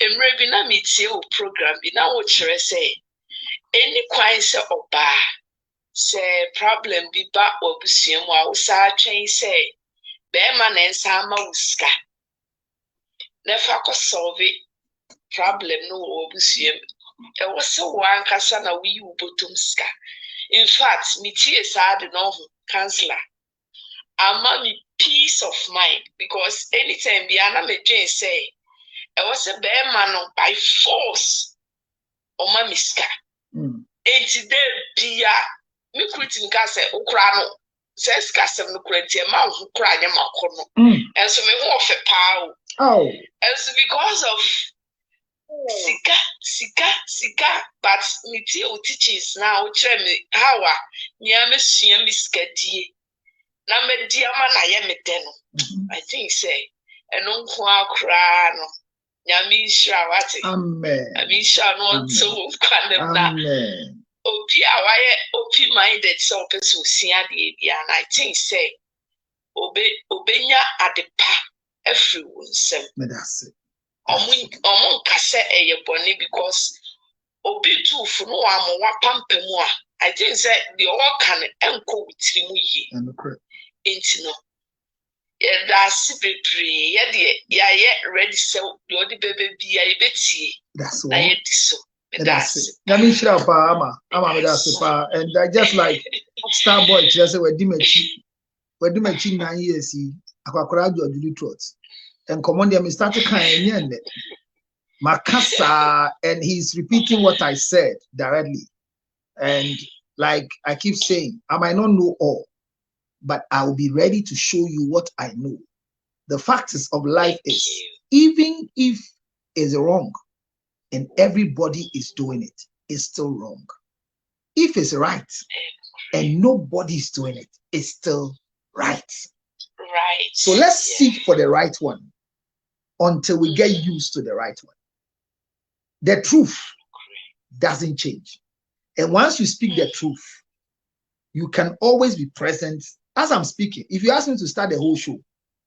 And Rebina meets you program, be now what you say. Any quince or bar, say, problem be back or busium while sa train say, Bearman and Sama Wuska. Never could solve it. Problem no or busium. It was so one casana we ubotumska. In fact, me tears sad enough, Councillor. I'm me peace of mind because anytime Biana me Jane say, was a bear man by force or my miska. Ain't there dear me quitting Cassa Ukrano says Cassam Lucretia Mount who cried a macono. And so me off a pow. Oh, and so because of Sika, but Mitio teaches now, Tremmy, how near Monsieur Misketi. Number dear man, I am a den. I think, say, and uncle crano. Yami Shawati. Amen. Yami Shano, so kind of that. Amen. Opi minded, so person will see the and I think, say, Obenya at the pa, everyone, sem. That's it. Among Cassa a bonny because Obi too for no one more pampemua. I think that the all can uncle with Trimuye. Ain't no. That's pretty. Yeah, ready so you're the baby be a bit. That's what I so. That's it. Namisha Pama, that's pa, and I just like Starboy, just we're dimension 9 years. Aquacradio or Detroit. And Commander me started kind Makasa, and he's repeating what I said directly. And like I keep saying, I might not know all, but I will be ready to show you what I know. The facts of life is, even if it's wrong and everybody is doing it, it's still wrong. If it's right and nobody's doing it, it's still right. Right. So let's seek for the right one until we get used to the right one. The truth doesn't change. And once you speak the truth, you can always be present. As I'm speaking, if you ask me to start the whole show,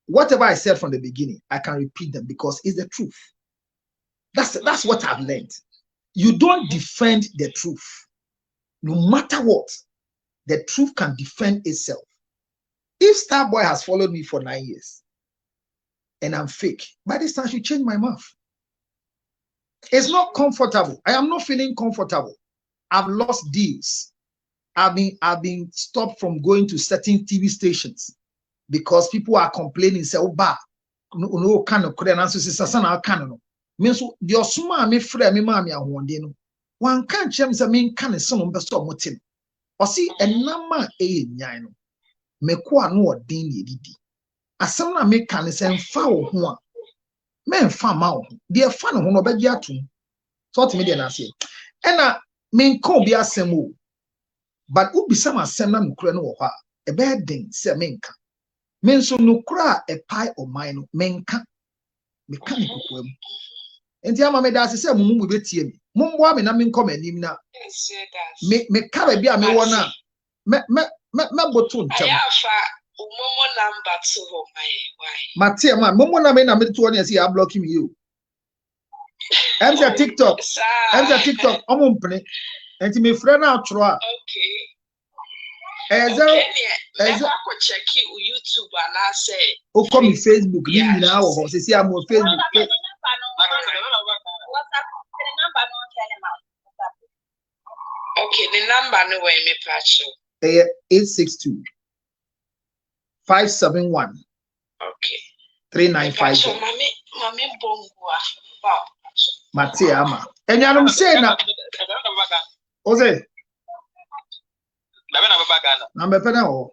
whatever I said from the beginning, I can repeat them because it's the truth. That's what I've learned. You don't defend the truth. No matter what, the truth can defend itself. If Starboy has followed me for 9 years and I'm fake, by this time I should change my mouth. It's not comfortable. I am not feeling comfortable. I've lost deals. I've been stopped from going to certain TV stations because people are complaining. Say, "Oh, ba, no kind of credit answer. Sasana kind of means your suma me free me mami a wonde no. One can't change me mean kind of some best of motin. Or see a number a nyano. Me kwa no odin ye didi. Asem na me kan se mfa wo ho a. Me mfa ma wo. De fa no ho no be gya atum. So what me dey na say. Ena me nko bi asem o. But who be some asem na nukura no wo ha. E be den se me nka. Me nso nukura e pai o mine no me nka. Me kan kokwa mu. Enti ama me da se mumu be tie mi. Mumbo me na me nko manim na. Me ka ba bi a me wo na. Me botun cham. Ayafa umomo number 2 ho why. Matia man, momo na me na me to one say I block him you. MZ TikTok. MZ TikTok omo mpene. Enti me frɛ na atro a. Okay. Ezo ko check YouTube and I say. O come Facebook ni nyina wo ho say am Facebook. Okay, the number no way me patch. 862 571. Okay. 3950. Mami bongwa. Wow. Matia ama. Enyanum say na. Oze. Na me pena o.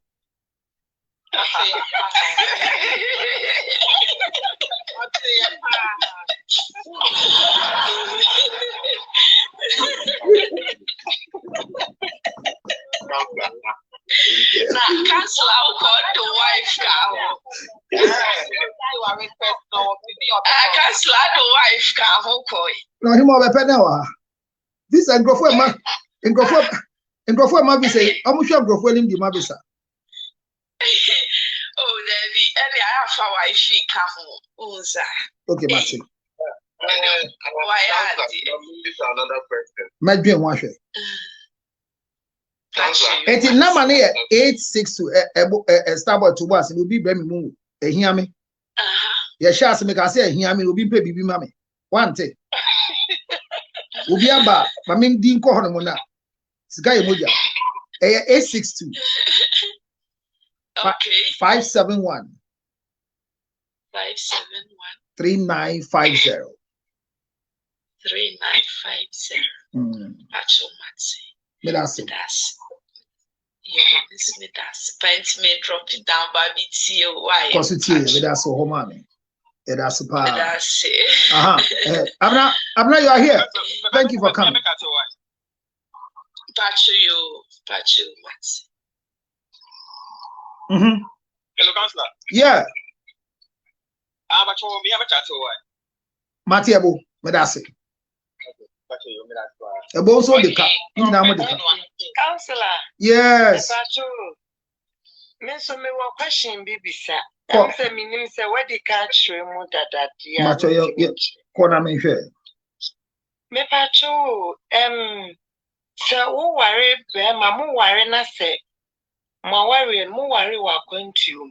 Cancel out the wife cow. Cancel out the wife cow. No, him over pena. This and grofo ma be say, I'm sure grofo him di ma be sa. Oh, Daddy, any I have a wife cow. Okay, Martin. Why this another person. My dream one share. It is number 862 Starboy to us. It will be Bremi Mu. Hear me? Yes, shall make us say, hear me will be baby mammy. One thing. Will be about Maming Dean Kohonamona. Sky Muja. 862 571 571 3950. 3950. Pacho Matse. That's yeah, this me that's paint me drop it down by BT. Why? Because it's here, that's all, mommy. That's a part. That's it. Abna, you are here. Thank you for coming. Pacho Matse. Hello, Counselor. Yeah. Pacho, me have a chat to why. Matiabo, Medasi. Also the Counselor. Yes. Me so me wa question bibi sa. Am say me nim say what the catch mu dada dia. Macho ye kona me hwe. Me pacho say wo ware be ma mo ware na say mo ware wa kwantu.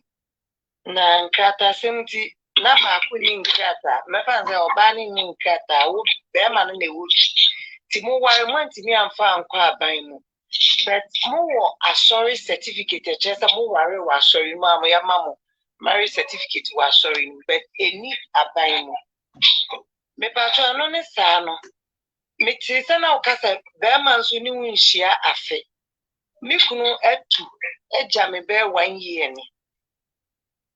Na nkrata semti na ba ku ni nkrata. Me fa say oba ni nkrata wo be ma no na wo. Ti mo ware mo ntimi amfa ankwa aban mu. But more a sorry certificate, just a more worry was sorry, mamma, your mamma, marriage certificate was sorry, but a need a buy more. Me patron on a sano. Me tisana casa, Berman's new share a fe. Me kuno at 2, a jammy bear 1 year.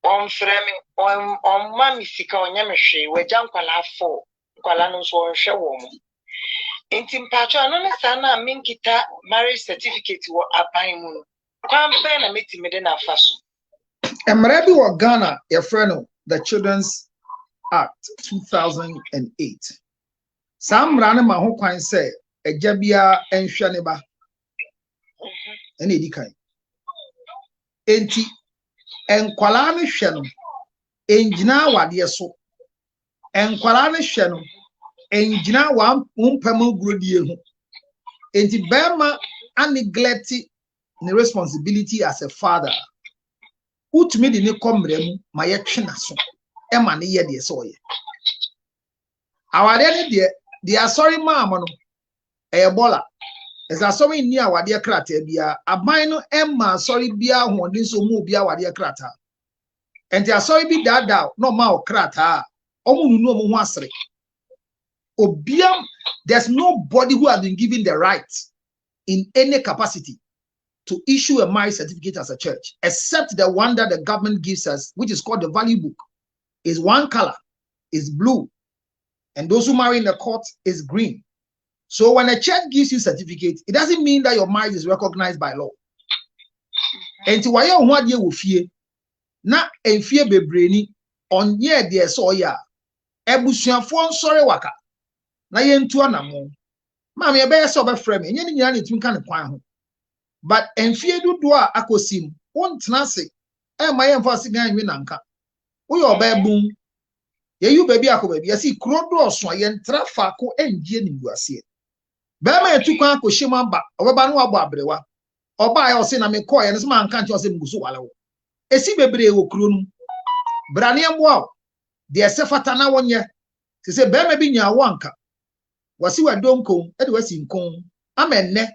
On framing on mammy sick on Yamashi, where Jampala 4, Qualanos or show. Intim patron on a sana minkita marriage certificate were abaying moon. Quampen a meeting me then a faso. And Marabi or Ghana, your friend, the Children's Act 2008. Some random who can say a Jabia and Shaneba. And Edikai. Enti and Qualani Shannon. Enjina wa dear so. And Qualani Shannon. Enjina wa umpemo grudie ho. Enti Bema and neglect the responsibility as a father. Utumi de ne komrem ma ye twena so. E ma ne ye de so ye. Awade ne de asori maama no Ebola. As a sorry near Wadia Krata bia, a mino emma sorry bia who didn't so move bia Wadia Krata. And they are sorry be that down, no more krata, omu no mwasre. Obiam, there's nobody who has been given the right in any capacity to issue a marriage certificate as a church, except the one that the government gives us, which is called the value book. Is one color, is blue, and those who marry in the court is green. So when a church gives you certificate, it doesn't mean that your marriage is recognized by law. And to why you want you fear, na en fear bebreni on ye de so ya. Ebusuafo nsore waka. Na ye ntu anamo. Ma me be so be frame, enye ni nyina netum kan kwan ho. But en fear dudu a akosim, won tenase e ma ye mfa sigan nwe nanka. Wo yo ba bum. Ye you baby akobabi, ye si krodo oso ye ntra fa ko engie ni guase. Bema etu kwan ko shimamba obeba no abo abrewa oba ya ose na me call ye no ma nka nti ose mguso wale wo esi bebre wo kuro nu brane amwa de esefata na wonye se bema bi nya wanka wasi wadonko e de wasi nkon amenne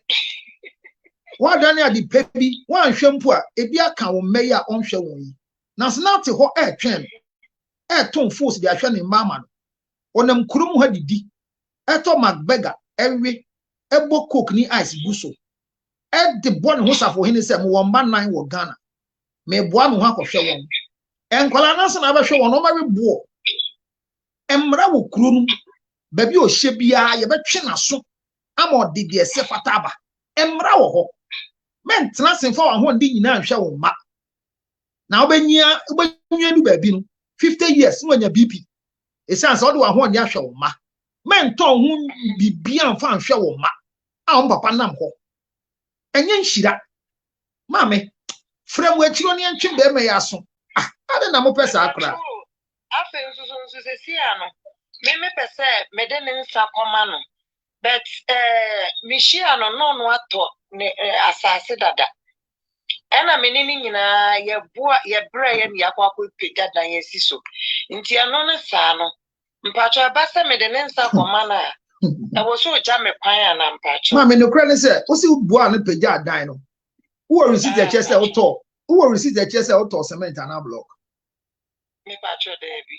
wa dane adi pebi wa nhwempo a ebi aka wo meyi a onhwe won yi na se na te ho e twen e ton force de ahwe ne mama no onam kurum ha didi e to macbega ewe ebo coke ni ice buso e de bon ho safo hini se mo won ba nan wo Ghana me boa no ho akohwe won enkwala na se na ba hwe won no ma we bo emra wo kuro nu ba bi o hye bia ye betwe na so ama de de se fataba emra wo ho men tena se fa ho ndi nyina hwe wo ma na obenya du ba bi no 50 years no nya BP e sense all do ho ndi ahwe wo ma men ton hu bibia mfa nhwe wo ma a on papa nam ho enye nhira mame frem we chiro ne ntwe be me yaso ade na mo pesa akra afa nso se si ano me pesa me de ne nsa koma no but me shia no ato ne asase dada ena me ni nyina ye boa ye bra ye ne yakwa pega dan ye siso nti ano ne sa no mpacho abasa me de ne nsa koma na e wo so ja me kwan na mpacho ma me no kra ne se o si bua ne pega dan no wo receipt the chest o to wo receipt the chest o to cement na block me pacho dey bi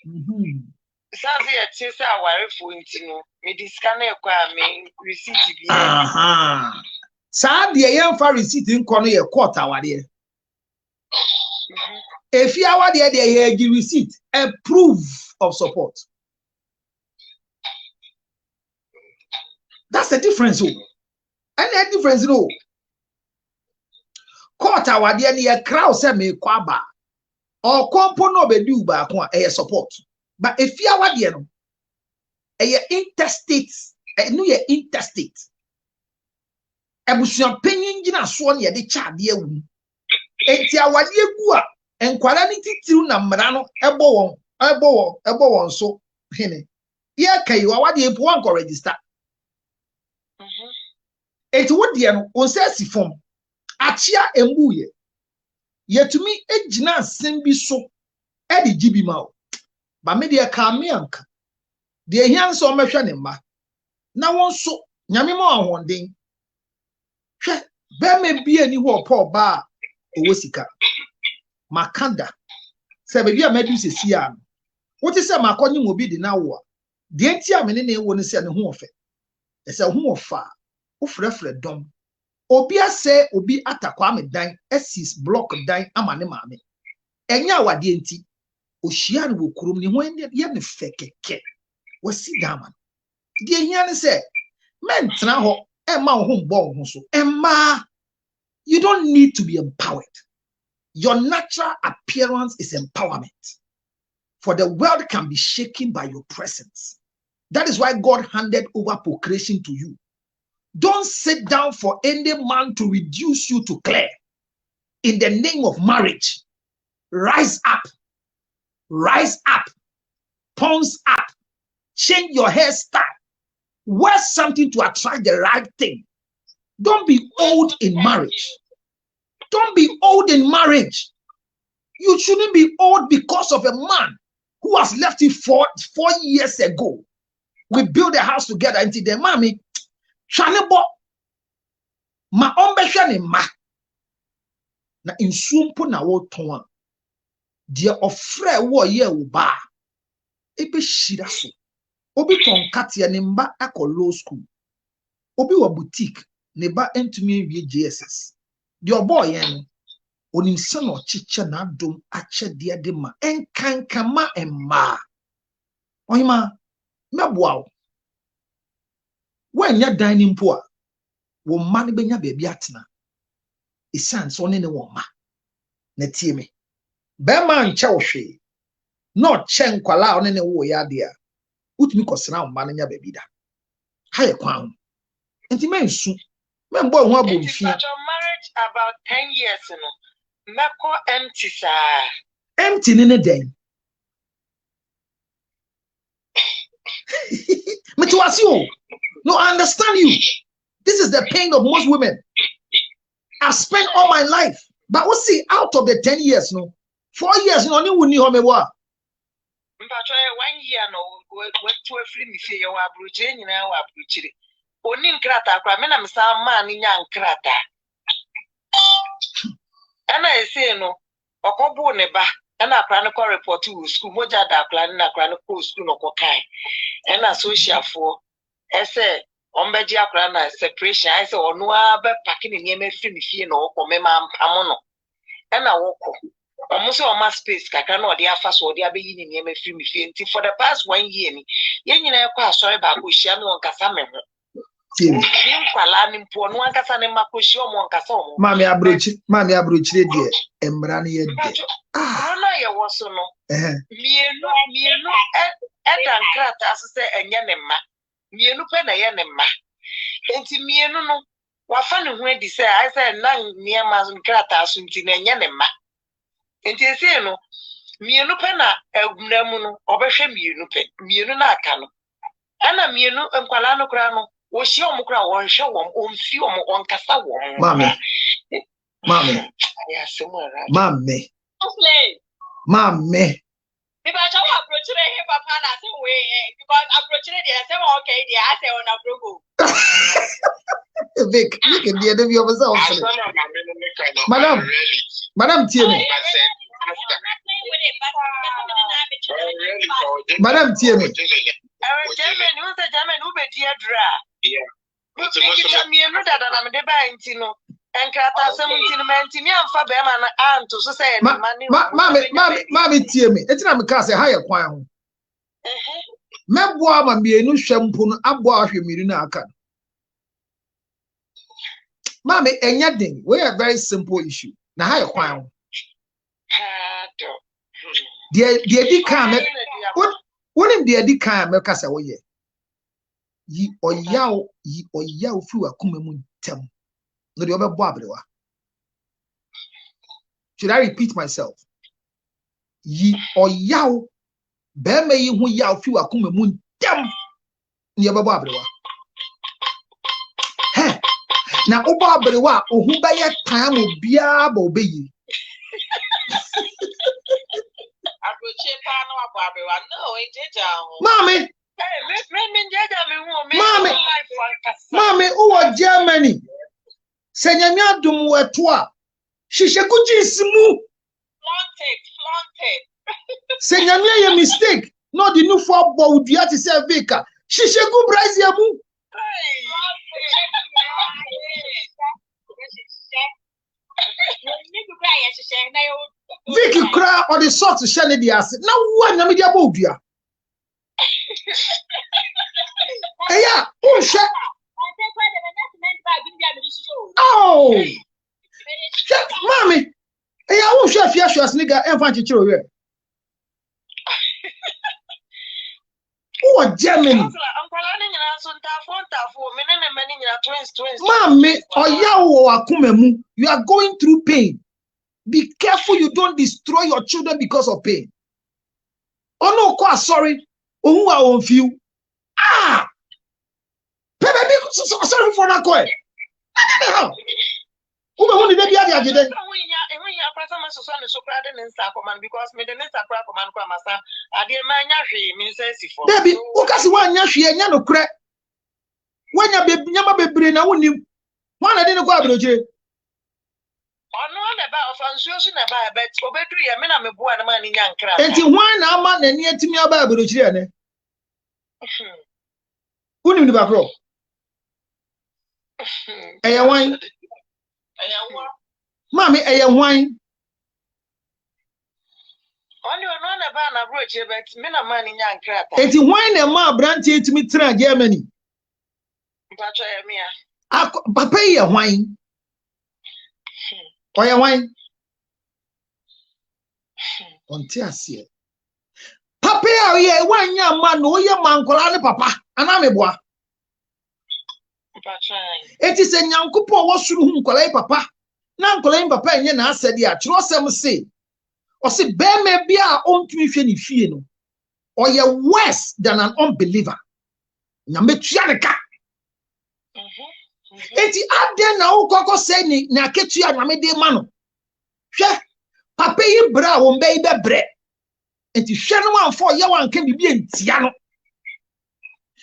Sazi etisa aware fo ntino me disca na ekwa me receipt bi. Sa de yen fa receipt nko no ye court awade. If you awade de ye receipt a proof of support. That's the difference. And the difference no. Court awade na ye crowd say me kwaba. Or kompo no be do ba ko e support. But if you awade no e interstate, no ye interstate. Ebusuan penyin gina so na ye de chaade awu. Enti awade egu a enkwara ni titiru na mmara no ebo won so hene. Ye kai awade epo an ko register. Enti wodie no on se si form. Achia embuye. Yetumi ejina asem bi so e di gibi ma o. Ba me de ka me anka. De hian so mehwe ne mma. Na won so nyame ma ahonden. Hwe be me bia ni ho pa oba owo sika. Makanda. Se be bia madu sesi a. Wote se makonyi mo bi di na wo a. De enti a me ne na ewo ne se ne ho ofe. E se ho ofa. Wo frefre dom. Obi ase obi atakwa me dan esis block dan amane maame. Enya awade enti ohia no wokurum ne ho ye ne fekeke. Wasi daman. Die hia ne se men tena ho emma wo ho mbo ho so. Emma, you don't need to be empowered. Your natural appearance is empowerment. For the world can be shaken by your presence. That is why God handed over procreation to you. Don't sit down for any man to reduce you to clay. In the name of marriage, rise up, pawns up, change your hairstyle, wear something to attract the right thing. Don't be old in marriage. Don't be old in marriage. You shouldn't be old because of a man who has left you 4 years ago. We built a house together until the mommy Shanebo ma ombehwe ne ma na insumpo na wo ton a de ofre wo ye wo ba ebe shira so obi ton katia ne mba akọ law school obi wa boutique ne ba entumi wie JSS de obo ye no onim se no chiche na adom ache de ma enkankama emma oyima meboa when you're dining poor, wo man be nya baby atena. Isan so ne wo ma. Na tie me. Be man che wo hwe. No che nkwala one ne wo ya de a. Utumi kosena wo man nya baby da. Ha ye kwan. Enti men su. Men boy ho abom fia. Marriage about 10 years no. Meko empty sa. Empty ne den. Me to ask you. No, I understand you. This is the pain of most women. I've spent all my life. But we'll see, out of the 10 years, no, 4 years, no, you wouldn't home. 1 year, no, what to a free me say you are bruching, you know, are bruching. Onin krata, Cramena, some man in young krata. And I say, no, or Cobo neba, and a chronicle report to school, Moja da plan, and a chronicle school no cocaine, and a social for. I say, Ombeji akrana separation. I say, no abe packing in yeme free me fee no ko me ma amono. And I walk. Almost all my space, Kakano, the Alphas or the Abbey in yeme free me fee. For the past 1 year, yen you quite sorry about Kushiano on Casamen. Mammy Abruch, dear, and Brani. I was so no. Me no, Edan Crata, as I say, and Yanema. Mienu pe na ye ne ma enti mienu no wa fa ne ho adi say I say na niam azun krata asunti na nye ne ma enti ese no mienu pe na agunamu no obehwe mienu na aka no ana mienu enkwala no kra no wo hye omukra wo hwe wo omfi onkasa wo mame ya semara mame Because I approach him, Papa, and I say, because approaching the same okay, the answer on a Brugo. Vic, you can be a of yourself. Madam, Tierney. Madam Tiemi. German, who's the German who be dear dra? Yeah. But me and that I'm the Bantino. And Crata 17 mentini and Faberman and to say, Mammy Tiemi. It's not because a higher quine. Meboa ma me enu hwempun aboa hwemirina aka. Mama enya den, we are very simple issue. Na ha ye kwan. Die di kan me. Wonim die di kan me kasa wo ye. Yi oyaw fi wakuma mu ntam. No de obebo abrewa. Should I repeat myself? Yi oyaw Bema yi hu ya ofi wakuma mu ntam ne yebabo abrewa. He na obo abrewa ohu baye kan obia ba obeyi. Abroche pa no abo abrewa no ejeja ho. Mami. Me jeja me hu me. Mami uwo Germany. Senyami adum weto a hihye kuji simu. Flaunted. Say nyame a mistake no the new for bow dua to say vika shishegu brazia mu Vicky cry or the sort to shine the acid now one nyame dia bow dua yeah oh shit oh mommy yeah oh chef ya shwas nigga enfant chichiro here. Oh, Germany. Mommy, you are going through pain. Be careful you don't destroy your children because of pain. Oh no, quite sorry. Oh, I won't feel. Ah, sorry for that. Coin. Who the baby today? Because me the next command masa ade manya hwe me say sifo baby who kasi wan nya hwe nya no kre wanya be nyama bebre na wonim wan ade ne ko abrojire ono na ba ofansuo so na ba bet obedu ye me na me bua na ma ni nya nkra enti hwan na ama na ni atimi aba abrojire ne wonim ni ba pro eya wan mami eya wan only one na ba na broche bet me na man nya nkrata enti hwan na ma branch etimi tra Germany mpacho ya mia papa ye hwan oya hwan onti ase papa ye wanya ma no ye mankola ne papa ana meboa mpacho enti se nyankopɔ wo suru hu nkola papa na nkola papa enye na asede a kyerosem se o se bema bia ontumi hwe ni fie no or ye worse than an unbeliever nyame tua ne ka enti aden na ukoko se ni na ketua nyame de ma no hwe papa yi bra wo mbe be bre enti hwe no amfo ye wanka bibia ntia no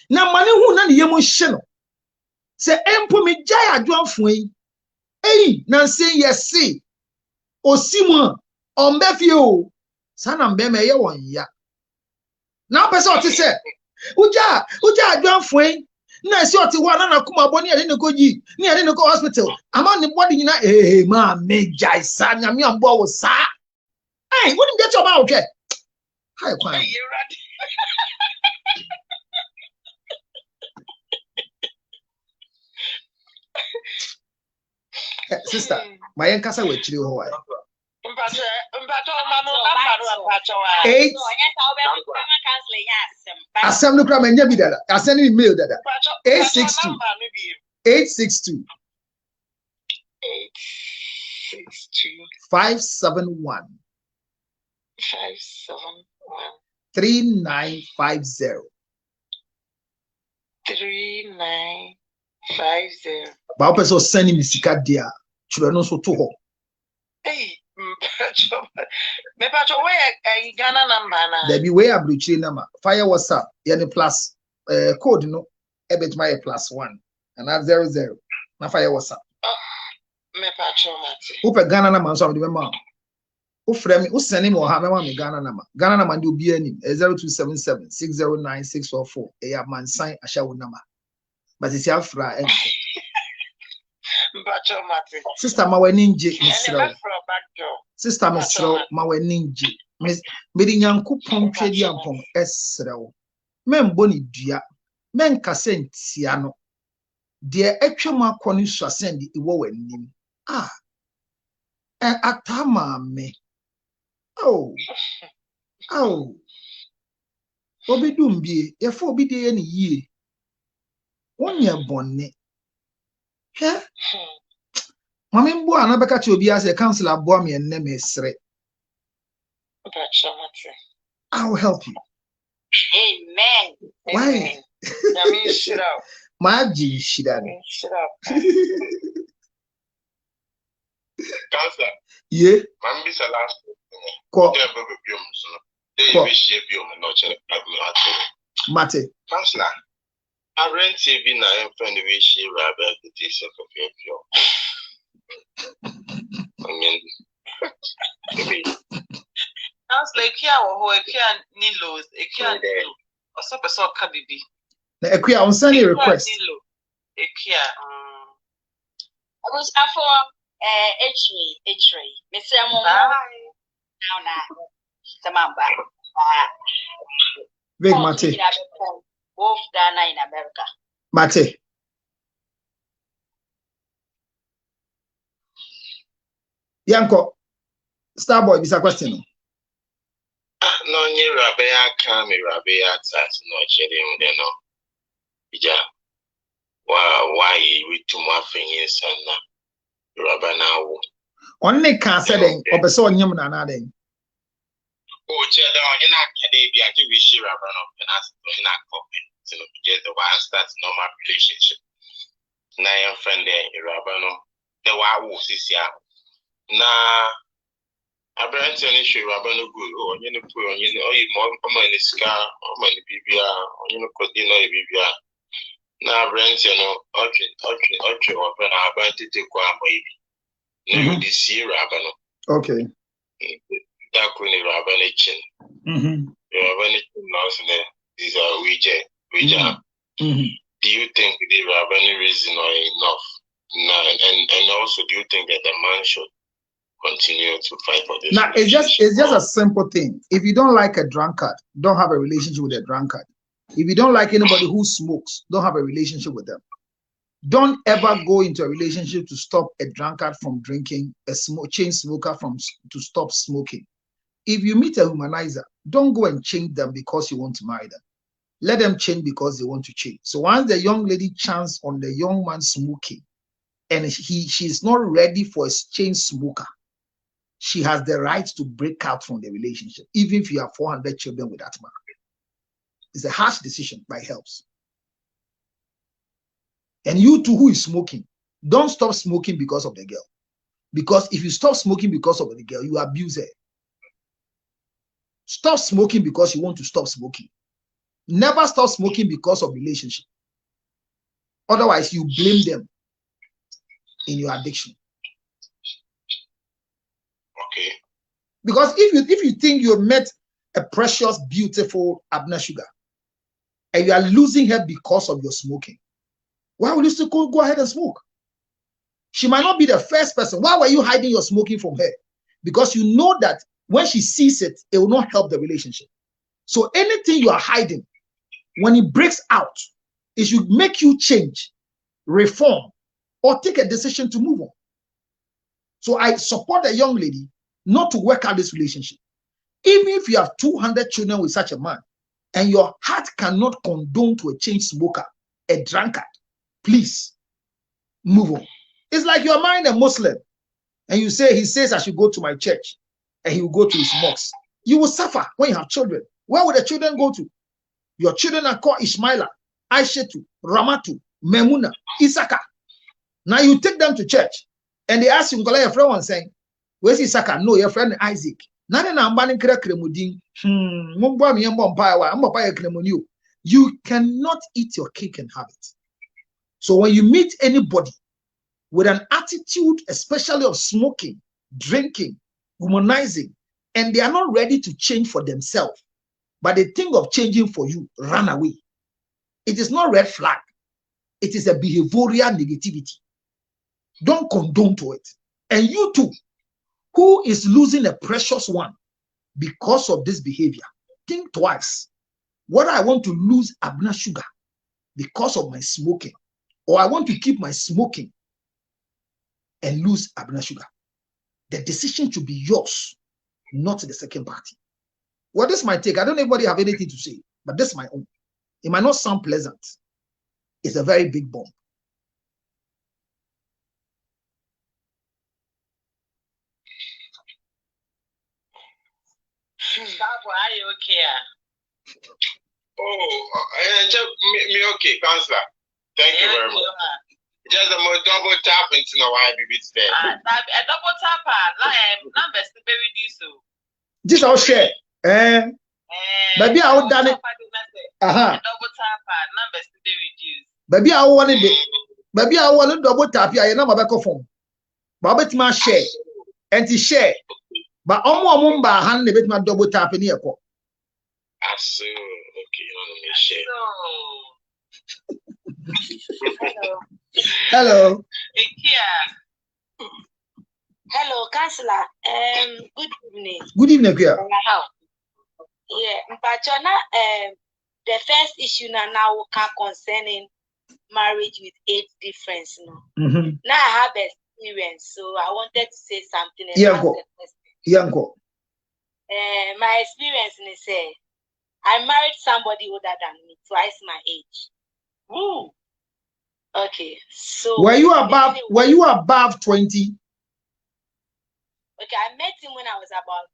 na mane hu na ne yemu hye no se empo me jaya adwanfo yi na nsen yesi osimu ombefio sana mbema ye won ya na pese o ti se uja adwanfo na si o ti wa na kuma bo ni ade ne koji ni ade ne ko hospital ama ne body nyina ma me jai sa nya me ambo wo sa ai woni get your ba okay hi kwan sister my enkasa we chiri ho wa Assembly Cram and Yabida, I send an email that 862 571 3950 3950. Ba person sending me sika dia chura no so to ho. Hey, me pacho we Ghana number na. There be way abruchi number. Fire WhatsApp, yani plus code no ebet my +1 and that 00. Na fire WhatsApp. Me pacho mate. Upe Ghana number so remember. Ufremi, useni mo ha me Ghana number. Ghana number ndi obi anim 0277 609 644. Eya mansan asha wo number. But it's afra en. Sister ma weni nje misra. Sister misra ma weni nje. Medi Nyankopon twedi ampon esra wo. Membo ni dua. Menkase ntia no. De etwem akoni suasendi iwo wanim. Atama me. Oh. Obi dumbie, if obi de any ye. Onye bonne. He? Mami mbo anabeka chi obi as a counselor boa me enne mesre. I'll help you. Amen. Why? Maji shida. Counselor. Yeah. Mambi sa last. Ko. Mate. Counselor. I rent TV na em friend we she rabbi the taste of your. I mean. Counselor, Ekia or Ekia Nilos, Ekia Nilo, or so person Kabibi. Na Ekia on send a request. Ekia. I was for H-ray. Mr. Mo. Now, Samamba. Big Mate. Both Ghana in America. Mate. Yanko, Starboy, this a question. No, you Rabea come, Rabea tax, no chilling, you know. Yeah. Why we too much fingers and Rabana? Only can't say them, or so on him and adding. Oh, Cheddar, in Academia, I wish you Rabano, and ask in a copy to get the one starts normal relationship. Now, friend, Rabano, the wild was this year. Nah. I brand an issue, Rabano good, or you know, more in the scar, or my BBR, or you know, Bibia. Now, brands, you know, okay, or when I brand to take one baby. No, this year, Rabano. Okay. That couldn't Rabano chin. Rabano chin, these are Ouija. Do you think the Rabano reason or enough? No, and also, do you think that the man should continue to fight for this? Now, it's just a simple thing. If you don't like a drunkard, don't have a relationship with a drunkard. If you don't like anybody who smokes, don't have a relationship with them. Don't ever go into a relationship to stop a drunkard from drinking, a chain smoker to stop smoking. If you meet a humanizer, don't go and change them because you want to marry them. Let them change because they want to change. So once the young lady chants on the young man smoking, and she's not ready for a chain smoker, she has the right to break out from the relationship, even if you have 400 children with that man. It's a harsh decision, but it helps. And you too, who is smoking, don't stop smoking because of the girl. Because if you stop smoking because of the girl, you abuse her. Stop smoking because you want to stop smoking. Never stop smoking because of relationship. Otherwise, you blame them in your addiction. Okay. Because if you think you met a precious, beautiful Abner Sugar, and you are losing her because of your smoking, why would you still go ahead and smoke? She might not be the first person. Why were you hiding your smoking from her? Because you know that when she sees it, it will not help the relationship. So anything you are hiding, when it breaks out, it should make you change, reform, or take a decision to move on. So I support a young lady not to work out this relationship. Even if you have 200 children with such a man, and your heart cannot condone to a chain smoker, a drunkard, please move on. It's like you're marrying a Muslim, and he says I should go to my church, and he will go to his mosque. You will suffer when you have children. Where will the children go to? Your children are called Ishmaela, Aishatu, Ramatu, Memuna, Isaka. Now you take them to church, and they ask you, your friend one saying, where's Isaka? No, your friend Isaac. You cannot eat your cake and have it. So when you meet anybody with an attitude, especially of smoking, drinking, womanizing, and they are not ready to change for themselves, but they think of changing for you, run away. It is not red flag. It is a behavioral negativity. Don't condone to it. And you too, who is losing a precious one because of this behavior, think twice. Whether I want to lose Abner Sugar because of my smoking, or I want to keep my smoking and lose Abner Sugar. The decision should be yours, not the second party. Well, this might take, I don't know if anybody have anything to say, but this is my own. It might not sound pleasant. It's a very big bomb. Are you okay? Me okay, Counselor. Thank you very much. Just a more double tap into the YBB today. A double tap, numbers to be reduced. This I'll share. Maybe I will done it. Double tap, numbers to be reduced. Maybe I want it. Maybe I want to double tap. I know my back phone. But it's my share. And to share. But I'm by hand, bit my double tap in here. Okay, you want to share. Hello. Hello, Counselor. Good evening. Good evening, Kia. Yeah, but the first issue now concerning marriage with age difference. Now I have experience, so I wanted to say something. My experience is I married somebody older than me, twice my age. Ooh. Okay, so were you above 20? Okay, I met him when I was about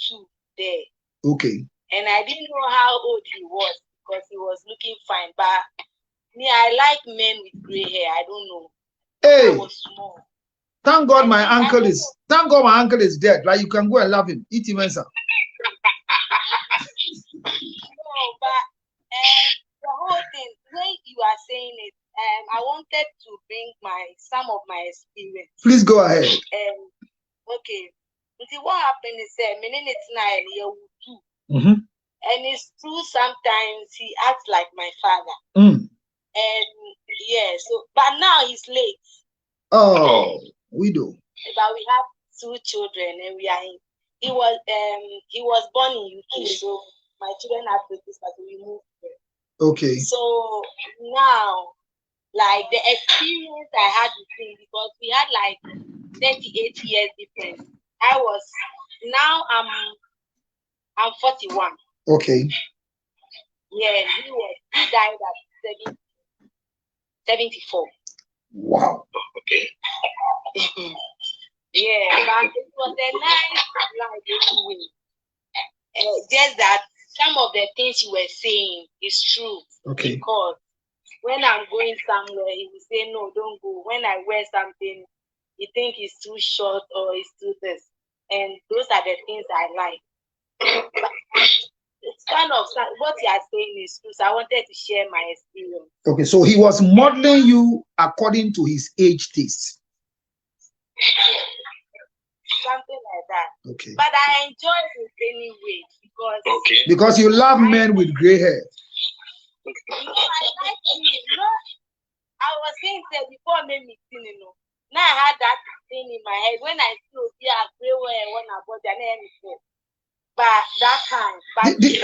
22 there. Okay. And I didn't know how old he was because he was looking fine. But me, I like men with gray hair. I don't know. Hey. I was small. Thank God my uncle is dead. Right? You can go and love him. Eat him, sir. No, but the whole thing, when you are saying it, I wanted to bring some of my experience. Please go ahead. Okay. See, what happened is and it's true, sometimes he acts like my father. And yeah, so but now he's late. Oh, we do. But we have 2 children, and he was born in UK, so my children have to this, but we moved there. Okay. So now, like the experience I had with him, because we had like 38 years difference. I'm 41. Okay. Yeah, he died at 74. Wow. Okay. Yeah, but it was a nice life anyway. Just that some of the things you were saying is true. Okay. Because when I'm going somewhere, he will say, no, don't go. When I wear something, he think it's too short or it's too this. And those are the things I like. But it's kind of what you are saying is true. So I wanted to share my experience. Okay, so he was modeling you according to his age taste. Something like that. Okay. But I enjoy it anyway because you love men with gray hair. I like him. I was saying that before me meeting, now I had that thing in my head when I see gray hair when I bought the name. But that time, did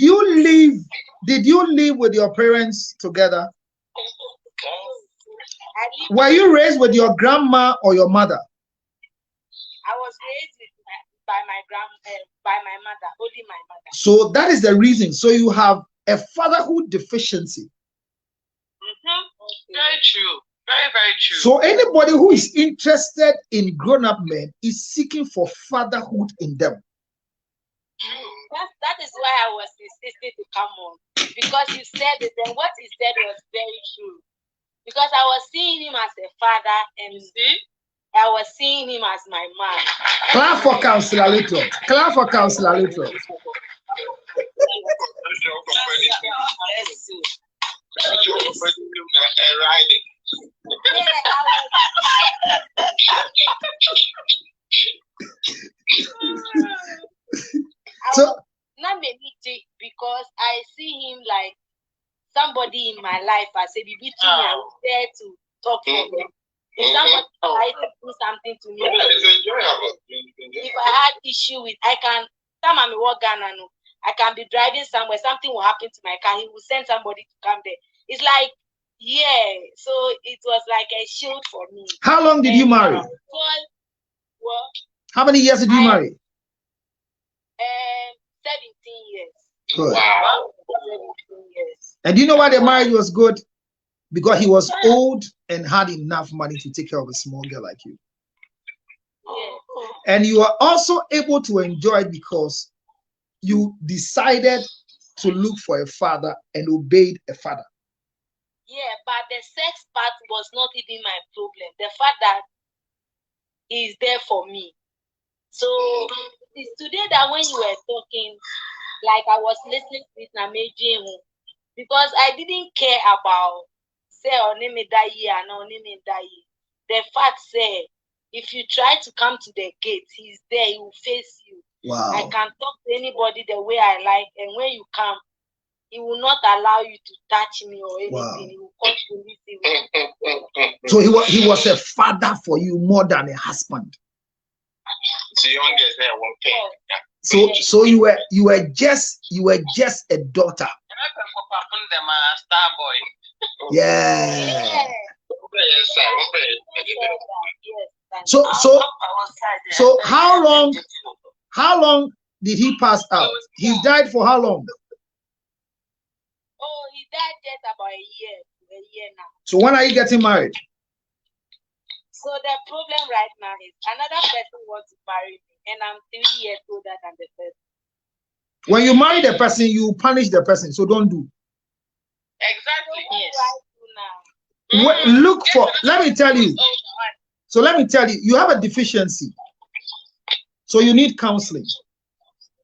you live with your parents together? Were you raised with your grandma or your mother? I was raised by my mother, only my mother. So that is the reason. So you have a fatherhood deficiency. Very true. Very, very true. So anybody who is interested in grown-up men is seeking for fatherhood in them. That is why I was insisting to come on, because you said it, and what you said was very true. Because I was seeing him as a father, and I was seeing him as my man. Clap for Counselor Little. Clap for Counselor Little. Yeah, I So not maybe because I see him like somebody in my life. I say, "Be between me, I'm there to talk for them." If somebody tries to do something to me, if I had issue with, I can. Some I'm work Ghana. I can be driving somewhere. Something will happen to my car. He will send somebody to come there. It's like, yeah. So it was like a shield for me. How long did you marry? Well, how many years did you marry? 17 years. Good. Wow. 17 years. And do you know why the marriage was good? Because he was old and had enough money to take care of a small girl like you. Yeah. And you are also able to enjoy it because you decided to look for a father and obeyed a father. Yeah, but the sex part was not even my problem. The fact that he is there for me. So it's today that when you were talking, like I was listening to it, because I didn't care about say only that year and only that year. The fact say if you try to come to the gate, he's there, he will face you. Wow. I can talk to anybody the way I like, and when you come, he will not allow you to touch me or anything. Wow. He will call police. So he was a father for you more than a husband. So you were just a daughter. Yeah. So how long did he pass out? He died for how long? Oh, he died just about a year now. So when are you getting married? So the problem right now is another person wants to marry me, and I'm 3 years older than the person. When you marry the person, you punish the person. So don't do. Exactly. Yes. Look for. Let me tell you. So let me tell you. You have a deficiency. So you need counseling,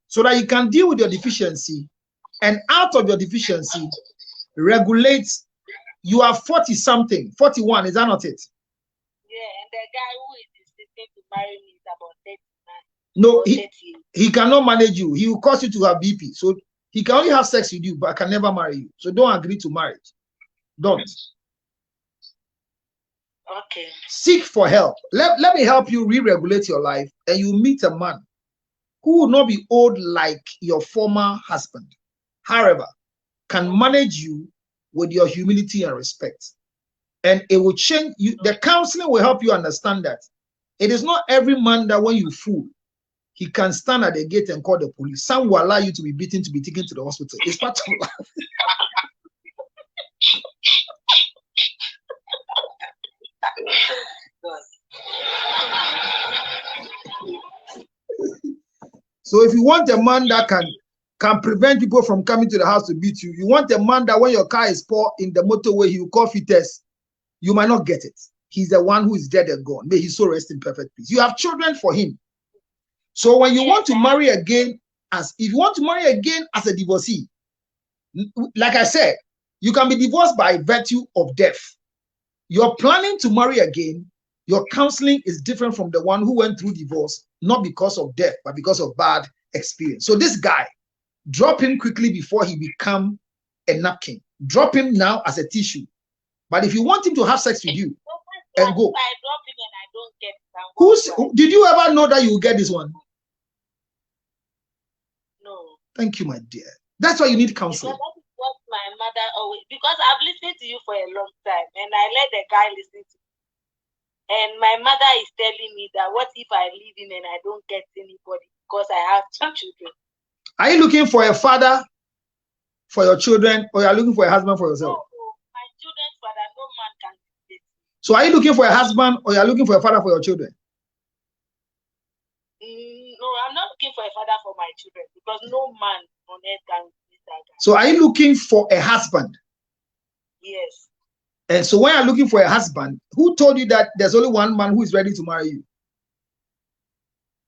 so that you can deal with your deficiency, and out of your deficiency, regulate. You are 40-something, 41. Is that not it? Yeah, and the guy who is insisting to marry me is about 39. No, he cannot manage you. He will cause you to have BP. So he can only have sex with you, but can never marry you. So don't agree to marriage. Don't. Okay. Seek for help. Let me help you re-regulate your life, and you meet a man who will not be old like your former husband. However, can manage you with your humility and respect. And it will change you. The counseling will help you understand that it is not every man that when you fool, he can stand at the gate and call the police. Some will allow you to be beaten, to be taken to the hospital. It's part of life. So if you want a man that can prevent people from coming to the house to beat you, you want a man that when your car is poor in the motorway, he will call fitters. You might not get it. He's the one who is dead and gone. May his soul rest in perfect peace. You have children for him. So when you want to marry again, if you want to marry again as a divorcee, like I said, you can be divorced by virtue of death. You're planning to marry again. Your counseling is different from the one who went through divorce, not because of death, but because of bad experience. So this guy, drop him quickly before he become a napkin. Drop him now as a tissue. But if you want him to have sex with you, and go. If I drop him and I don't get Did you ever know that you will get this one? No. Thank you, my dear. That's why you need counseling. Because that is what my mother always, because I've listened to you for a long time, and I let the guy listen to me. And my mother is telling me that what if I leave him and I don't get anybody because I have 2 children? Are you looking for a father for your children, or are you looking for a husband for yourself? No, my children's father, no man can do this. So are you looking for a husband, or are you looking for a father for your children? No, I'm not looking for a father for my children, because no man on earth can do that. So are you looking for a husband? Yes. And so when you're looking for a husband, who told you that there's only one man who is ready to marry you?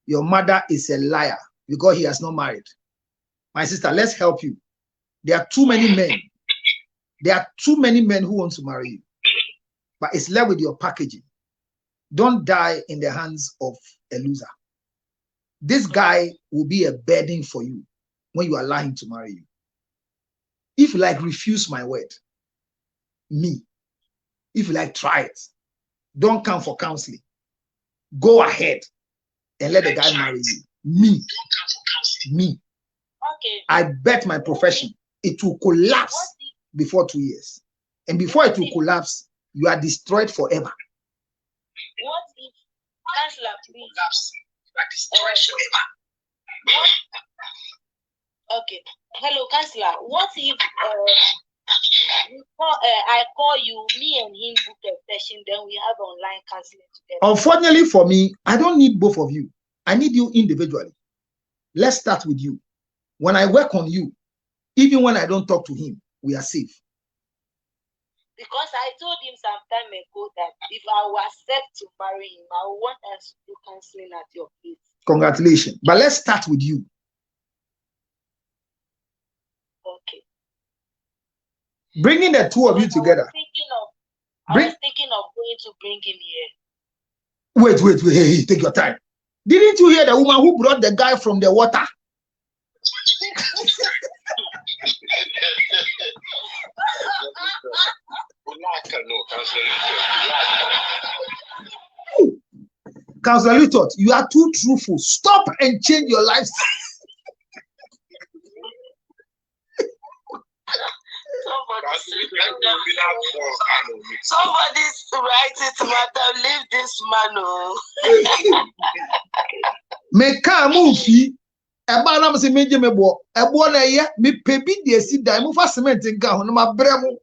Your mother is a liar, because he has not married. My sister, let's help you. There are too many men. There are too many men who want to marry you. but it's left with your packaging. Don't die in the hands of a loser. This guy will be a burden for you when you allow him to marry you. If you like, refuse my word. Me. If you like, try it. Don't come for counseling. Go ahead and let the guy marry you. Me. Me. Okay. I bet my profession it will collapse before 2 years. And before it will collapse, you are destroyed forever. What if Counselor, please? Okay. Hello, Counselor. What if I call you, me and him book a session, then we have online counseling together? Unfortunately for me, I don't need both of you. I need you individually. Let's start with you. When I work on you, even when I don't talk to him, we are safe. Because I told him some time ago that if I was set to marry him, I would want us to do counseling at your place. Congratulations. But let's start with you. Okay. Bringing the two of you together. I was thinking of going to bring him here. Wait. Hey, take your time. Didn't you hear the woman who brought the guy from the water? Counselor Lutot, you are too truthful. Stop and change your lifestyle. Somebody's right it, madam. Leave this man. Me ka mufi. Eba na mse meje mebo. Ebo na ye me pebi de si dan mu fa cement nka ho no ma bremu.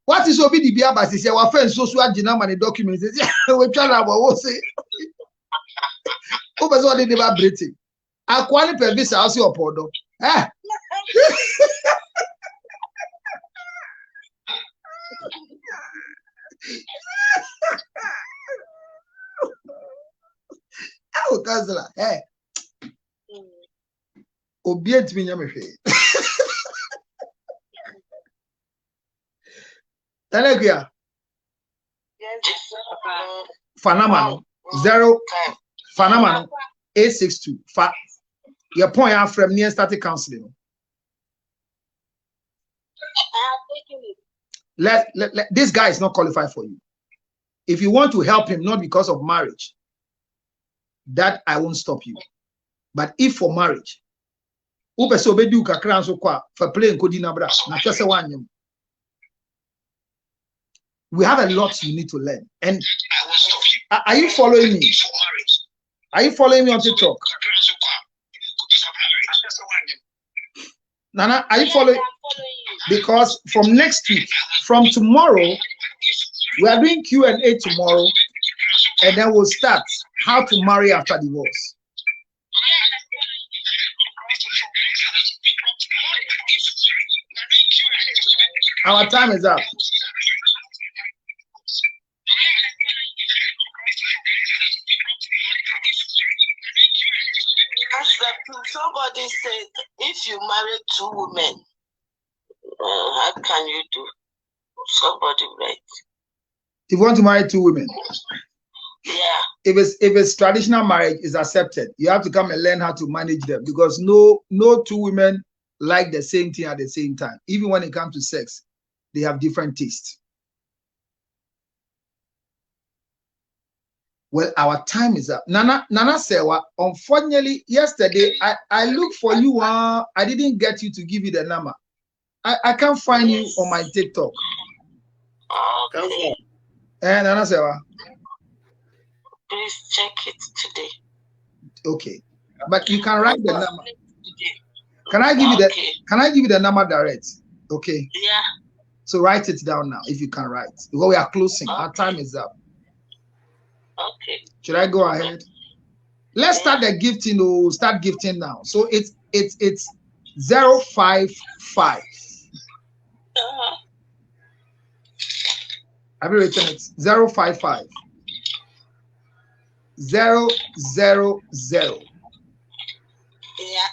What is obi di bia ba se se wa fa so so agina ma ne documents se we twa na bo wo se. O be so de ba brete. Akwa ni pe visa o se opodo. Oh, Counselor, hey. Obedient me nyame. Telegia. Fanamano 0 Fanamano 862. Your point out from near started counseling. This guy is not qualified for you. If you want to help him, not because of marriage, that I won't stop you. But if for marriage, for playing we have a lot you need to learn. And are you following me? Are you following me on TikTok? Nana, are you following? Because from next week, from tomorrow, we are doing Q&A tomorrow, and then we'll start how to marry after divorce. Our time is up. Somebody said, if you marry two women, how can you do? Somebody right. If you want to marry two women, yeah. If it's traditional marriage is accepted, you have to come and learn how to manage them, because no two women like the same thing at the same time. Even when it comes to sex, they have different tastes. Well, our time is up. Nana Sewa, unfortunately, yesterday I looked for you. I didn't get you to give you the number. I can't find you on my TikTok. Okay. Nana Sewa. Please check it today. Okay, but you can write the number. Can I give you the? Can I give you the number direct? Okay. Yeah. So write it down now if you can write, because we are closing. Okay. Our time is up. Okay. Should I go ahead? Let's start the gifting. Oh, start gifting now. So it's 055. Have you written it? 055 000 yeah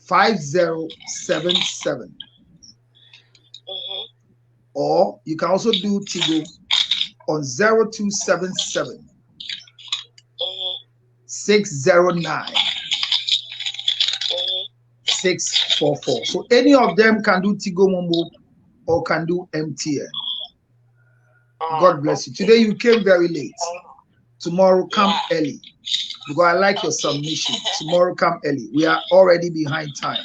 5077. or you can also do Tigo on 0277 609 644. So any of them can do Tigo Momo or can do MTN. God bless you. Today you came very late. Tomorrow come early, because I like your submission. Tomorrow come early. We are already behind time.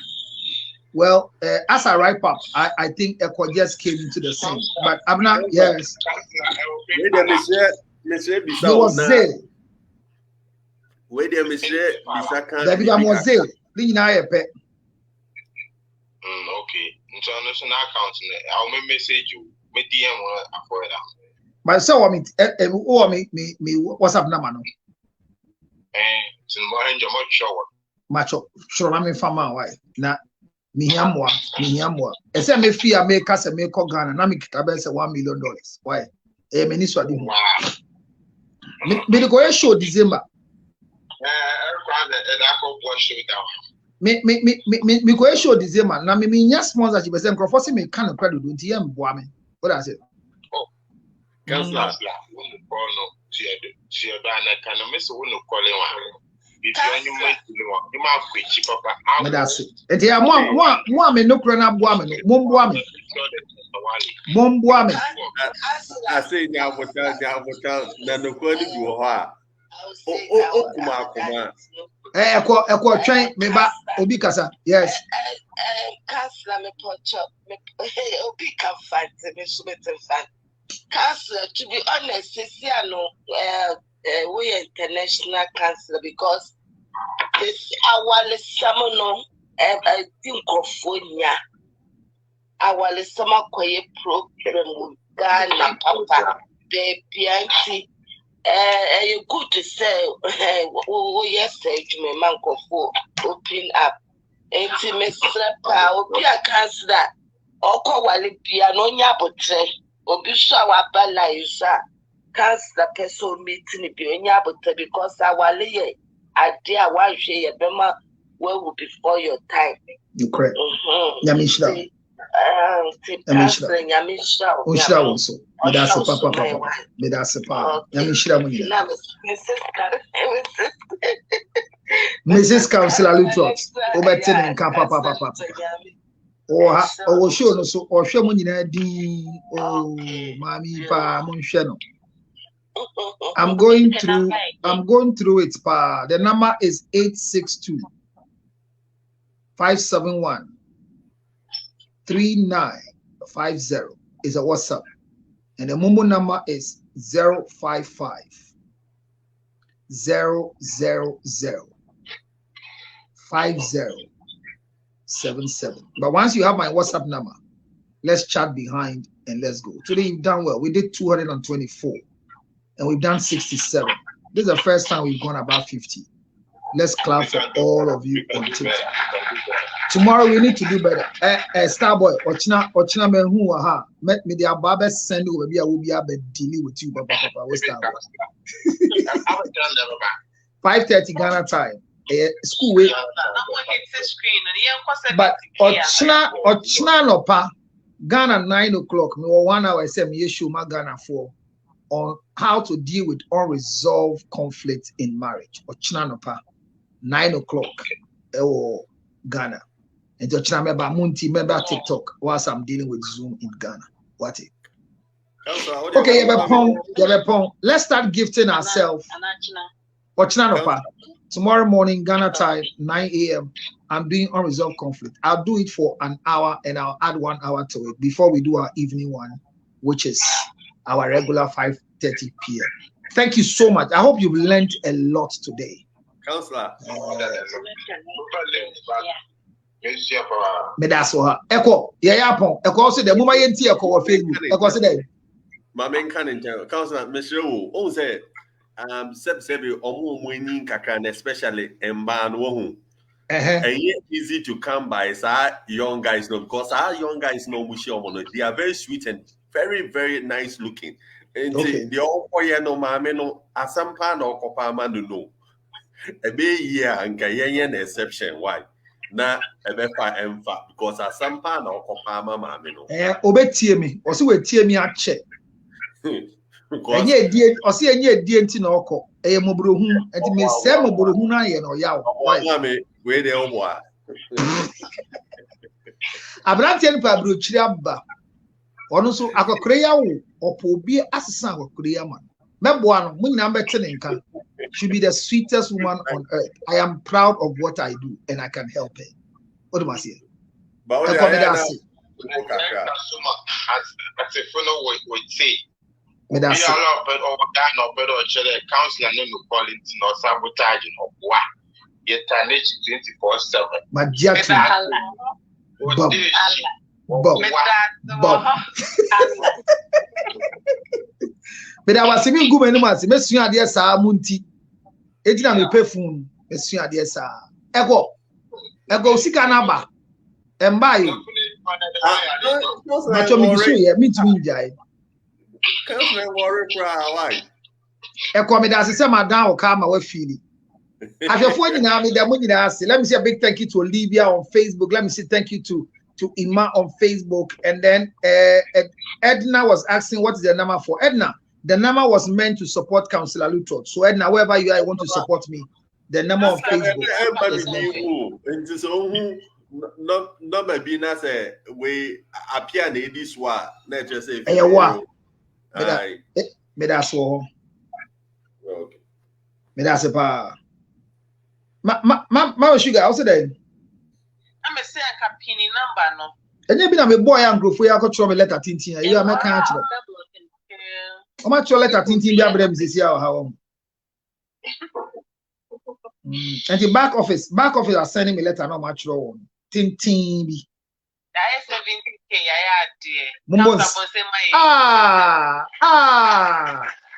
Well, as I wrap up, I think Eko just came into the scene. But I'm not, yes. You was there. Wait there, Monsieur. David, I was there. Okay. International account. I'll message you. Me DM for that. But so me what's up number no? Macho, sure I'm in farmer why? Na me hiamwa. Ese me fear me kase me ko Ghana na me kitabe say $1 million. Why? Me ni so adi. Me go show December. Me go show December. Na me nya sponsorship say nkrofo me kan credit do nti yam boa me. What I say? Councillor, that's it. And yeah, one me no krana boa me no. Mom me. I say now what na no kwani bi ho a. Kuma. Eko train me ba obi kasa. Yes. Councillor me pocho me obi can fight me so better fight. Councillor, to be honest, we international councillor because this our summer I think of Fonia. Our summer quiet program Ghana Papa baby auntie. You good to say yes, to me man for open up. Auntie Mr. Pa, be a councillor. Oko wale piano nyabotre. Obisha wabala yusa councillor person meeting because our lay idea why she bema well before your time. You correct. Yamishra. Yamishra also. That's a papa. That's a papa. Yamishra Munina. Mrs. Councillor Lutrot. Overton and Papa. Oh, sure, no, so or show money di mommy pa monsheno. I'm going through it pa. The number is 862 571 3950 is a WhatsApp, and the Momo number is 055 000 5077. But once you have my WhatsApp number, let's chat behind and let's go. Today you've done well. We did 224 and we've done 67. This is the first time we've gone about 50. Let's clap for all of you on TikTok. Tomorrow we need to do better. Starboy, Ochina men who aha met me the Ababa send you maybe I will be able to deal with you, Papa. What's Starboy? 5:30 Ghana time. School way. But Ochina Lopa Ghana 9 o'clock. Me 1 hour. I say me show my Ghana 4 on how to deal with unresolved conflict in marriage. Ochina Lopa 9 o'clock. Ghana. And Ochina member Munti member TikTok. Whilst I'm dealing with Zoom in Ghana. What it? Okay, let's start gifting ourselves. Ochina Lopa. Tomorrow morning, Ghana time, 9 a.m. I'm doing unresolved conflict. I'll do it for an hour and I'll add 1 hour to it before we do our evening one, which is our regular 5:30 p.m. Thank you so much. I hope you've learned a lot today. Councillor. Echo, Echo also the moment you see Echo Facebook. Echo said, my main candidate, Councillor, Mr. Wu, said. Sebi omu winning kakan, especially in ban wohu. And yet easy to come by young guys know because our young guys know they are very sweet and very, very nice looking. And the all for no mameno asampa no copa man no. A be and Gayan exception. Why? na ebefa emfa because asampa na okopa mama me no obetie me osi wetie me ache enye die osi enye die nti na okọ eye mobrohu enti me se mobrohu na ye no yawo mama me we dey obo a abrante ni pa brochiri abba ono so akokore yawo opo obi asesa akokore yama mebo ano mu nyina mbete ne nka should be the sweetest woman on earth. I am proud of what I do and I can help her. What do I say? But as a funnel would say, we are not but over down or better counselor no quality nor sabotaging or what yet I need 24/7. But Jackie Bob. But I was saying good animals, Messi idea sa munti. Ejina me pay phone, Messi idea sa. Ego sika na ba. Emba yi. Macho me so ye, me to me jai. Can't worry why. Eko me da se madam o ka ma wa fili. Afefo nyina me da mo nyina ase. Let me say a big thank you to Olivia on Facebook. Let me say thank you to Ima on Facebook. And then Edna was asking what is the number for Edna. The number was meant to support Councillor Lutot. So Edna, wherever you are, you want to support me. The number on Facebook is meant not maybe na say we appear na this one. Let's just say me da so. Okay. Me da se pa. Ma sugar also then. I'm a say a pini number no. Enye bi na me boy angrofo ya ko tro me letter tintin. You are making out. How much your letter tintin bi abrem sisi ya how. And the back office are sending me letter no much one. Tintin bi. That is 70K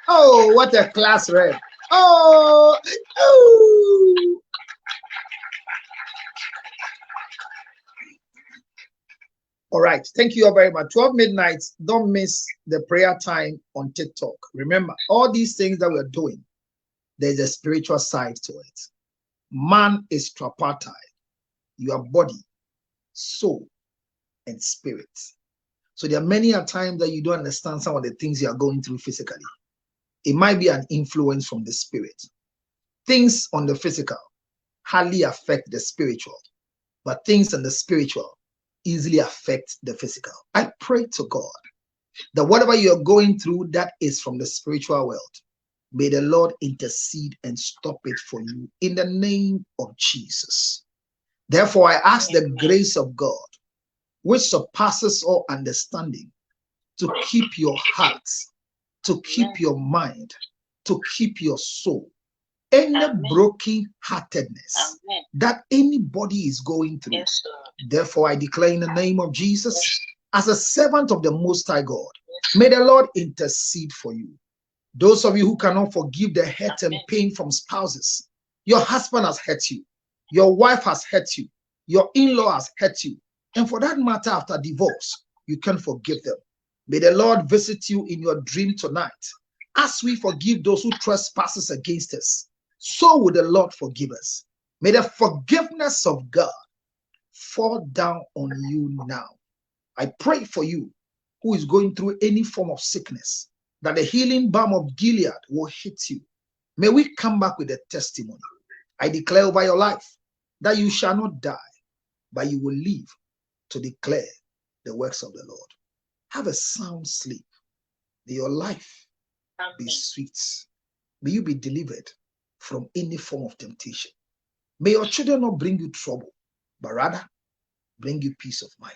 oh, what a class rep. Oh. All right. Thank you all very much. 12 midnight. Don't miss the prayer time on TikTok. Remember, all these things that we're doing, there's a spiritual side to it. Man is tripartite. Your body, soul, and spirit. So there are many a times that you don't understand some of the things you are going through physically. It might be an influence from the spirit. Things on the physical hardly affect the spiritual, but things on the spiritual easily affect the physical. I pray to God that whatever you're going through that is from the spiritual world, may the Lord intercede and stop it for you in the name of Jesus. Therefore, I ask the grace of God, which surpasses all understanding, to keep your hearts, to keep your mind, to keep your soul. Any broken-heartedness that anybody is going through. Yes, therefore, I declare in the name of Jesus, as a servant of the Most High God, may the Lord intercede for you. Those of you who cannot forgive the hurt and pain from spouses, your husband has hurt you, your wife has hurt you, your in-law has hurt you, and for that matter, after divorce, you can forgive them. May the Lord visit you in your dream tonight. As we forgive those who trespass against us, so will the Lord forgive us. May the forgiveness of God fall down on you now. I pray for you who is going through any form of sickness, that the healing balm of Gilead will hit you. May we come back with a testimony. I declare over your life that you shall not die, but you will live to declare the works of the Lord. Have a sound sleep. May your life be sweet. May you be delivered from any form of temptation. May your children not bring you trouble, but rather bring you peace of mind.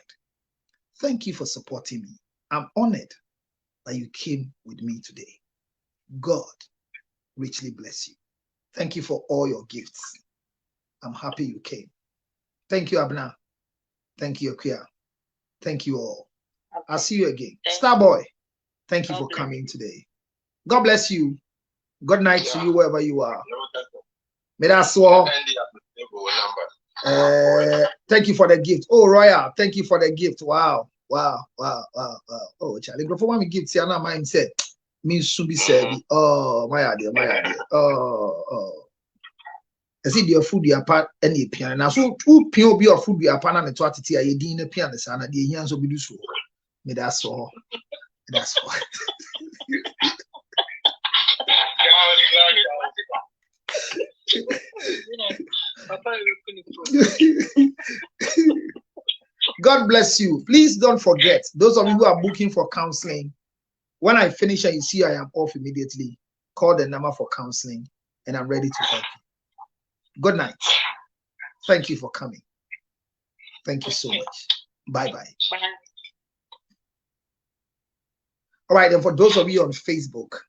Thank you for supporting me. I'm honored that you came with me today. God richly bless you. Thank you for all your gifts. I'm happy you came. Thank you, Abna. Thank you, Akia. Thank you all. I'll see you again. Starboy, thank you for coming today. God bless you. Good night to you wherever you are. Thank you for the gift. Oh, Royal, thank you for the gift. Wow. Oh, Charlie, before me gift, see, my mind said, me soon be said, oh, my idea. Oh. I see your food your part any piano. Now so who pio be your food your partner and to attiti a ye din piano sana de here so be do so. Me that's all. That's all. God bless you. Please don't forget, those of you who are booking for counseling, when I finish and you see I am off immediately, call the number for counseling and I'm ready to help you. Good night. Thank you for coming. Thank you so much. Bye-bye. All right, and for those of you on Facebook,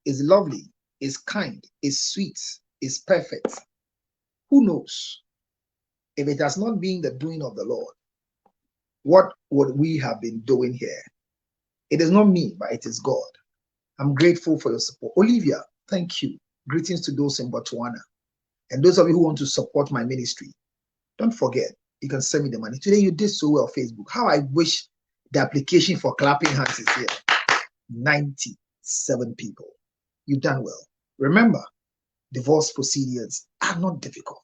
it's lovely, it's kind, it's sweet, it's perfect. Who knows? If it has not been the doing of the Lord, what would we have been doing here? It is not me, but it is God. I'm grateful for your support. Olivia, thank you. Greetings to those in Botswana. And those of you who want to support my ministry, don't forget, you can send me the money. Today you did so well on Facebook. How I wish the application for clapping hands is here. 97 people. You've done well. Remember, divorce procedures are not difficult.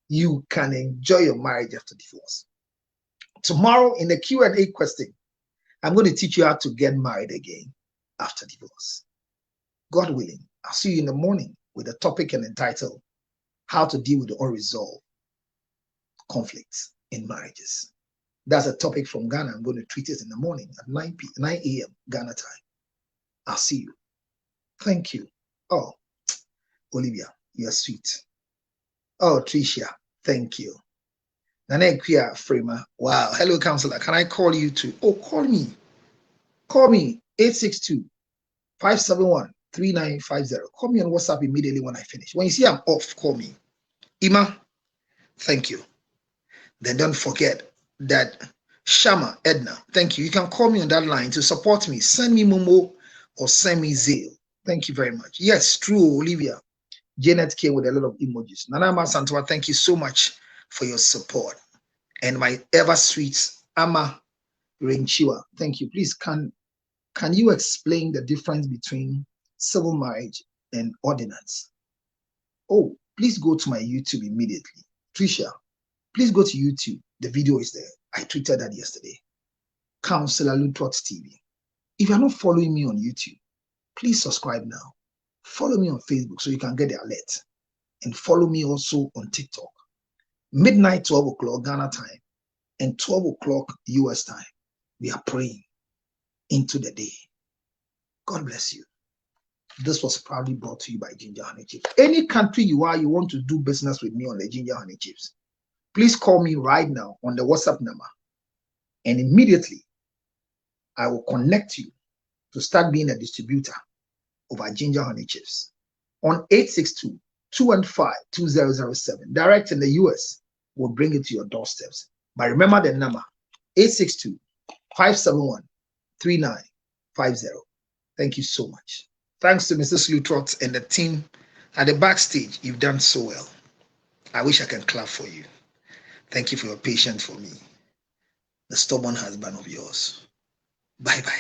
You can enjoy your marriage after divorce. Tomorrow in the Q&A question, I'm going to teach you how to get married again after divorce. God willing, I'll see you in the morning with a topic and entitled How to Deal with the Unresolved Conflicts in Marriages. That's a topic from Ghana. I'm going to treat it in the morning at 9 a.m. Ghana time. I'll see you. Thank you. Oh, Olivia, you're sweet. Oh, Tricia, thank you. Nane Kuya Frema. Wow. Hello, counselor. Can I call you too? Oh, call me. Call me 862-571-3950. Call me on WhatsApp immediately when I finish. When you see I'm off, call me. Ima, thank you. Then don't forget that Shama Edna, thank you. You can call me on that line to support me. Send me Momo or send me Zale. Thank you very much. Yes, true, Olivia. Janet came with a lot of emojis. Nanama Santua, thank you so much for your support. And my ever sweet Ama Renchiwa, thank you. Please, can you explain the difference between civil marriage and ordinance? Oh, please go to my YouTube immediately. Tricia, please go to YouTube. The video is there. I tweeted that yesterday. Counselor Lutrot TV. If you're not following me on YouTube, please subscribe now. Follow me on Facebook so you can get the alert. And follow me also on TikTok. Midnight, 12 o'clock Ghana time and 12 o'clock US time. We are praying into the day. God bless you. This was proudly brought to you by Ginger Honey Chips. Any country you are, you want to do business with me on the Ginger Honey Chips, please call me right now on the WhatsApp number. And immediately, I will connect you to start being a distributor of our Ginger Honey Chips on 862-215-2007. Direct in the US will bring it to your doorsteps. But remember the number, 862-571-3950. Thank you so much. Thanks to Mrs. Lutrot and the team at the backstage. You've done so well. I wish I can clap for you. Thank you for your patience for me, the stubborn husband of yours. Bye-bye.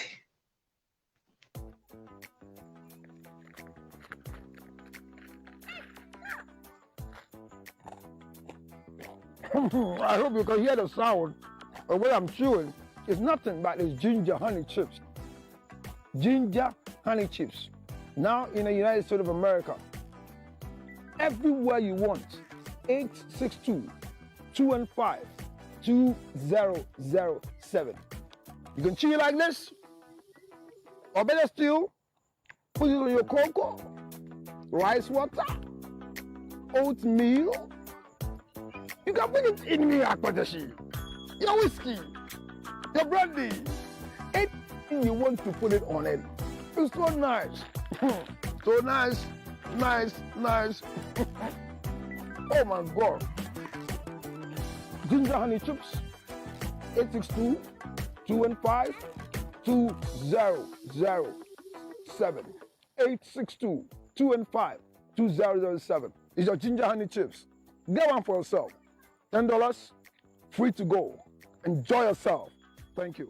I hope you can hear the sound of what I'm chewing. It's nothing but it's Ginger Honey Chips. Ginger Honey Chips. Now in the United States of America. Everywhere you want. 862-215-2007. You can chew it like this. Or better still, put it on your cocoa, rice water, oatmeal. You can put it in your akpadashi, your whiskey, your brandy. Anything you want to put it on it. It's so nice. So nice, nice, nice. Oh my God. Ginger Honey Chips, 862-215-2007. 862-215-2007. It's your Ginger Honey Chips. Get one for yourself. $10, free to go. Enjoy yourself. Thank you.